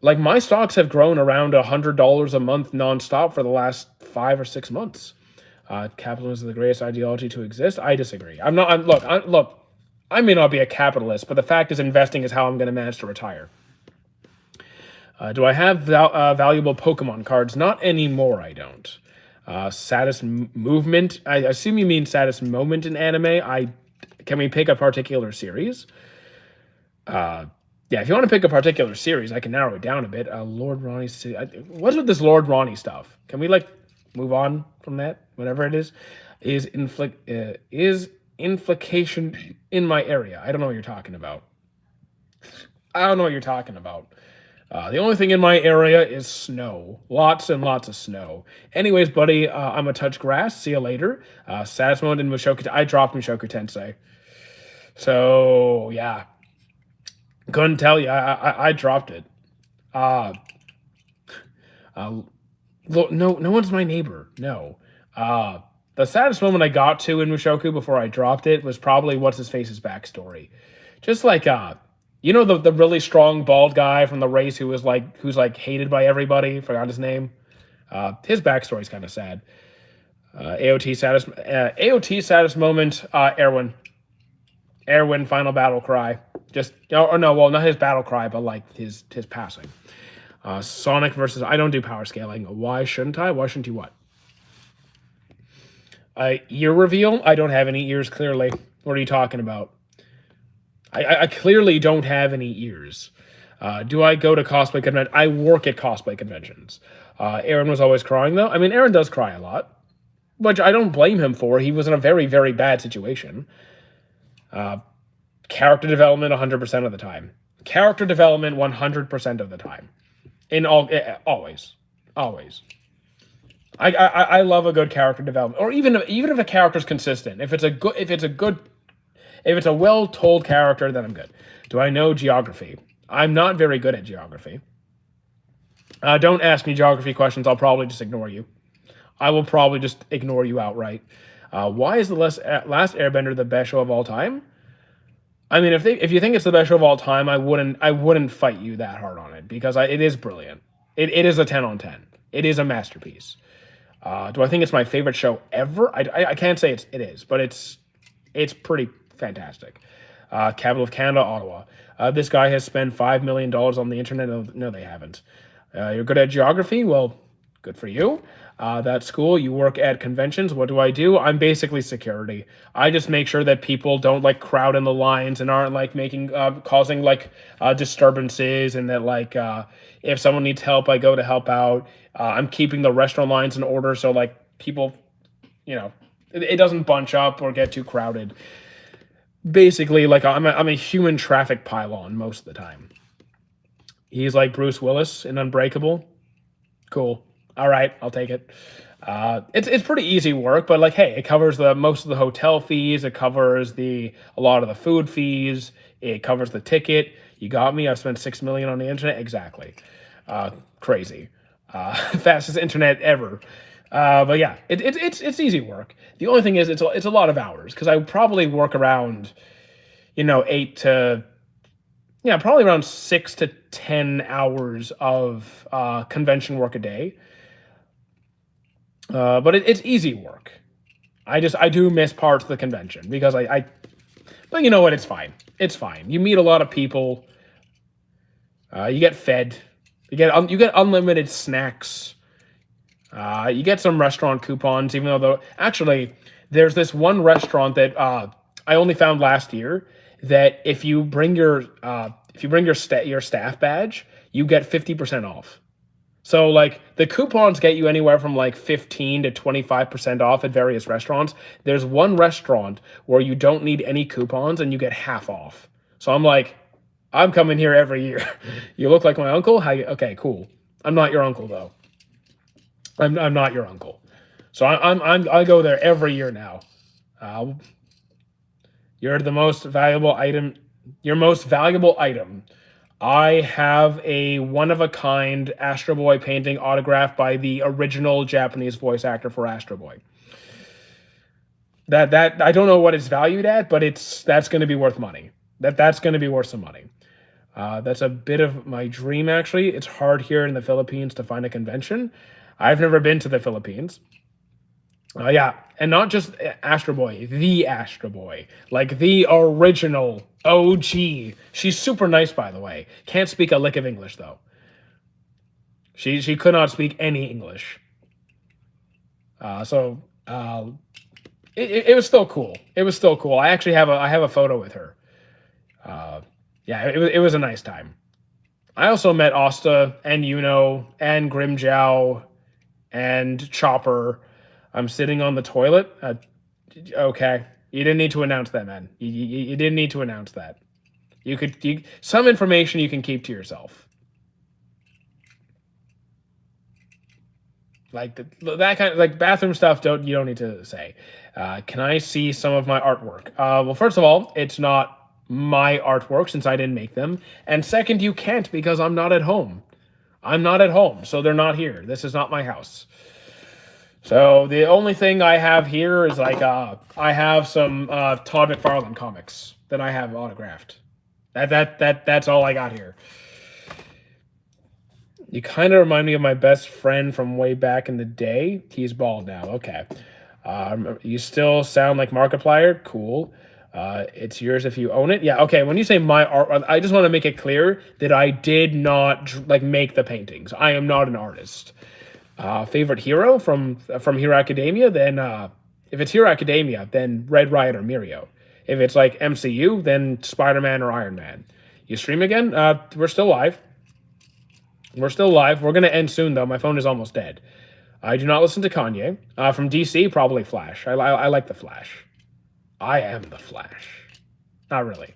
like my stocks have grown around $100 a month nonstop for the last 5 or 6 months. Capitalism is the greatest ideology to exist. I disagree. I'm not. Look. I may not be a capitalist, but the fact is, investing is how I'm going to manage to retire. Do I have valuable Pokemon cards? Not anymore. I don't. Saddest movement. I assume you mean saddest moment in anime. Can we pick a particular series? Yeah, if you want to pick a particular series, I can narrow it down a bit. Lord Ronnie. What's with this Lord Ronnie stuff? Can we move on from that? Whatever it is inflication in my area. I don't know what you're talking about. I don't know what you're talking about. The only thing in my area is snow. Lots and lots of snow. Anyways, buddy, I'm a touch grass. See you later. Saddest moment in Mushoku. I dropped Mushoku Tensei. So, yeah. Couldn't tell you. I dropped it. No one's my neighbor. No. The saddest moment I got to in Mushoku before I dropped it was probably what's his face's backstory. Just the really strong bald guy from the race who's hated by everybody. Forgot his name. His backstory's kind of sad. AOT saddest moment. Erwin. Erwin final battle cry. Not his battle cry, but his passing. Sonic versus. I don't do power scaling. Why shouldn't I? Why shouldn't you what? Ear reveal. I don't have any ears. Clearly, what are you talking about? I clearly don't have any ears. Do I go to cosplay conventions? I work at cosplay conventions. Aaron was always crying, though. I mean, Aaron does cry a lot, which I don't blame him for. He was in a very, very bad situation. Character development 100% of the time. Character development 100% of the time. Always. I love a good character development, or even if a character's consistent. If it's a well-told character, then I'm good. Do I know geography? I'm not very good at geography. Don't ask me geography questions. I'll probably just ignore you. I will probably just ignore you outright. Why is the Last Airbender the best show of all time? I mean, if you think it's the best show of all time, I wouldn't fight you that hard on it because it is brilliant. It is a 10 on 10. It is a masterpiece. Do I think it's my favorite show ever? I can't say it is, but it's pretty fantastic. Capital of Canada, Ottawa. This guy has spent $5 million on the internet. No, they haven't. You're good at geography? Well, good for you. That's cool. You work at conventions. What do? I'm basically security. I just make sure that people don't crowd in the lines and aren't causing disturbances, and that if someone needs help, I go to help out. I'm keeping the restaurant lines in order so people, it doesn't bunch up or get too crowded. Basically, I'm a human traffic pylon most of the time. He's like Bruce Willis in Unbreakable. Cool. All right, I'll take it. It's pretty easy work, but hey, it covers most of the hotel fees. It covers a lot of the food fees. It covers the ticket. You got me. I've spent $6 million on the internet. Exactly. Crazy. Fastest internet ever. But yeah, it's easy work. The only thing is it's a lot of hours because I probably work around, probably around 6 to 10 hours of convention work a day. But it's easy work. I do miss parts of the convention because but you know what? It's fine. It's fine. You meet a lot of people. You get fed. You get unlimited snacks. You get some restaurant coupons, even though actually there's this one restaurant that I only found last year that if you bring your staff badge, you get 50% off. So the coupons get you anywhere from 15 to 25% off at various restaurants. There's one restaurant where you don't need any coupons and you get half off. So I'm coming here every year. You look like my uncle? Okay, cool. I'm not your uncle though. I'm not your uncle. So I go there every year now. You're the most valuable item. Your most valuable item. I have a one of a kind Astro Boy painting autographed by the original Japanese voice actor for Astro Boy. That I don't know what it's valued at, but that's going to be worth money. That's going to be worth some money. That's a bit of my dream, actually. It's hard here in the Philippines to find a convention. I've never been to the Philippines. Yeah, and not just Astro Boy, the Astro Boy, like the original OG. She's super nice, by the way. Can't speak a lick of English though. She could not speak any English. So it was still cool. It was still cool. I have a photo with her. Yeah, it was a nice time. I also met Asta and Yuno and Grimjow and Chopper. I'm sitting on the toilet. Okay, you didn't need to announce that, man. You didn't need to announce that. Some information you can keep to yourself. Like that kind of like bathroom stuff. You don't need to say. Can I see some of my artwork? Well, first of all, it's not my artwork since I didn't make them, and second, you can't because I'm not at home. I'm not at home, so they're not here. This is not my house. So the only thing I have here is like I have some Todd McFarlane comics that I have autographed. That's all I got here. You kind of remind me of my best friend from way back in the day. He's bald now. Okay. You still sound like Markiplier. Cool. It's yours if you own it. Yeah. Okay. When you say my art, I just want to make it clear that I did not like make the paintings. I am not an artist. Favorite hero from Hero Academia? Then if it's Hero Academia, then Red Riot or Mirio. If it's like MCU, then Spider-Man or Iron Man. You stream again? We're still live. We're still live. We're gonna end soon though. My phone is almost dead. I do not listen to Kanye. From DC, probably Flash. I like the Flash. I am the Flash. Not really.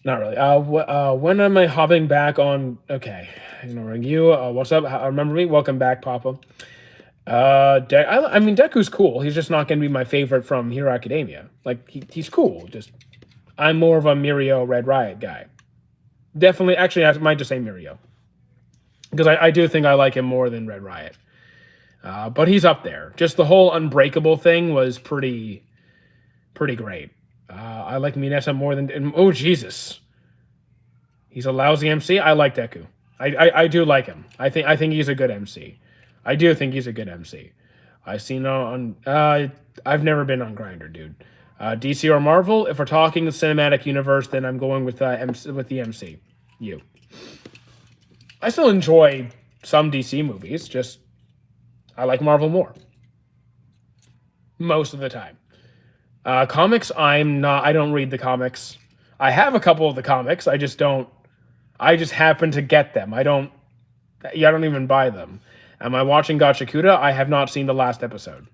Not really. When am I hopping back on? Okay, ignoring you. What's up? Remember me? Welcome back, Papa. I mean, Deku's cool. He's just not going to be my favorite from Hero Academia. Like, he's cool. Just, I'm more of a Mirio Red Riot guy. Definitely, actually, I might just say Mirio. Because I do think I like him more than Red Riot. But he's up there. Just the whole Unbreakable thing was pretty great. I like Mineta more than... Oh, Jesus. He's a lousy MC. I like Deku. I do like him. I think he's a good MC. I do think he's a good MC. I've seen on... I've never been on Grindr, dude. DC or Marvel? If we're talking the cinematic universe, then I'm going with the MC. You. I still enjoy some DC movies. Just, I like Marvel more. Most of the time. Comics, I don't read the comics. I have a couple of the comics. I just happen to get them. I don't even buy them. Am I watching Gachakuda? I have not seen the last episode.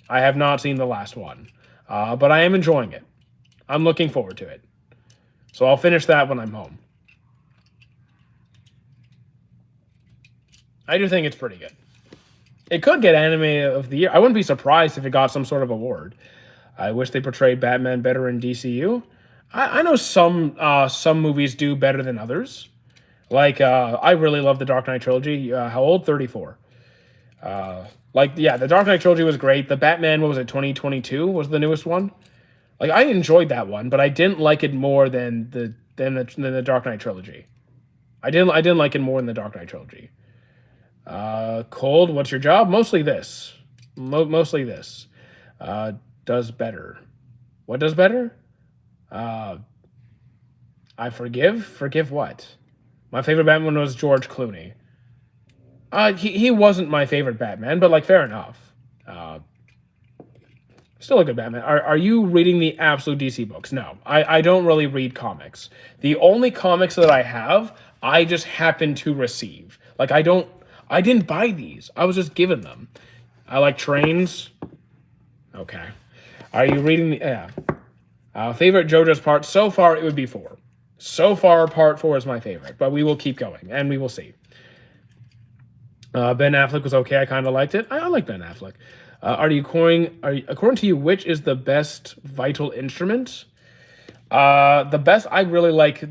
I have not seen the last one. But I am enjoying it. I'm looking forward to it. So I'll finish that when I'm home. I do think it's pretty good. It could get Anime of the Year. I wouldn't be surprised if it got some sort of award. I wish they portrayed Batman better in DCU. I know some movies do better than others. Like, I really love the Dark Knight trilogy. How old? 34. The Dark Knight trilogy was great. The Batman, 2022 was the newest one? Like, I enjoyed that one, but I didn't like it more than the Dark Knight trilogy. I didn't like it more than the Dark Knight trilogy. Cold, what's your job? Mostly this. Mostly this. Does better. What does better? I forgive? Forgive what? My favorite Batman was George Clooney. He wasn't my favorite Batman, but, like, fair enough. Still a good Batman. Are you reading the absolute DC books? No. I don't really read comics. The only comics that I have, I just happen to receive. Like, I didn't buy these. I was just given them. I like trains. Okay. Are you reading the... Yeah. Favorite JoJo's part? So far, it would be 4. So far, part 4 is my favorite. But we will keep going, and we will see. Ben Affleck was okay. I kind of liked it. I like Ben Affleck. According to you, which is the best vital instrument? The best I really like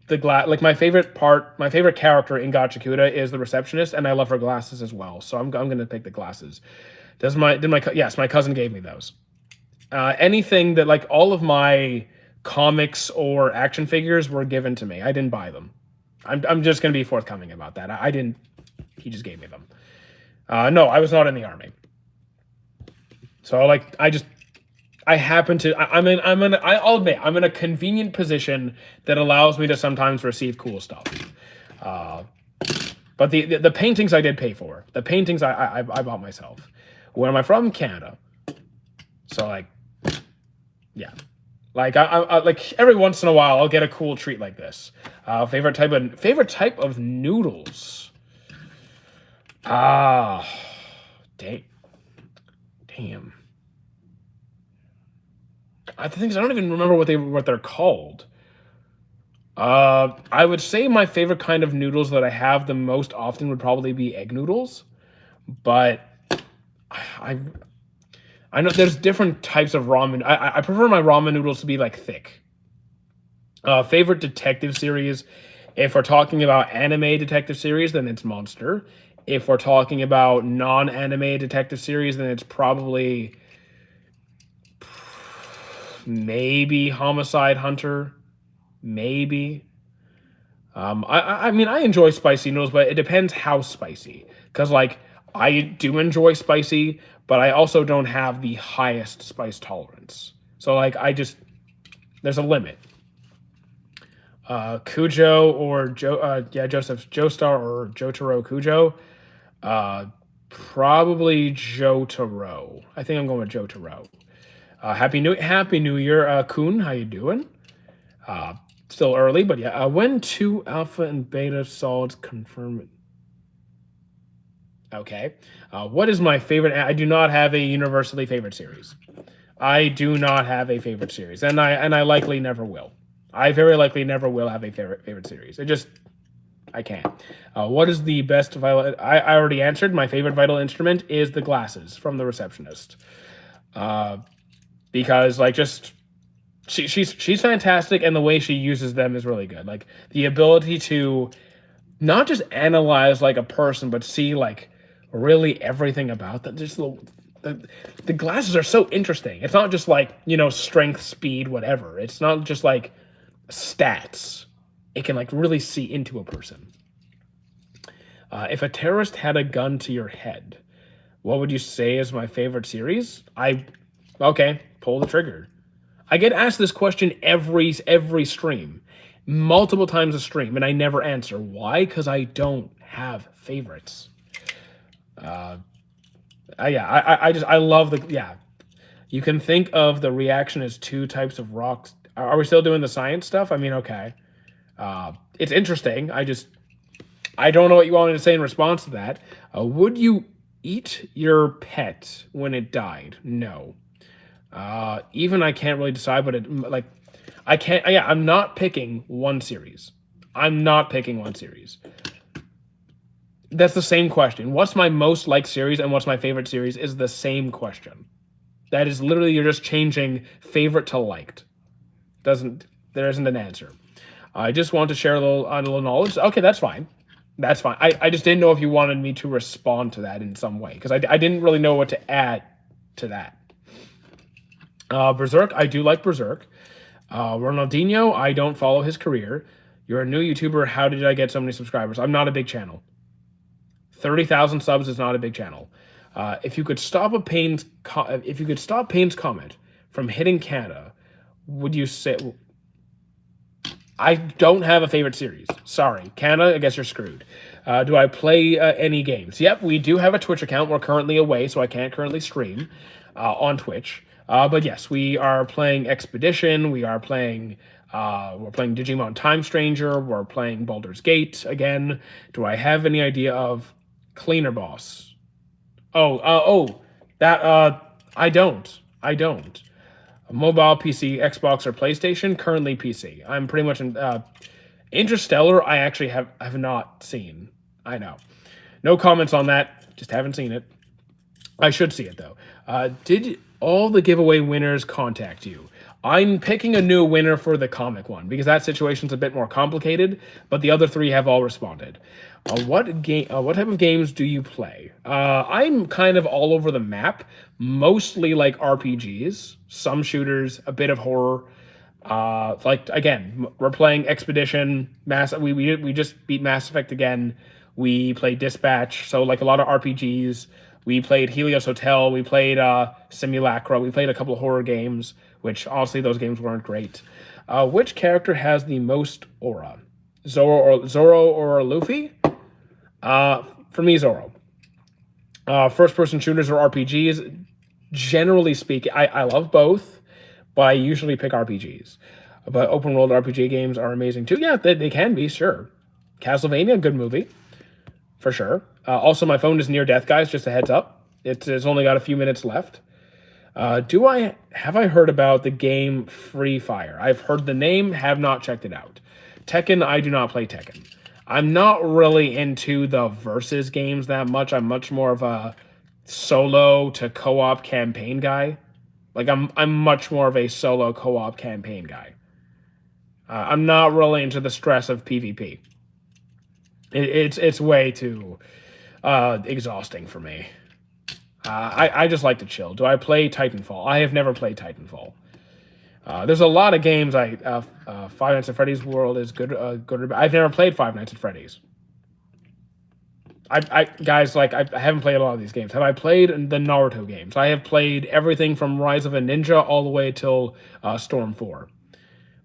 like my favorite character in Gachakuda is the receptionist, and I love her glasses as well. So I'm gonna pick the glasses. Yes, my cousin gave me those. Anything that like all of my comics or action figures were given to me. I didn't buy them. I'm just gonna be forthcoming about that. I didn't. He just gave me them. No, I was not in the army. So like I happen to I'll admit I'm in a convenient position that allows me to sometimes receive cool stuff. Uh, but the paintings I did pay for. The paintings I bought myself. Where am I from? Canada. So like, yeah, like I like every once in a while I'll get a cool treat like this. Favorite type of noodles. Ah, dang, damn. The thing is, I don't even remember what they're called. I would say my favorite kind of noodles that I have the most often would probably be egg noodles, but I I know there's different types of ramen. I prefer my ramen noodles to be like thick. Favorite detective series. If we're talking about anime detective series, then it's Monster. If we're talking about non-anime detective series, then it's probably maybe Homicide Hunter. Maybe. I mean, I enjoy spicy noodles, but it depends how spicy. Because, like, I do enjoy spicy, but I also don't have the highest spice tolerance. So, like, there's a limit. Cujo or Joseph Joestar or Jotaro Kujo. Uh, Probably Jotaro. I think I'm going with Jotaro. Happy New Year, Kun. How you doing? Still early, but yeah. When two alpha and beta solids confirm. Okay. What is my favorite? I do not have a universally favorite series. I do not have a favorite series, and I likely never will. I very likely never will have a favorite series. I can't. What is the best vital? I already answered. My favorite vital instrument is the glasses from the receptionist, because like just she's fantastic, and the way she uses them is really good. Like the ability to not just analyze like a person, but see like really everything about them. Just the glasses are so interesting. It's not just like strength, speed, whatever. It's not just like stats. It can like really see into a person. If a terrorist had a gun to your head, what would you say is my favorite series? Okay, pull the trigger. I get asked this question every stream, multiple times a stream, and I never answer. Why? Because I don't have favorites. Yeah, I love the yeah. You can think of the reaction as two types of rocks. Are we still doing the science stuff? I mean, okay. It's interesting. I don't know what you want me to say in response to that. Would you eat your pet when it died? No. Even I can't really decide, but I can't. Yeah, I'm not picking one series. I'm not picking one series. That's the same question. What's my most liked series and what's my favorite series is the same question. That is literally you're just changing favorite to liked. There isn't an answer. I just want to share a little knowledge. Okay, that's fine. That's fine. I just didn't know if you wanted me to respond to that in some way because I didn't really know what to add to that. Berserk, I do like Berserk. Ronaldinho, I don't follow his career. You're a new YouTuber. How did I get so many subscribers? I'm not a big channel. 30,000 subs is not a big channel. If you could stop Payne's comment from hitting Canada, would you say? I don't have a favorite series. Sorry, Canada. I guess you're screwed. Do I play any games? Yep, we do have a Twitch account. We're currently away, so I can't currently stream on Twitch. But yes, we are playing Expedition. We're playing Digimon Time Stranger. We're playing Baldur's Gate again. Do I have any idea of Cleaner Boss? I don't. Mobile, PC, Xbox, or PlayStation. Currently PC. I'm pretty much in Interstellar. I actually have not seen. I know. No comments on that. Just haven't seen it. I should see it though. Did all the giveaway winners contact you? I'm picking a new winner for the comic one because that situation's a bit more complicated, but the other three have all responded. What type of games do you play? I'm kind of all over the map, mostly like RPGs, some shooters, a bit of horror. Like again, we're playing Expedition. We just beat Mass Effect again. We played Dispatch, so like a lot of RPGs. We played Helios Hotel. We played Simulacra. We played a couple of horror games, which honestly those games weren't great. Which character has the most aura? Zoro or Luffy? For me, Zoro. First-person shooters or RPGs. Generally speaking, I love both, but I usually pick RPGs. But open-world RPG games are amazing too. Yeah, they can be, sure. Castlevania, good movie, for sure. Also, my phone is near death, guys. Just a heads up. It's only got a few minutes left. Have I heard about the game Free Fire? I've heard the name, have not checked it out. Tekken, I do not play Tekken. I'm not really into the versus games that much. I'm much more of a solo to co-op campaign guy. Like I'm much more of a solo co-op campaign guy. I'm not really into the stress of PvP. It's way too exhausting for me. I just like to chill. Do I play Titanfall? I have never played Titanfall. There's a lot of games. Five Nights at Freddy's World is good. I've never played Five Nights at Freddy's. Guys, like I haven't played a lot of these games. Have I played the Naruto games? I have played everything from Rise of a Ninja all the way till Storm 4.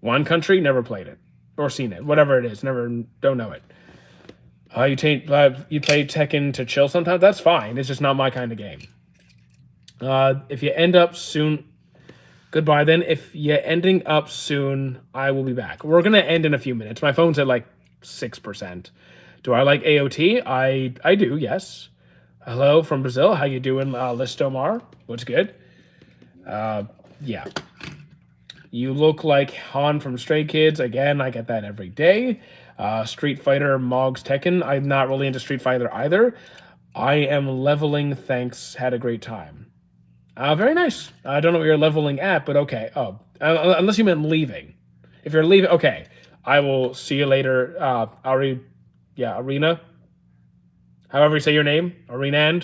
One Country, never played it or seen it. Whatever it is, don't know it. You play Tekken to chill sometimes. That's fine. It's just not my kind of game. If you end up soon, goodbye then. If you're ending up soon, I will be back. We're gonna end in a few minutes. My phone's at like 6%. Do I like AOT? I do, yes. Hello from Brazil. How you doing, Listomar? What's good? Yeah. You look like Han from Stray Kids. Again, I get that every day. Street Fighter, Mogs, Tekken. I'm not really into Street Fighter either. I am leveling, thanks. Had a great time. Very nice. I don't know what you're leveling at, but okay. Oh, unless you meant leaving. If you're leaving, okay. I will see you later. Arena. However you say your name, Arena.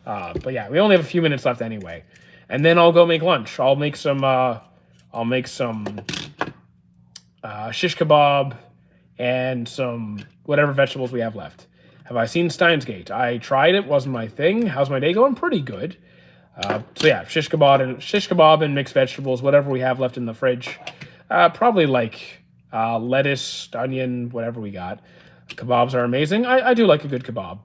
But yeah, we only have a few minutes left anyway, and then I'll go make lunch. I'll make some shish kebab and some whatever vegetables we have left. Have I seen Steins Gate? I tried it, wasn't my thing. How's my day going? Pretty good. So yeah, shish kebab and mixed vegetables, whatever we have left in the fridge. Probably like lettuce, onion, whatever we got. Kebabs are amazing. I do like a good kebab.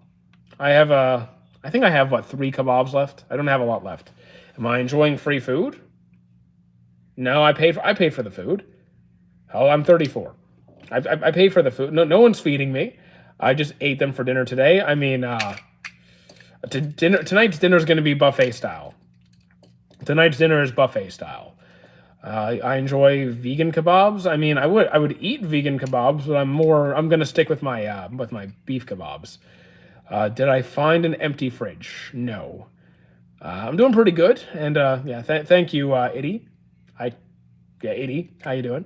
I think I have, 3 kebabs left? I don't have a lot left. Am I enjoying free food? No, I paid for the food. Oh, I'm 34. I paid for the food. No one's feeding me. I just ate them for dinner today. I mean, tonight's dinner is going to be buffet style. Tonight's dinner is buffet style. I enjoy vegan kebabs. I mean, I would eat vegan kebabs, but I'm going to stick with my beef kebabs. Did I find an empty fridge? No. I'm doing pretty good, and thank you, Itty. Itty, how you doing?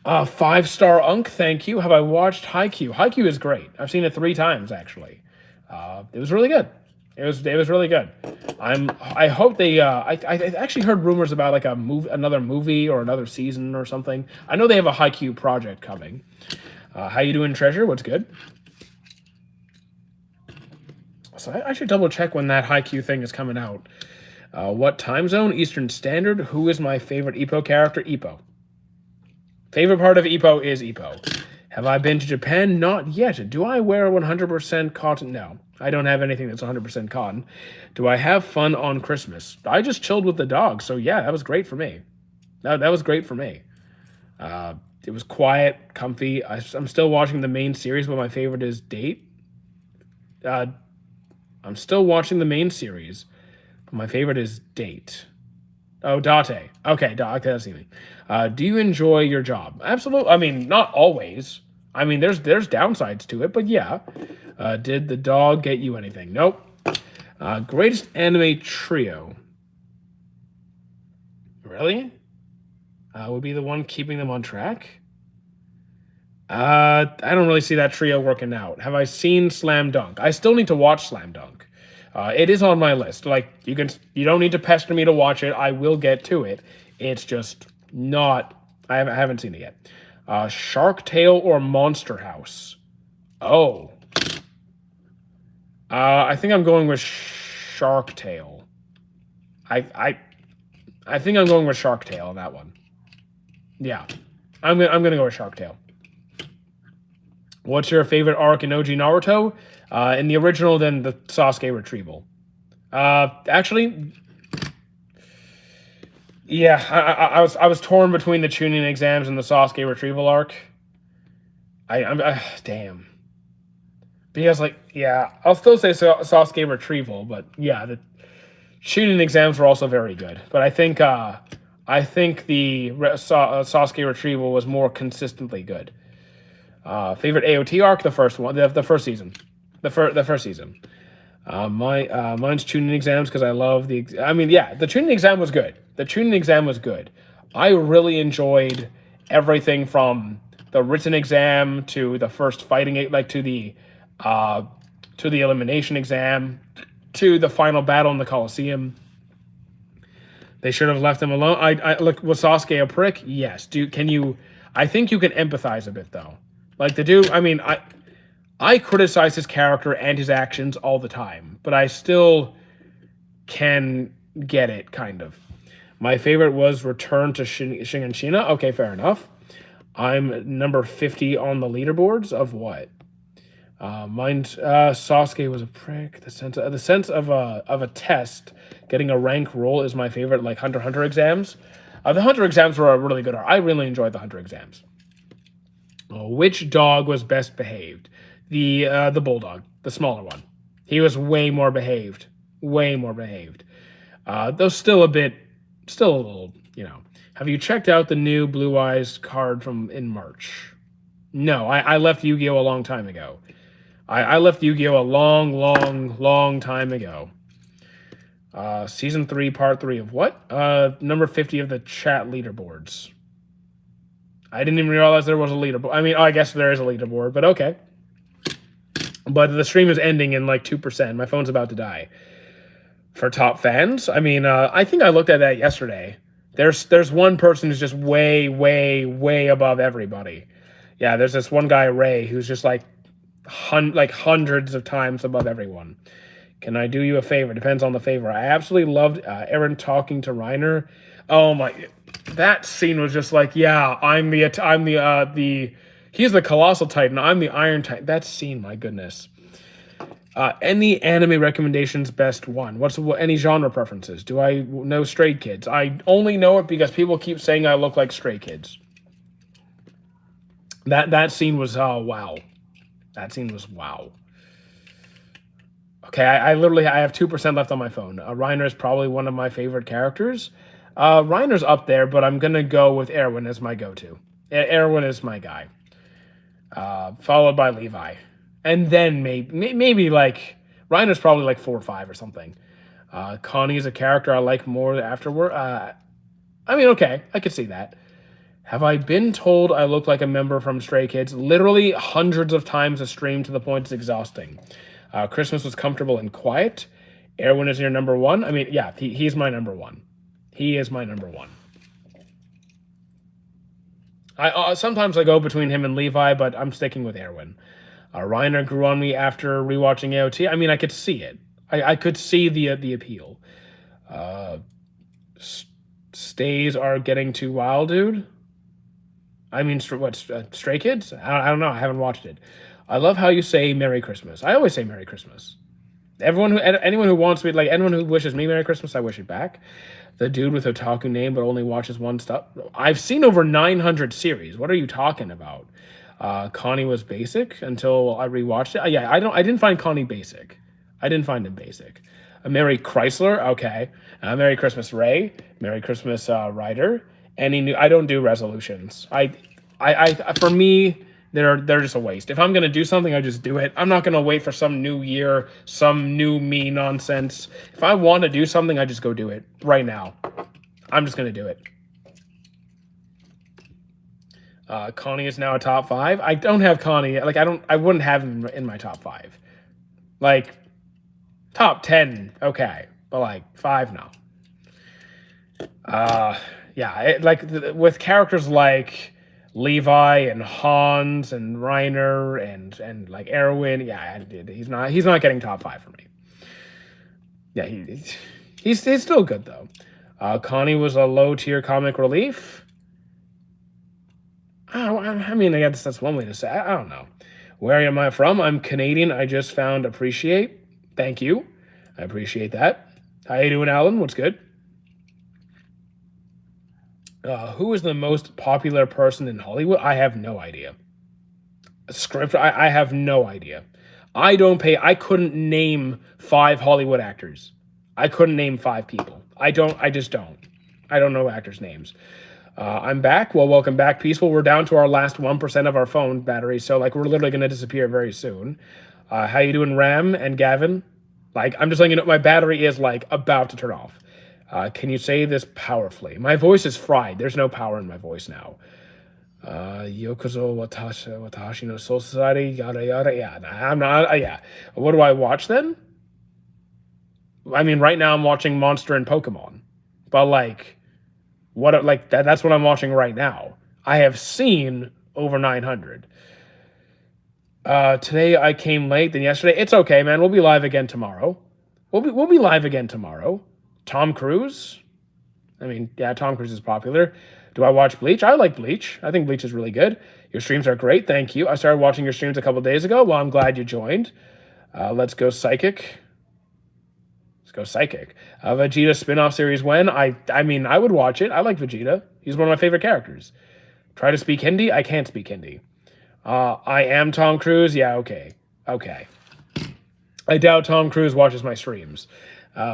5-star Unk, thank you. Have I watched Haikyuu? Haikyuu is great. I've seen it 3 times actually. It was really good. It was really good. I hope they. I actually heard rumors about like another movie or another season or something. I know they have a Haikyuu project coming. How you doing, Treasure? What's good? So I should double check when that Haikyuu thing is coming out. What time zone? Eastern Standard. Who is my favorite Ippo character? Ippo. Favorite part of Ippo is Ippo. Have I been to Japan? Not yet. Do I wear 100% cotton? No. I don't have anything that's 100% cotton. Do I have fun on Christmas? I just chilled with the dog, so yeah, that was great for me. That was great for me. It was quiet, comfy. I'm still watching the main series, but my favorite is Date. I'm still watching the main series, but my favorite is Date. Oh, Date. Okay, that's easy. Do you enjoy your job? Absolutely. I mean, not always. I mean, there's downsides to it, but yeah. Did the dog get you anything? Nope. Greatest anime trio. Really? Would be the one keeping them on track? I don't really see that trio working out. Have I seen Slam Dunk? I still need to watch Slam Dunk. It is on my list. Like you don't need to pester me to watch it. I will get to it. It's just not. I haven't seen it yet. Shark Tale or Monster House? Oh, I think I'm going with Shark Tale. I think I'm going with Shark Tale on that one. Yeah, I'm gonna go with Shark Tale. What's your favorite arc in OG Naruto? In the original, then the Sasuke retrieval. Actually, yeah, I was torn between the Chunin exams and the Sasuke retrieval arc. I'm damn. Because yeah, I'll still say Sasuke retrieval, but yeah, the Chunin exams were also very good. But I think the Sasuke retrieval was more consistently good. Favorite AOT arc? The first one, the first season, the first season. Mine's Chunin exams because I love the. I mean, yeah, the Chunin exam was good. The Chunin exam was good. I really enjoyed everything from the written exam to the first fighting, like to the elimination exam to the final battle in the Colosseum. They should have left him alone. I look, was Sasuke a prick? Yes. Can you? I think you can empathize a bit though. Like the dude. I mean, I criticize his character and his actions all the time, but I still can get it kind of. My favorite was Return to Shiganshina. Okay, fair enough. I'm number 50 on the leaderboards of what? Mine's Sasuke was a prick. The sense of a test, getting a rank roll is my favorite. Like Hunter x Hunter exams. The Hunter exams were a really good. I really enjoyed the Hunter exams. Which dog was best behaved? The bulldog, the smaller one. He was way more behaved. Way more behaved. Though still a little. Have you checked out the new Blue Eyes card from in March? No, I left Yu-Gi-Oh a long time ago. I left Yu-Gi-Oh a long time ago. Season 3, part 3 of what? Number 50 of the chat leaderboards. I didn't even realize there was a leaderboard. I mean, I guess there is a leaderboard, but okay. But the stream is ending in like 2%. My phone's about to die. For top fans, I mean, I think I looked at that yesterday. There's one person who's just way above everybody. Yeah, there's this one guy, Ray, who's just like hundreds of times above everyone. Can I do you a favor? Depends on the favor. I absolutely loved Eren talking to Reiner. Oh my, that scene was just like, yeah, he's the Colossal Titan. I'm the Iron Titan. That scene, my goodness. Any anime recommendations? Best one. Any genre preferences? Do I know Stray Kids? I only know it because people keep saying I look like Stray Kids. That scene was wow. That scene was wow. Okay, I have 2% left on my phone. Reiner is probably one of my favorite characters. Reiner's up there, but I'm gonna go with Erwin as my go-to. Erwin is my guy. Followed by Levi. And then maybe like Reiner's probably like 4 or 5 or something. Connie is a character I like more afterward. I mean, okay, I could see that. Have I been told I look like a member from Stray Kids? Literally hundreds of times a stream to the point it's exhausting. Christmas was comfortable and quiet. Erwin is your number one. I mean, yeah, he's my number one. He is my number one. Sometimes I go between him and Levi, but I'm sticking with Erwin. Reiner grew on me after rewatching AOT. I mean, I could see it. I could see the appeal. Stays are getting too wild, dude. I mean, Stray Kids? I don't know. I haven't watched it. I love how you say Merry Christmas. I always say Merry Christmas. Anyone who wants me, like anyone who wishes me Merry Christmas, I wish it back. The dude with otaku name but only watches one stuff. I've seen over 900 series. What are you talking about? Connie was basic until I rewatched it. Yeah, I didn't find Connie basic. I didn't find him basic. Merry Chrysler, okay. Merry Christmas Ray. Merry Christmas Ryder. I don't do resolutions. For me, they're just a waste. If I'm gonna do something, I just do it. I'm not gonna wait for some new year, some new me nonsense. If I want to do something, I just go do it right now. I'm just gonna do it. Connie is now a top 5. I don't have Connie. Like I wouldn't have him in my top 5. Like top 10, okay, but like 5, no. Yeah, with characters like Levi and Hans and Reiner and like Erwin, yeah, he's not getting top 5 for me. Yeah, he's still good though. Connie was a low tier comic relief. I mean, I guess that's one way to say. I don't know. Where am I from? I'm Canadian. I just found appreciate. Thank you. I appreciate that. How you doing, Alan? What's good? Who is the most popular person in Hollywood? I have no idea. Script? I have no idea. I don't pay. I couldn't name 5 Hollywood actors. I couldn't name 5 people. I just don't. I don't know actors' names. I'm back. Well, welcome back, Peaceful. We're down to our last 1% of our phone battery, so like we're literally gonna disappear very soon. How you doing, Ram and Gavin? Like, I'm just letting you know my battery is like about to turn off. Can you say this powerfully? My voice is fried. There's no power in my voice now. Yokozo Watashi no Soul Society, yada yada. Yeah, I'm not. Yeah. What do I watch then? I mean, right now I'm watching Monster and Pokemon, but like. What like that's what I'm watching right now. I have seen over 900. Today I came late than yesterday. It's okay, man. We'll be live again tomorrow. We'll be live again tomorrow. Tom Cruise? I mean, yeah, Tom Cruise is popular. Do I watch Bleach? I like Bleach. I think Bleach is really good. Your streams are great. Thank you. I started watching your streams a couple days ago. Well, I'm glad you joined. Let's go Psychic. Let's go Psychic. Vegeta spin-off series when? I mean, I would watch it. I like Vegeta. He's one of my favorite characters. Try to speak Hindi? I can't speak Hindi. I am Tom Cruise? Yeah, okay. Okay. I doubt Tom Cruise watches my streams.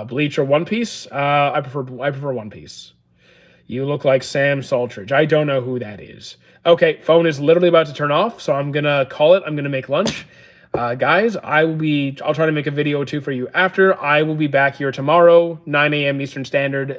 Bleach or One Piece? I prefer One Piece. You look like Sam Saltridge. I don't know who that is. Okay, phone is literally about to turn off, so I'm gonna call it. I'm gonna make lunch. Guys, I'll try to make a video or 2 for you after. I will be back here tomorrow, 9 a.m. Eastern Standard,